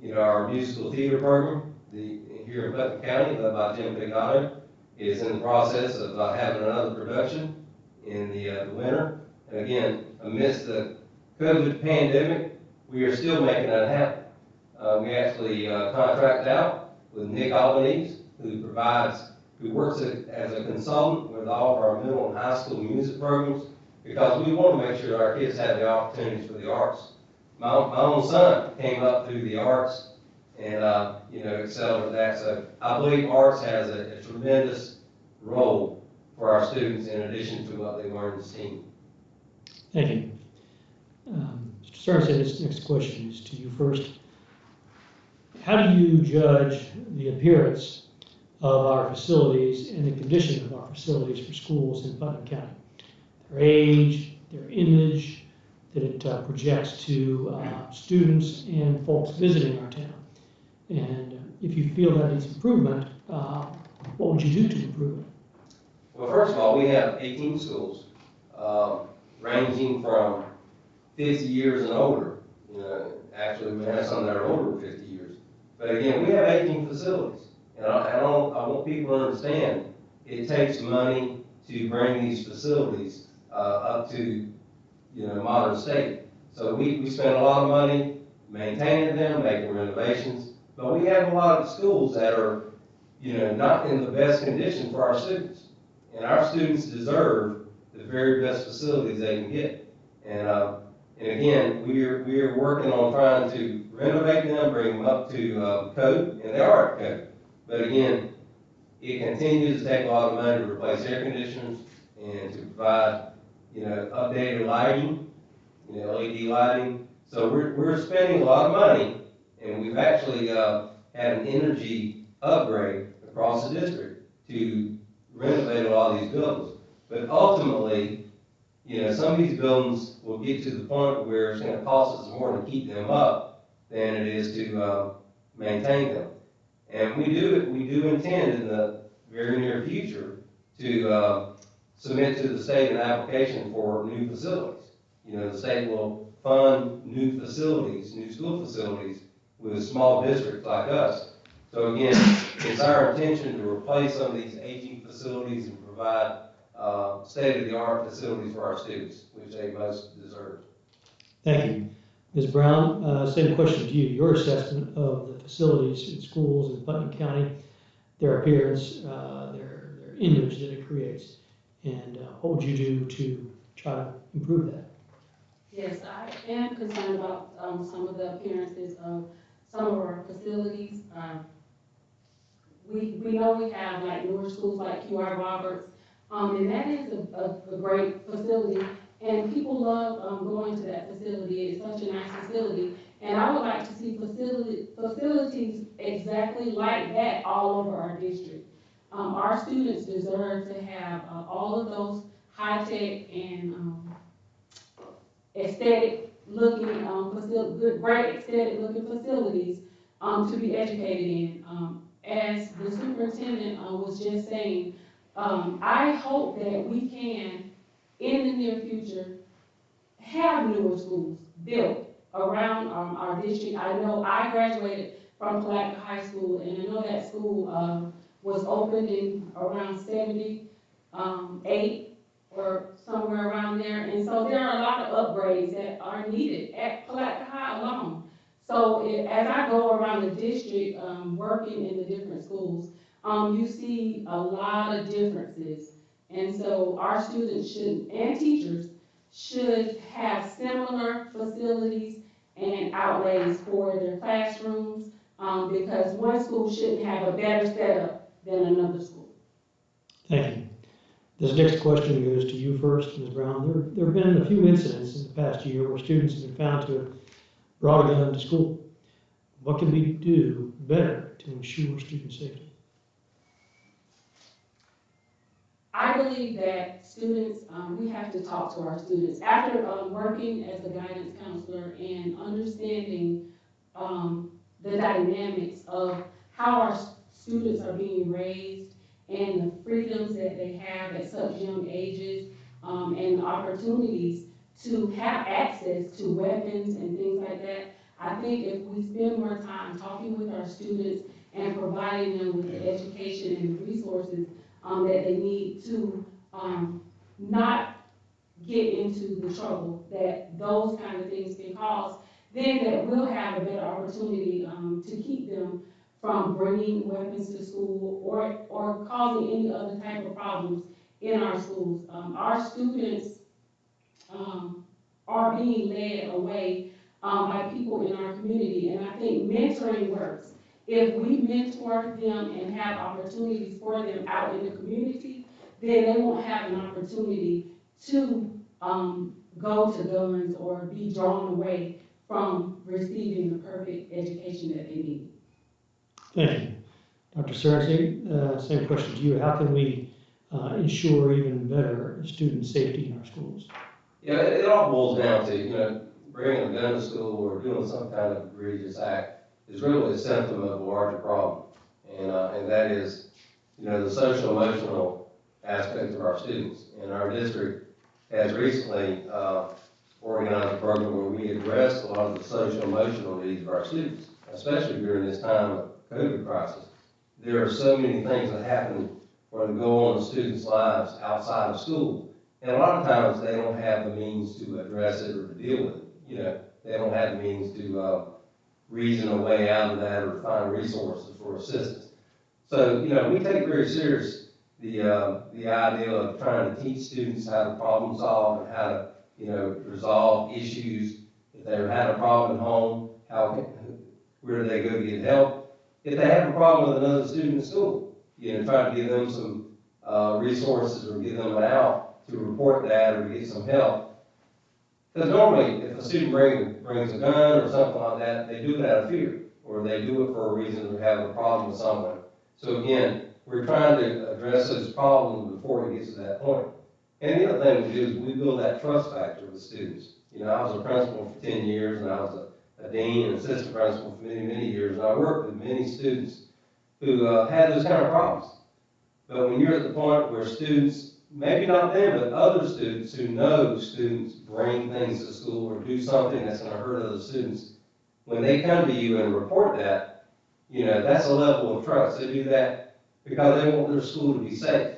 You know, our musical theater program, here in Putnam County, led by Jim Pigotto, is in the process of having another production in the winter. And again, amidst the COVID pandemic, we are still making that happen. We actually contract out with Nick Albanese, who works as a consultant with all of our middle and high school music programs, because we want to make sure our kids have the opportunities for the arts. My own son came up through the arts and you know, excelled at that. So I believe arts has a tremendous role for our students in addition to what they learn in STEAM. Thank you. Mr. Searcy, this next question is to you first. How do you judge the appearance of our facilities and the condition of our facilities for schools in Putnam County? Their age, their image that it projects to students and folks visiting our town. And if you feel that needs improvement, what would you do to improve it? Well, first of all, we have 18 schools, ranging from 50 years and older. You know, actually, we have some that are over 50 years. But again, we have 18 facilities. And I want people to understand it takes money to bring these facilities up to, you know, modern state. So we spend a lot of money maintaining them, making renovations, but we have a lot of schools that are, you know, not in the best condition for our students. And our students deserve the very best facilities they can get. And again, we are working on trying to renovate them, bring them up to code, and they are at code. But again, it continues to take a lot of money to replace air conditioners and to provide, you know, updated lighting, you know, LED lighting. So we're spending a lot of money, and we've actually had an energy upgrade across the district to renovate a lot of these buildings. But ultimately, you know, some of these buildings will get to the point where it's going to cost us more to keep them up than it is to maintain them. And we do intend in the very near future to submit to the state an application for new facilities. You know, the state will fund new facilities, new school facilities with small districts like us. So again, it's our intention to replace some of these aging facilities and provide state-of-the-art facilities for our students, which they most deserve. Thank you. Ms. Brown, same question to you. Your assessment of the facilities in schools in Putnam County, their appearance, their image that it creates, and what would you do to try to improve that? Yes, I am concerned about some of the appearances of some of our facilities. We know we have like newer schools like QR Roberts, and that is a great facility, and people love going to that facility. It's such a nice facility, And I would like to see facilities exactly like that all over our district. Our students deserve to have all of those high-tech and aesthetic looking, good, great aesthetic looking facilities to be educated in. As the superintendent was just saying, I hope that we can, in the near future, have newer schools built around our district. I know I graduated from Palatka High School, and I know that school was opened in around 78 or somewhere around there. And so there are a lot of upgrades that are needed at Palatka High alone. So as I go around the district working in the different schools, you see a lot of differences. And so our students should, and teachers, should have similar facilities and outlays for their classrooms, because one school shouldn't have a better setup than another school. Thank you. This next question goes to you first, Ms. Brown. There have been a few incidents in the past year where students have been found to have brought a gun to school. What can we do better to ensure student safety? I believe that students, we have to talk to our students. After working as a guidance counselor and understanding the dynamics of how our students are being raised and the freedoms that they have at such young ages, and the opportunities to have access to weapons and things like that, I think if we spend more time talking with our students and providing them with the education and the resources that they need to not get into the trouble that those kind of things can cause, then that we'll have a better opportunity to keep them from bringing weapons to school or causing any other type of problems in our schools. Our students are being led away by people in our community, and I think mentoring works. If we mentor them and have opportunities for them out in the community, then they won't have an opportunity to go to guns or be drawn away from receiving the perfect education that they need. Thank you. Dr. Searcy, same question to you. How can we ensure even better student safety in our schools? Yeah, it all boils down to, bringing a gun to school or doing some kind of egregious act is really a symptom of a larger problem. And that is, the social emotional aspect of our students. And our district has recently organized a program where we address a lot of the social emotional needs of our students, especially during this time of COVID crisis. There are so many things that happen or that go on in students' lives outside of school. And a lot of times they don't have the means to address it or to deal with it. They don't have the means to reason a way out of that or find resources for assistance. So, we take very serious the idea of trying to teach students how to problem solve and how to, resolve issues. If they had a problem at home, where do they go to get help? If they have a problem with another student at school, try to give them some resources or give them an out to report that or to get some help. Because normally, if a student brings a gun or something like that, they do it out of fear, or they do it for a reason or have a problem with someone. So again, we're trying to address those problems before it gets to that point. And the other thing we do is we build that trust factor with students. I was a principal for 10 years, and I was a dean and assistant principal for many, many years, and I worked with many students who had those kind of problems. But when you're at the point where students, maybe not them, but other students who know students bring things to school or do something that's going to hurt other students, when they come to you and report that, that's a level of trust. They do that because they want their school to be safe.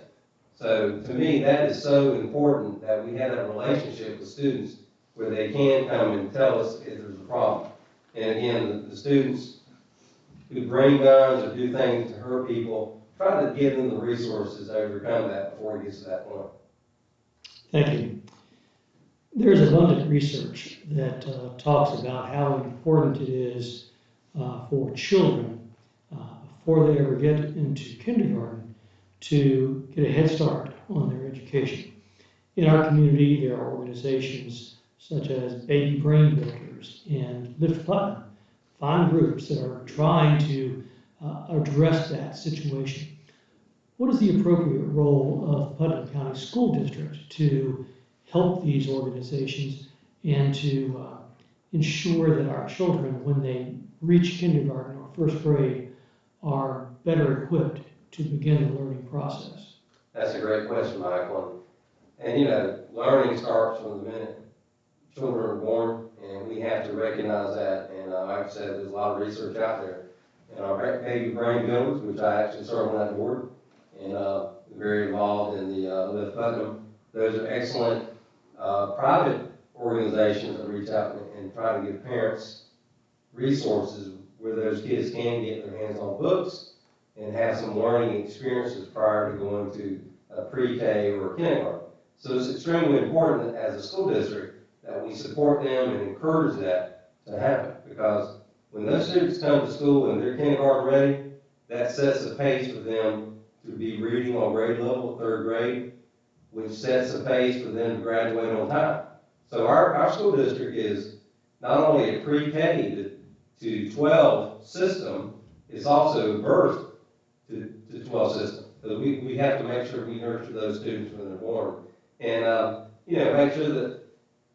So to me, that is so important that we have that relationship with students where they can come and tell us if there's a problem. And again, the students who bring guns or do things to hurt people, try to give them the resources to overcome that before it gets to that point. Thank you. There's abundant research that talks about how important it is for children before they ever get into kindergarten to get a head start on their education. In our community, there are organizations such as Baby Brain Builders educators in Lift Putnam find groups that are trying to address that situation. What is the appropriate role of Putnam County School District to help these organizations and to ensure that our children, when they reach kindergarten or first grade, are better equipped to begin the learning process? That's a great question, Michael. And learning starts from the minute children are born, and we have to recognize that. And like I said, there's a lot of research out there. And our baby brain builders, which I actually serve on that board, and very involved in the Lift Putnam. Those are excellent private organizations that reach out and try to give parents resources where those kids can get their hands on books and have some learning experiences prior to going to a pre-K or kindergarten. So it's extremely important as a school district that we support them and encourage that to happen, because when those students come to school and they're kindergarten ready, that sets a pace for them to be reading on grade level, third grade, which sets a pace for them to graduate on time. So our school district is not only a pre-K to 12 system, it's also a birth to 12 system. So we have to make sure we nurture those students when they're born. And, make sure that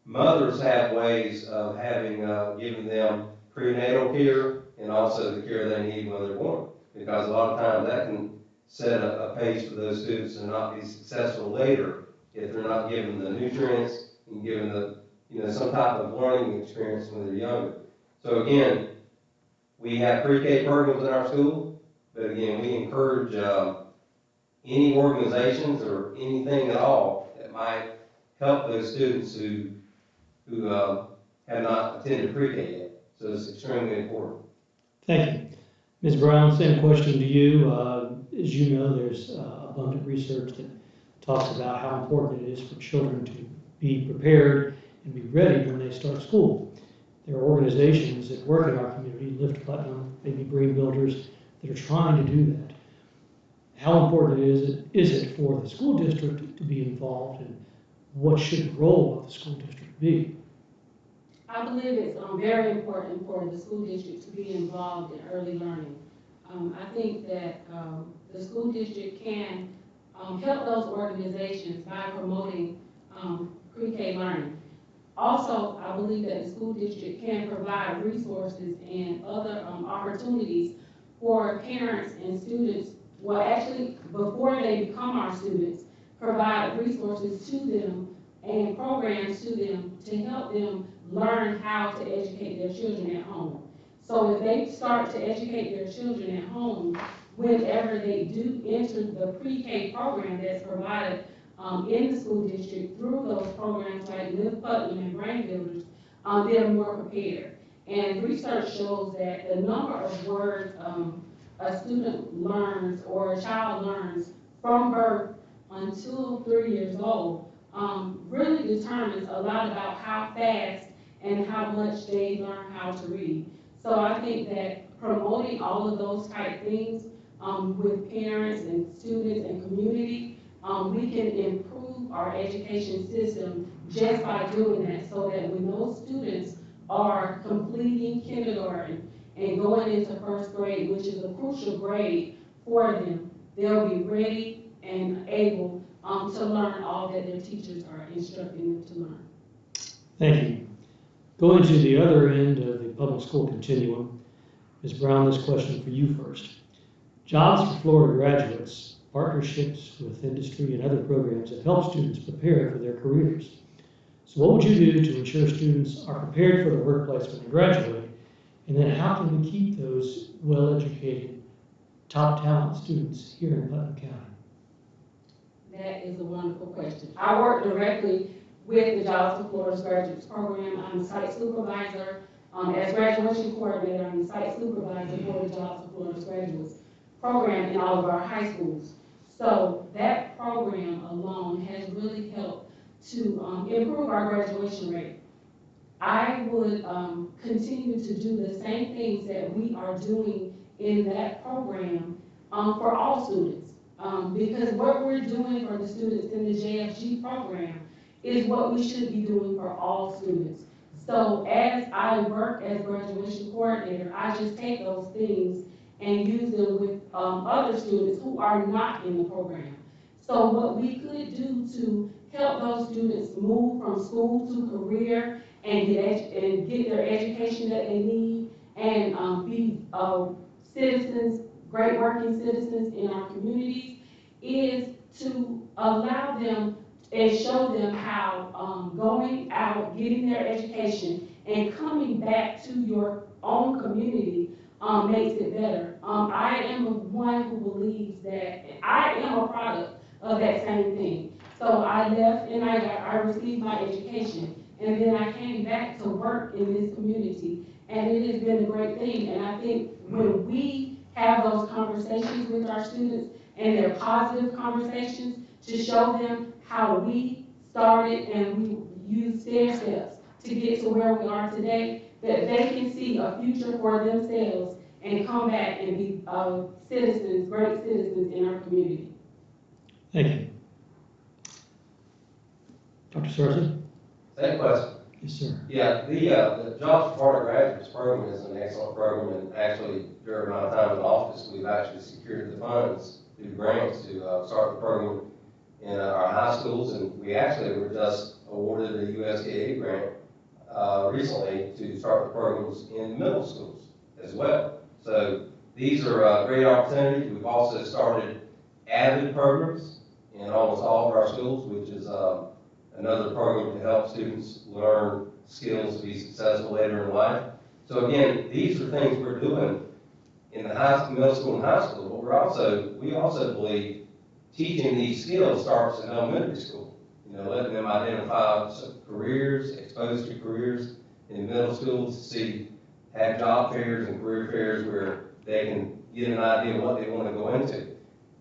mothers have ways of having, giving them prenatal care and also the care they need when they're born. Because a lot of times that can set a pace for those students to not be successful later if they're not given the nutrients and given the, some type of learning experience when they're younger. So again, we have pre-K programs in our school, but again, we encourage any organizations or anything at all that might help those students who have not attended pre-K yet. So it's extremely important. Thank you. Ms. Brown, same question to you. As you know, there's abundant research that talks about how important it is for children to be prepared and be ready when they start school. There are organizations that work in our community, Lift Putnam, Baby Brain Builders, that are trying to do that. How important is it for the school district to be involved, and what should the role of the school district be? I believe it's very important for the school district to be involved in early learning. I think that the school district can help those organizations by promoting pre-K learning. Also, I believe that the school district can provide resources and other opportunities for parents and students, well, actually, before they become our students, provide resources to them and programs to them to help them learn how to educate their children at home. So if they start to educate their children at home, whenever they do enter the pre-K program that's provided in the school district through those programs like Lift Putnam and Brain Builders, they're more prepared. And research shows that the number of words a student learns or a child learns from birth until 3 years old really determines a lot about how fast and how much they learn how to read. So I think that promoting all of those type things with parents and students and community, we can improve our education system just by doing that, so that when those students are completing kindergarten and going into first grade, which is a crucial grade for them, they'll be ready and able to learn all that their teachers are instructing them to learn. Thank you. Going to the other end of the public school continuum, Ms. Brown, this question for you first. Jobs for Florida graduates, partnerships with industry and other programs that help students prepare for their careers. So what would you do to ensure students are prepared for the workplace when they graduate? And then how can we keep those well-educated, top talent students here in Putnam County? That is a wonderful question. I work directly with the Jobs for Florida's Graduates Program. I'm the site supervisor. As graduation coordinator, I'm the site supervisor for the Jobs for Florida's Graduates Program in all of our high schools. So that program alone has really helped to improve our graduation rate. I would continue to do the same things that we are doing in that program for all students. Because what we're doing for the students in the JFG program is what we should be doing for all students. So as I work as graduation coordinator, I just take those things and use them with other students who are not in the program. So what we could do to help those students move from school to career and get their education that they need and be citizens, great working citizens in our communities, is to allow them and show them how going out, getting their education, and coming back to your own community makes it better. I am one who believes that I am a product of that same thing. So I left and I received my education, and then I came back to work in this community, and it has been a great thing. And I think when we have those conversations with our students, and they're positive conversations, to show them how we started and we used stair steps to get to where we are today, that they can see a future for themselves and come back and be citizens, great citizens in our community. Thank you. Dr. Searcy? Same question. Yes, sir. Yeah, the Jobs for Florida Graduates program is an excellent program, and actually, during my time in office, we've actually secured the funds through grants to start the program in our high schools, and we actually were just awarded a USDA grant recently to start the programs in middle schools as well. So these are great opportunities. We've also started AVID programs in almost all of our schools, which is another program to help students learn skills to be successful later in life. So again, these are things we're doing in the middle school and high school, but we also believe teaching these skills starts in elementary school. You know, letting them identify some careers, exposed to careers in middle school to have job fairs and career fairs where they can get an idea of what they want to go into.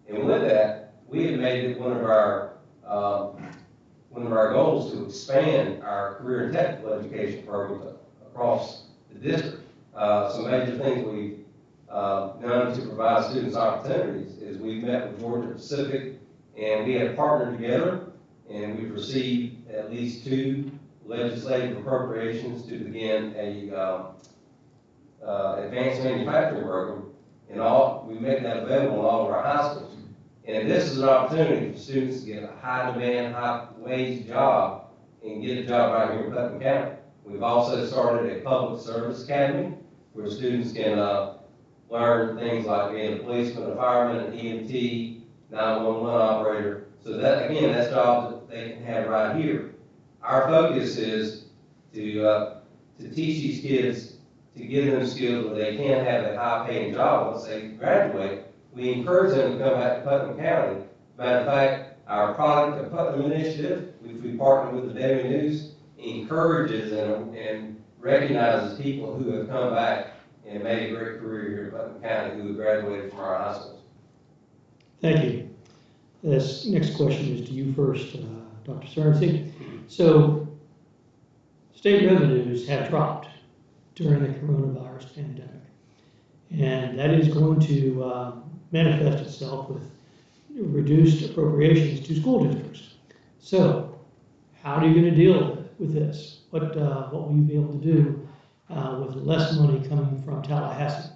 And with that, we have made it one of our goals to expand our career and technical education programs across the district. Some major things we've done to provide students opportunities is we've met with Georgia Pacific, and we have partnered together, and we've received at least 2 legislative appropriations to begin a advanced manufacturing program, and we make that available in all of our high schools. And this is an opportunity for students to get a high demand, high wage job and get a job right here in Putnam County. We've also started a public service academy where students can learn things like being a policeman, a fireman, an EMT, 911 operator. So that, again, that's jobs that they can have right here. Our focus is to teach these kids, to give them skills where they can have a high-paying job once they graduate. We encourage them to come back to Putnam County. Matter of fact, our Product of Putnam initiative, which we partner with the Daily News, encourages and recognizes people who have come back and made a great career here in Putnam County who have graduated from our high schools. Thank you. This next question is to you first, Dr. Searcy. So, state revenues have dropped during the coronavirus pandemic, and that is going to manifest itself with reduced appropriations to school districts. So, how are you going to deal with this? What will you be able to do with less money coming from Tallahassee?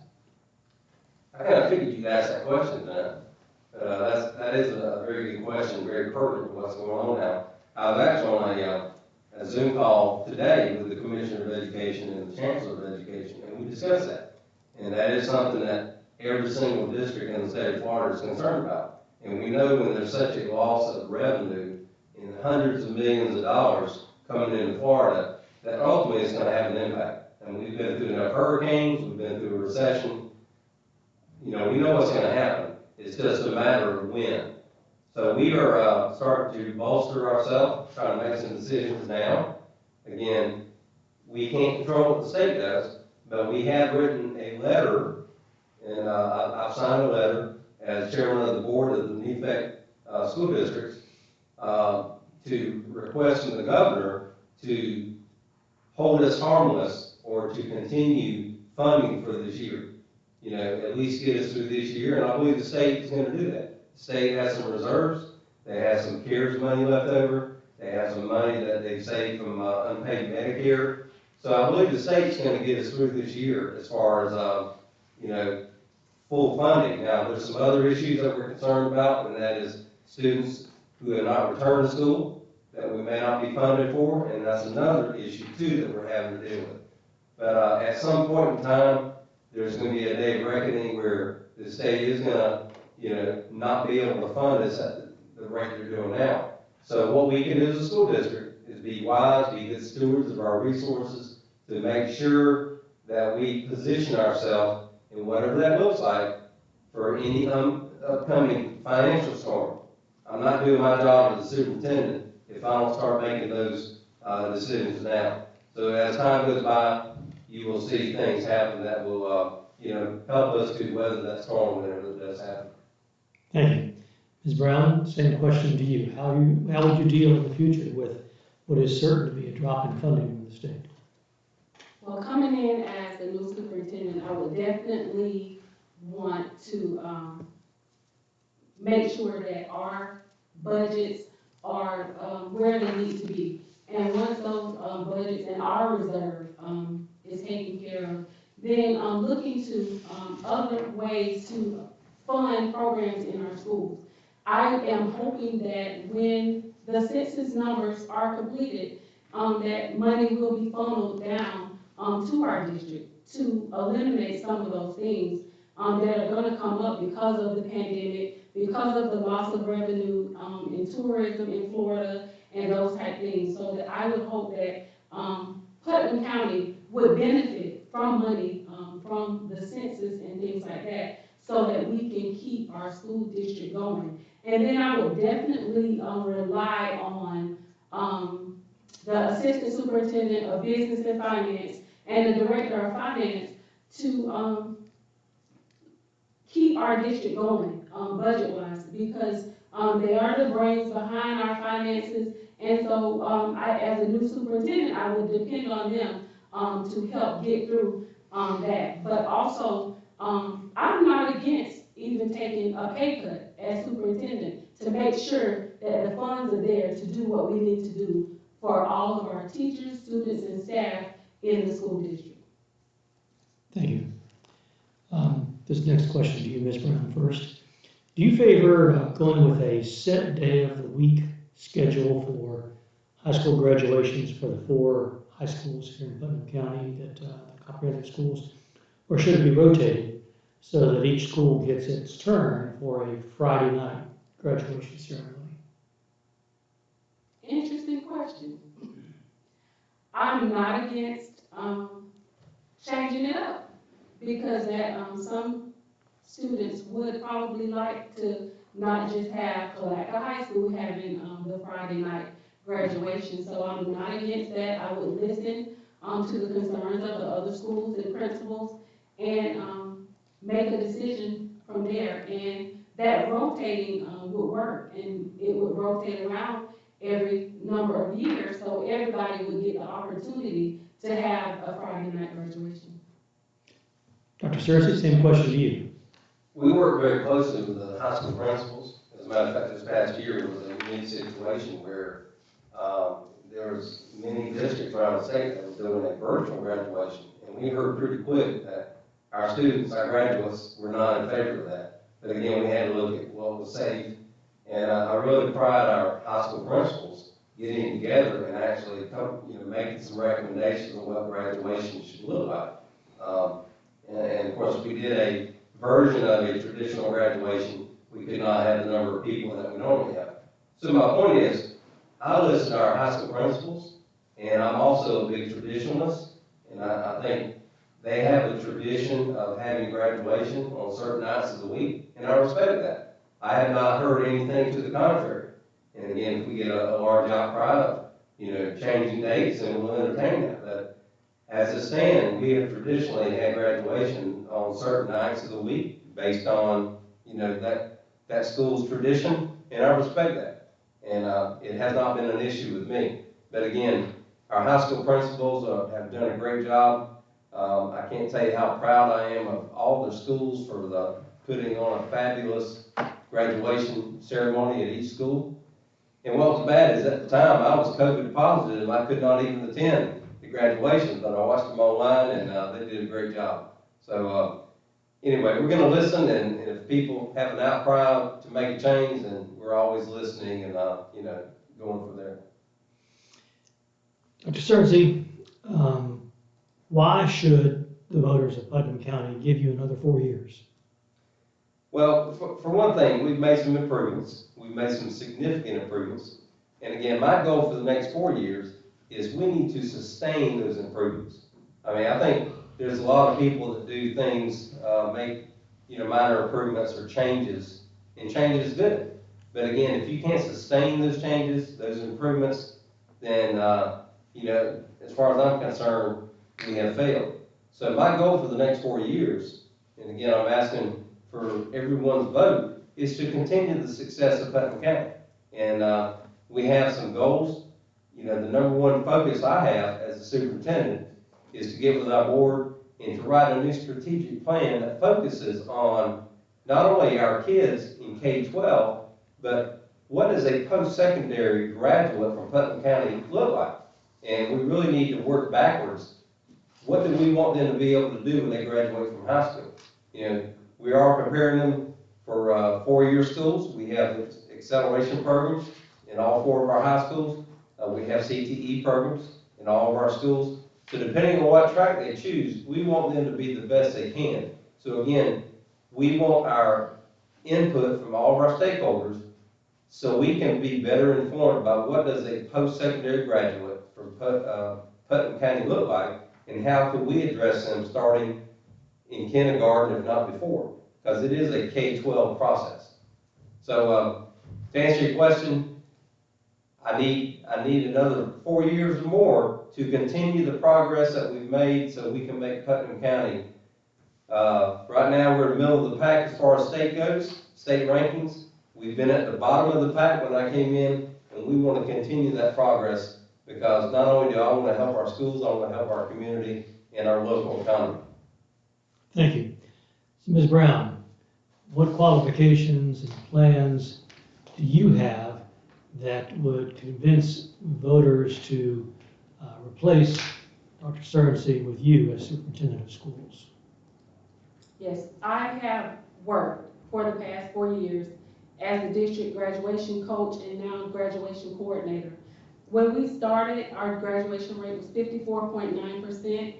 I kind of figured you'd ask that question, that is a very good question, very pertinent to what's going on now. I was actually on a Zoom call today with the Commissioner of Education and the Chancellor of Education, and we discussed that. And that is something that every single district in the state of Florida is concerned about. And we know when there's such a loss of revenue in hundreds of millions of dollars coming into Florida, that ultimately is going to have an impact. And we've been through enough hurricanes, we've been through a recession. You know, we know what's going to happen. It's just a matter of when. So we are starting to bolster ourselves, trying to make some decisions now. Again, we can't control what the state does, but we have written a letter, and I've signed a letter as chairman of the board of the NEFAC school districts to request from the governor to hold us harmless or to continue funding for this year. You know, at least get us through this year, and I believe the state is going to do that. The state has some reserves, they have some CARES money left over, they have some money that they've saved from unpaid Medicare. So I believe the state's gonna get us through this year as far as, you know, full funding. Now, there's some other issues that we're concerned about, and that is students who have not returned to school that we may not be funded for, and that's another issue too that we're having to deal with. But at some point in time, there's gonna be a day of reckoning where the state is gonna, you know, not be able to fund us at the rate they're doing now. So what we can do as a school district is be wise, be good stewards of our resources to make sure that we position ourselves in whatever that looks like for any upcoming financial storm. I'm not doing my job as a superintendent if I don't start making those decisions now. So as time goes by, you will see things happen that will, you know, help us to weather that storm whenever it does happen. Thank you. Ms. Brown, same question to you. How would you deal in the future with what is certain to be a drop in funding from the state? Well, coming in as the new superintendent, I would definitely want to make sure that our budgets are where they need to be. And once those budgets and our reserve is taken care of, then looking to other ways to fund programs in our schools. I am hoping that when the census numbers are completed, that money will be funneled down to our district to eliminate some of those things that are going to come up because of the pandemic, because of the loss of revenue in tourism in Florida and those type things. So that I would hope that Putnam County would benefit from money from the census and things like that, so that we can keep our school district going. And then I would definitely rely on the assistant superintendent of business and finance and the director of finance to keep our district going budget-wise, because they are the brains behind our finances. And so as a new superintendent, I would depend on them to help get through that. But also, I'm not against even taking a pay cut as superintendent to make sure that the funds are there to do what we need to do for all of our teachers, students, and staff in the school district. Thank you. This next question to you, Ms. Brown, first. Do you favor going with a set day of the week schedule for high school graduations for the 4 high schools here in Putnam County, that the comprehensive schools, or should it be rotated so that each school gets its turn for a Friday night graduation ceremony? Interesting question. I'm not against changing it up, because some students would probably like to not just have Palatka High School having the Friday night graduation. So I'm not against that. I would listen to the concerns of the other schools and principals and make a decision from there. And that rotating would work, and it would rotate around every number of years, so everybody would get the opportunity to have a Friday night graduation. Dr. Searcy, same question to you. We work very closely with the high school principals. As a matter of fact, this past year was a unique situation where there was many districts around the state that was doing a virtual graduation, and we heard pretty quick that our students, our graduates, were not in favor of that. But again, we had to look at what was safe, and I really pride our high school principals getting together and actually making some recommendations on what graduation should look like. And of course, we did a version of a traditional graduation. We could not have the number of people that we normally have. So my point is, I listen to our high school principals, and I'm also a big traditionalist, and I think they have a tradition of having graduation on certain nights of the week, and I respect that. I have not heard anything to the contrary. And again, if we get a large outcry of, changing dates, then we'll entertain that. But as it stands, we have traditionally had graduation on certain nights of the week based on, that school's tradition, and I respect that. And it has not been an issue with me. But again, our high school principals have done a great job. I can't tell you how proud I am of all the schools for putting on a fabulous graduation ceremony at each school. And what was bad is at the time I was COVID positive and I could not even attend the graduation, but I watched them online, and they did a great job. So anyway, we're going to listen, and if people have an outcry to make a change, then we're always listening and going from there. Dr. Searcy, why should the voters of Putnam County give you another 4 years? Well, for one thing, we've made some improvements. We've made some significant improvements. And again, my goal for the next 4 years is we need to sustain those improvements. I mean, I think there's a lot of people that do things, make, minor improvements or changes, and change is good. But again, if you can't sustain those changes, those improvements, then, as far as I'm concerned, we have failed. So my goal for the next 4 years, and again, I'm asking for everyone's vote, is to continue the success of Putnam County. And we have some goals. The number one focus I have as a superintendent is to get with our board and to write a new strategic plan that focuses on not only our kids in K-12, but what does a post-secondary graduate from Putnam County look like? And we really need to work backwards. What do we want them to be able to do when they graduate from high school? We are preparing them for 4-year schools. We have acceleration programs in all 4 of our high schools. We have CTE programs in all of our schools. So depending on what track they choose, we want them to be the best they can. So again, we want our input from all of our stakeholders so we can be better informed about what does a post-secondary graduate from Putnam County look like, and how can we address them starting in kindergarten, if not before, because it is a K-12 process. So to answer your question, I need another 4 years or more to continue the progress that we've made so we can make Putnam County. Right now we're in the middle of the pack as far as state goes, state rankings. We've been at the bottom of the pack when I came in, and we want to continue that progress because not only do I want to help our schools, I want to help our community and our local economy. Thank you. So Ms. Brown, what qualifications and plans do you have that would convince voters to replace Dr. Searcy with you as superintendent of schools? Yes, I have worked for the past 4 years as a district graduation coach and now graduation coordinator. When we started, our graduation rate was 54.9%,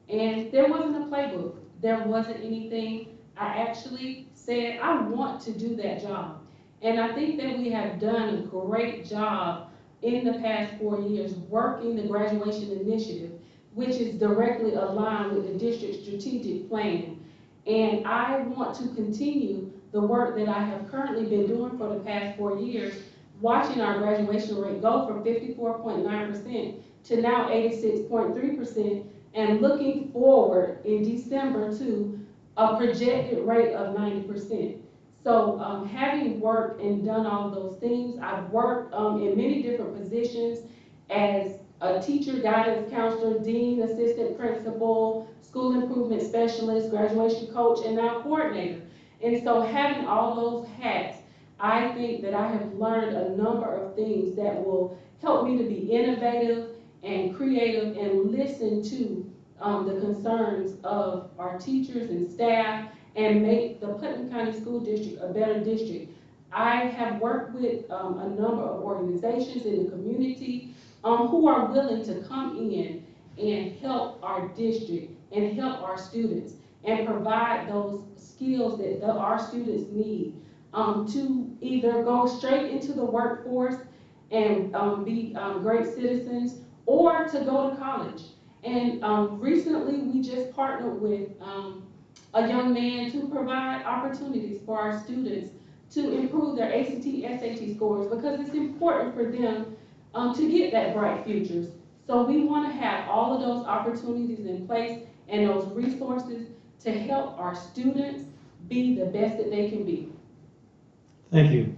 and there wasn't a playbook. There wasn't anything. I actually said, I want to do that job. And I think that we have done a great job in the past 4 years working the graduation initiative, which is directly aligned with the district strategic plan. And I want to continue the work that I have currently been doing for the past 4 years, watching our graduation rate go from 54.9% to now 86.3%, and looking forward in December to a projected rate of 90%. So having worked and done all those things, I've worked in many different positions as a teacher, guidance counselor, dean, assistant principal, school improvement specialist, graduation coach, and now coordinator. And so having all those hats, I think that I have learned a number of things that will help me to be innovative and creative and listen to the concerns of our teachers and staff and make the Putnam County School District a better district. I have worked with a number of organizations in the community who are willing to come in and help our district and help our students and provide those skills that our students need to either go straight into the workforce and be great citizens, or to go to college. And recently we just partnered with a young man to provide opportunities for our students to improve their ACT, SAT scores, because it's important for them to get that bright futures. So we want to have all of those opportunities in place and those resources to help our students be the best that they can be. Thank you.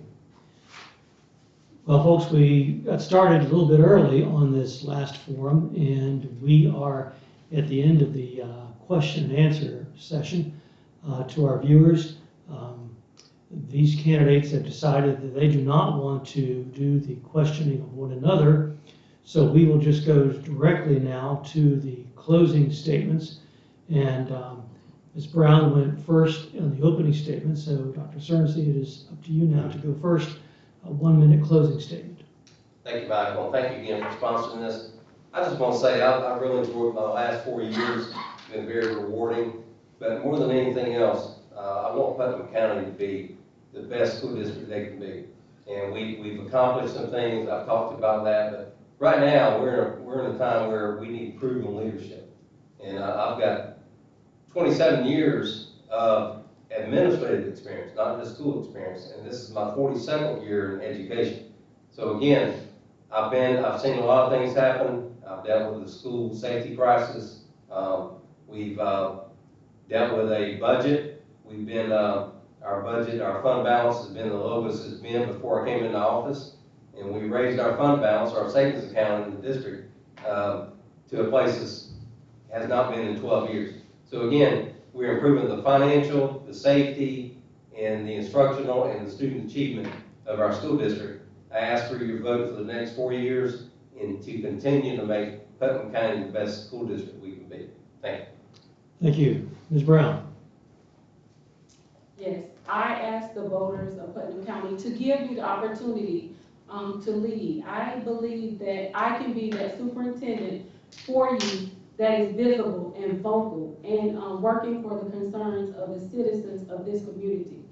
Well, folks, we got started a little bit early on this last forum, and we are at the end of the question and answer session. To our viewers, these candidates have decided that they do not want to do the questioning of one another, So we will just go directly now to the closing statements. And Ms. Brown went first on the opening statement, so Dr. Searcy, it is up to you now to go first. A 1-minute closing statement. Thank you, Michael, and thank you again for sponsoring this. I just want to say I've really enjoyed my last 4 years. It's been very rewarding, but more than anything else, I want Putnam County to be the best school district they can be. And we've accomplished some things. I've talked about that, but right now we're in a time where we need proven leadership. And I've got 27 years of administrative experience, not just school experience, and this is my 42nd year in education. So again, I've seen a lot of things happen. I've dealt with the school safety crisis. We've dealt with a budget. We've been, our budget, our fund balance has been the lowest it's been before I came into office. And we raised our fund balance, our savings account in the district, to a place that has not been in 12 years. So again, we're improving the financial, the safety, and the instructional and the student achievement of our school district. I ask for your vote for the next 4 years and to continue to make Putnam County the best school district we can be. Thank you. Thank you. Ms. Brown. Yes, I ask the voters of Putnam County to give me the opportunity to lead. I believe that I can be that superintendent for you that is visible and vocal and working for the concerns of the citizens of this community.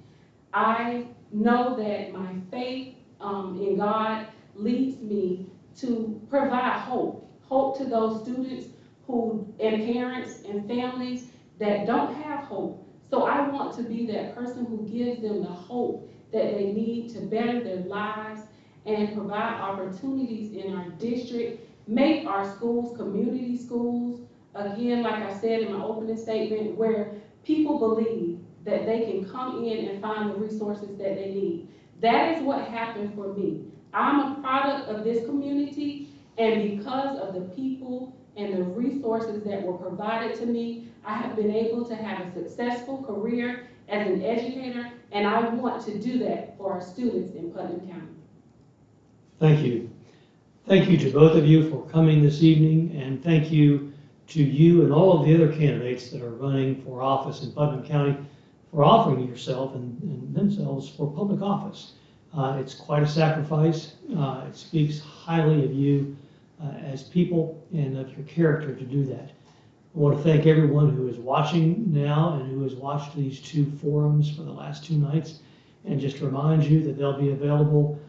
I know that my faith in God leads me to provide hope to those students and parents and families that don't have hope. So I want to be that person who gives them the hope that they need to better their lives and provide opportunities in our district, make our schools community schools, again, like I said in my opening statement, where people believe that they can come in and find the resources that they need. That is what happened for me. I'm a product of this community, and because of the people and the resources that were provided to me, I have been able to have a successful career as an educator, and I want to do that for our students in Putnam County. Thank you. Thank you to both of you for coming this evening, and thank you to you and all of the other candidates that are running for office in Putnam County for offering yourself and themselves for public office. It's quite a sacrifice. It speaks highly of you as people and of your character to do that. I want to thank everyone who is watching now and who has watched these 2 forums for the last 2 nights, and just remind you that they'll be available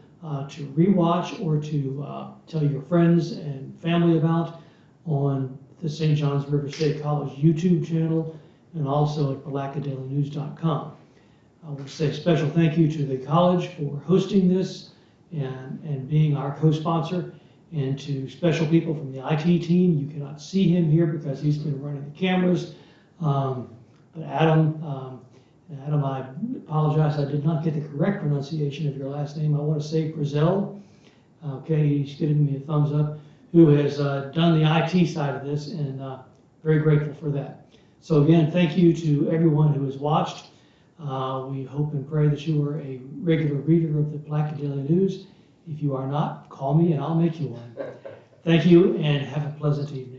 to rewatch or to tell your friends and family about on the St. John's River State College YouTube channel and also at PalacaDailyNews.com. I want to say a special thank you to the college for hosting this and being our co-sponsor, and to special people from the IT team. You cannot see him here because he's been running the cameras. But Adam, I apologize, I did not get the correct pronunciation of your last name. I want to say Frizzell. Okay, he's giving me a thumbs up, who has done the IT side of this, and very grateful for that. So again, thank you to everyone who has watched. We hope and pray that you are a regular reader of the Palaca Daily News. If you are not, call me and I'll make you one. Thank you and have a pleasant evening.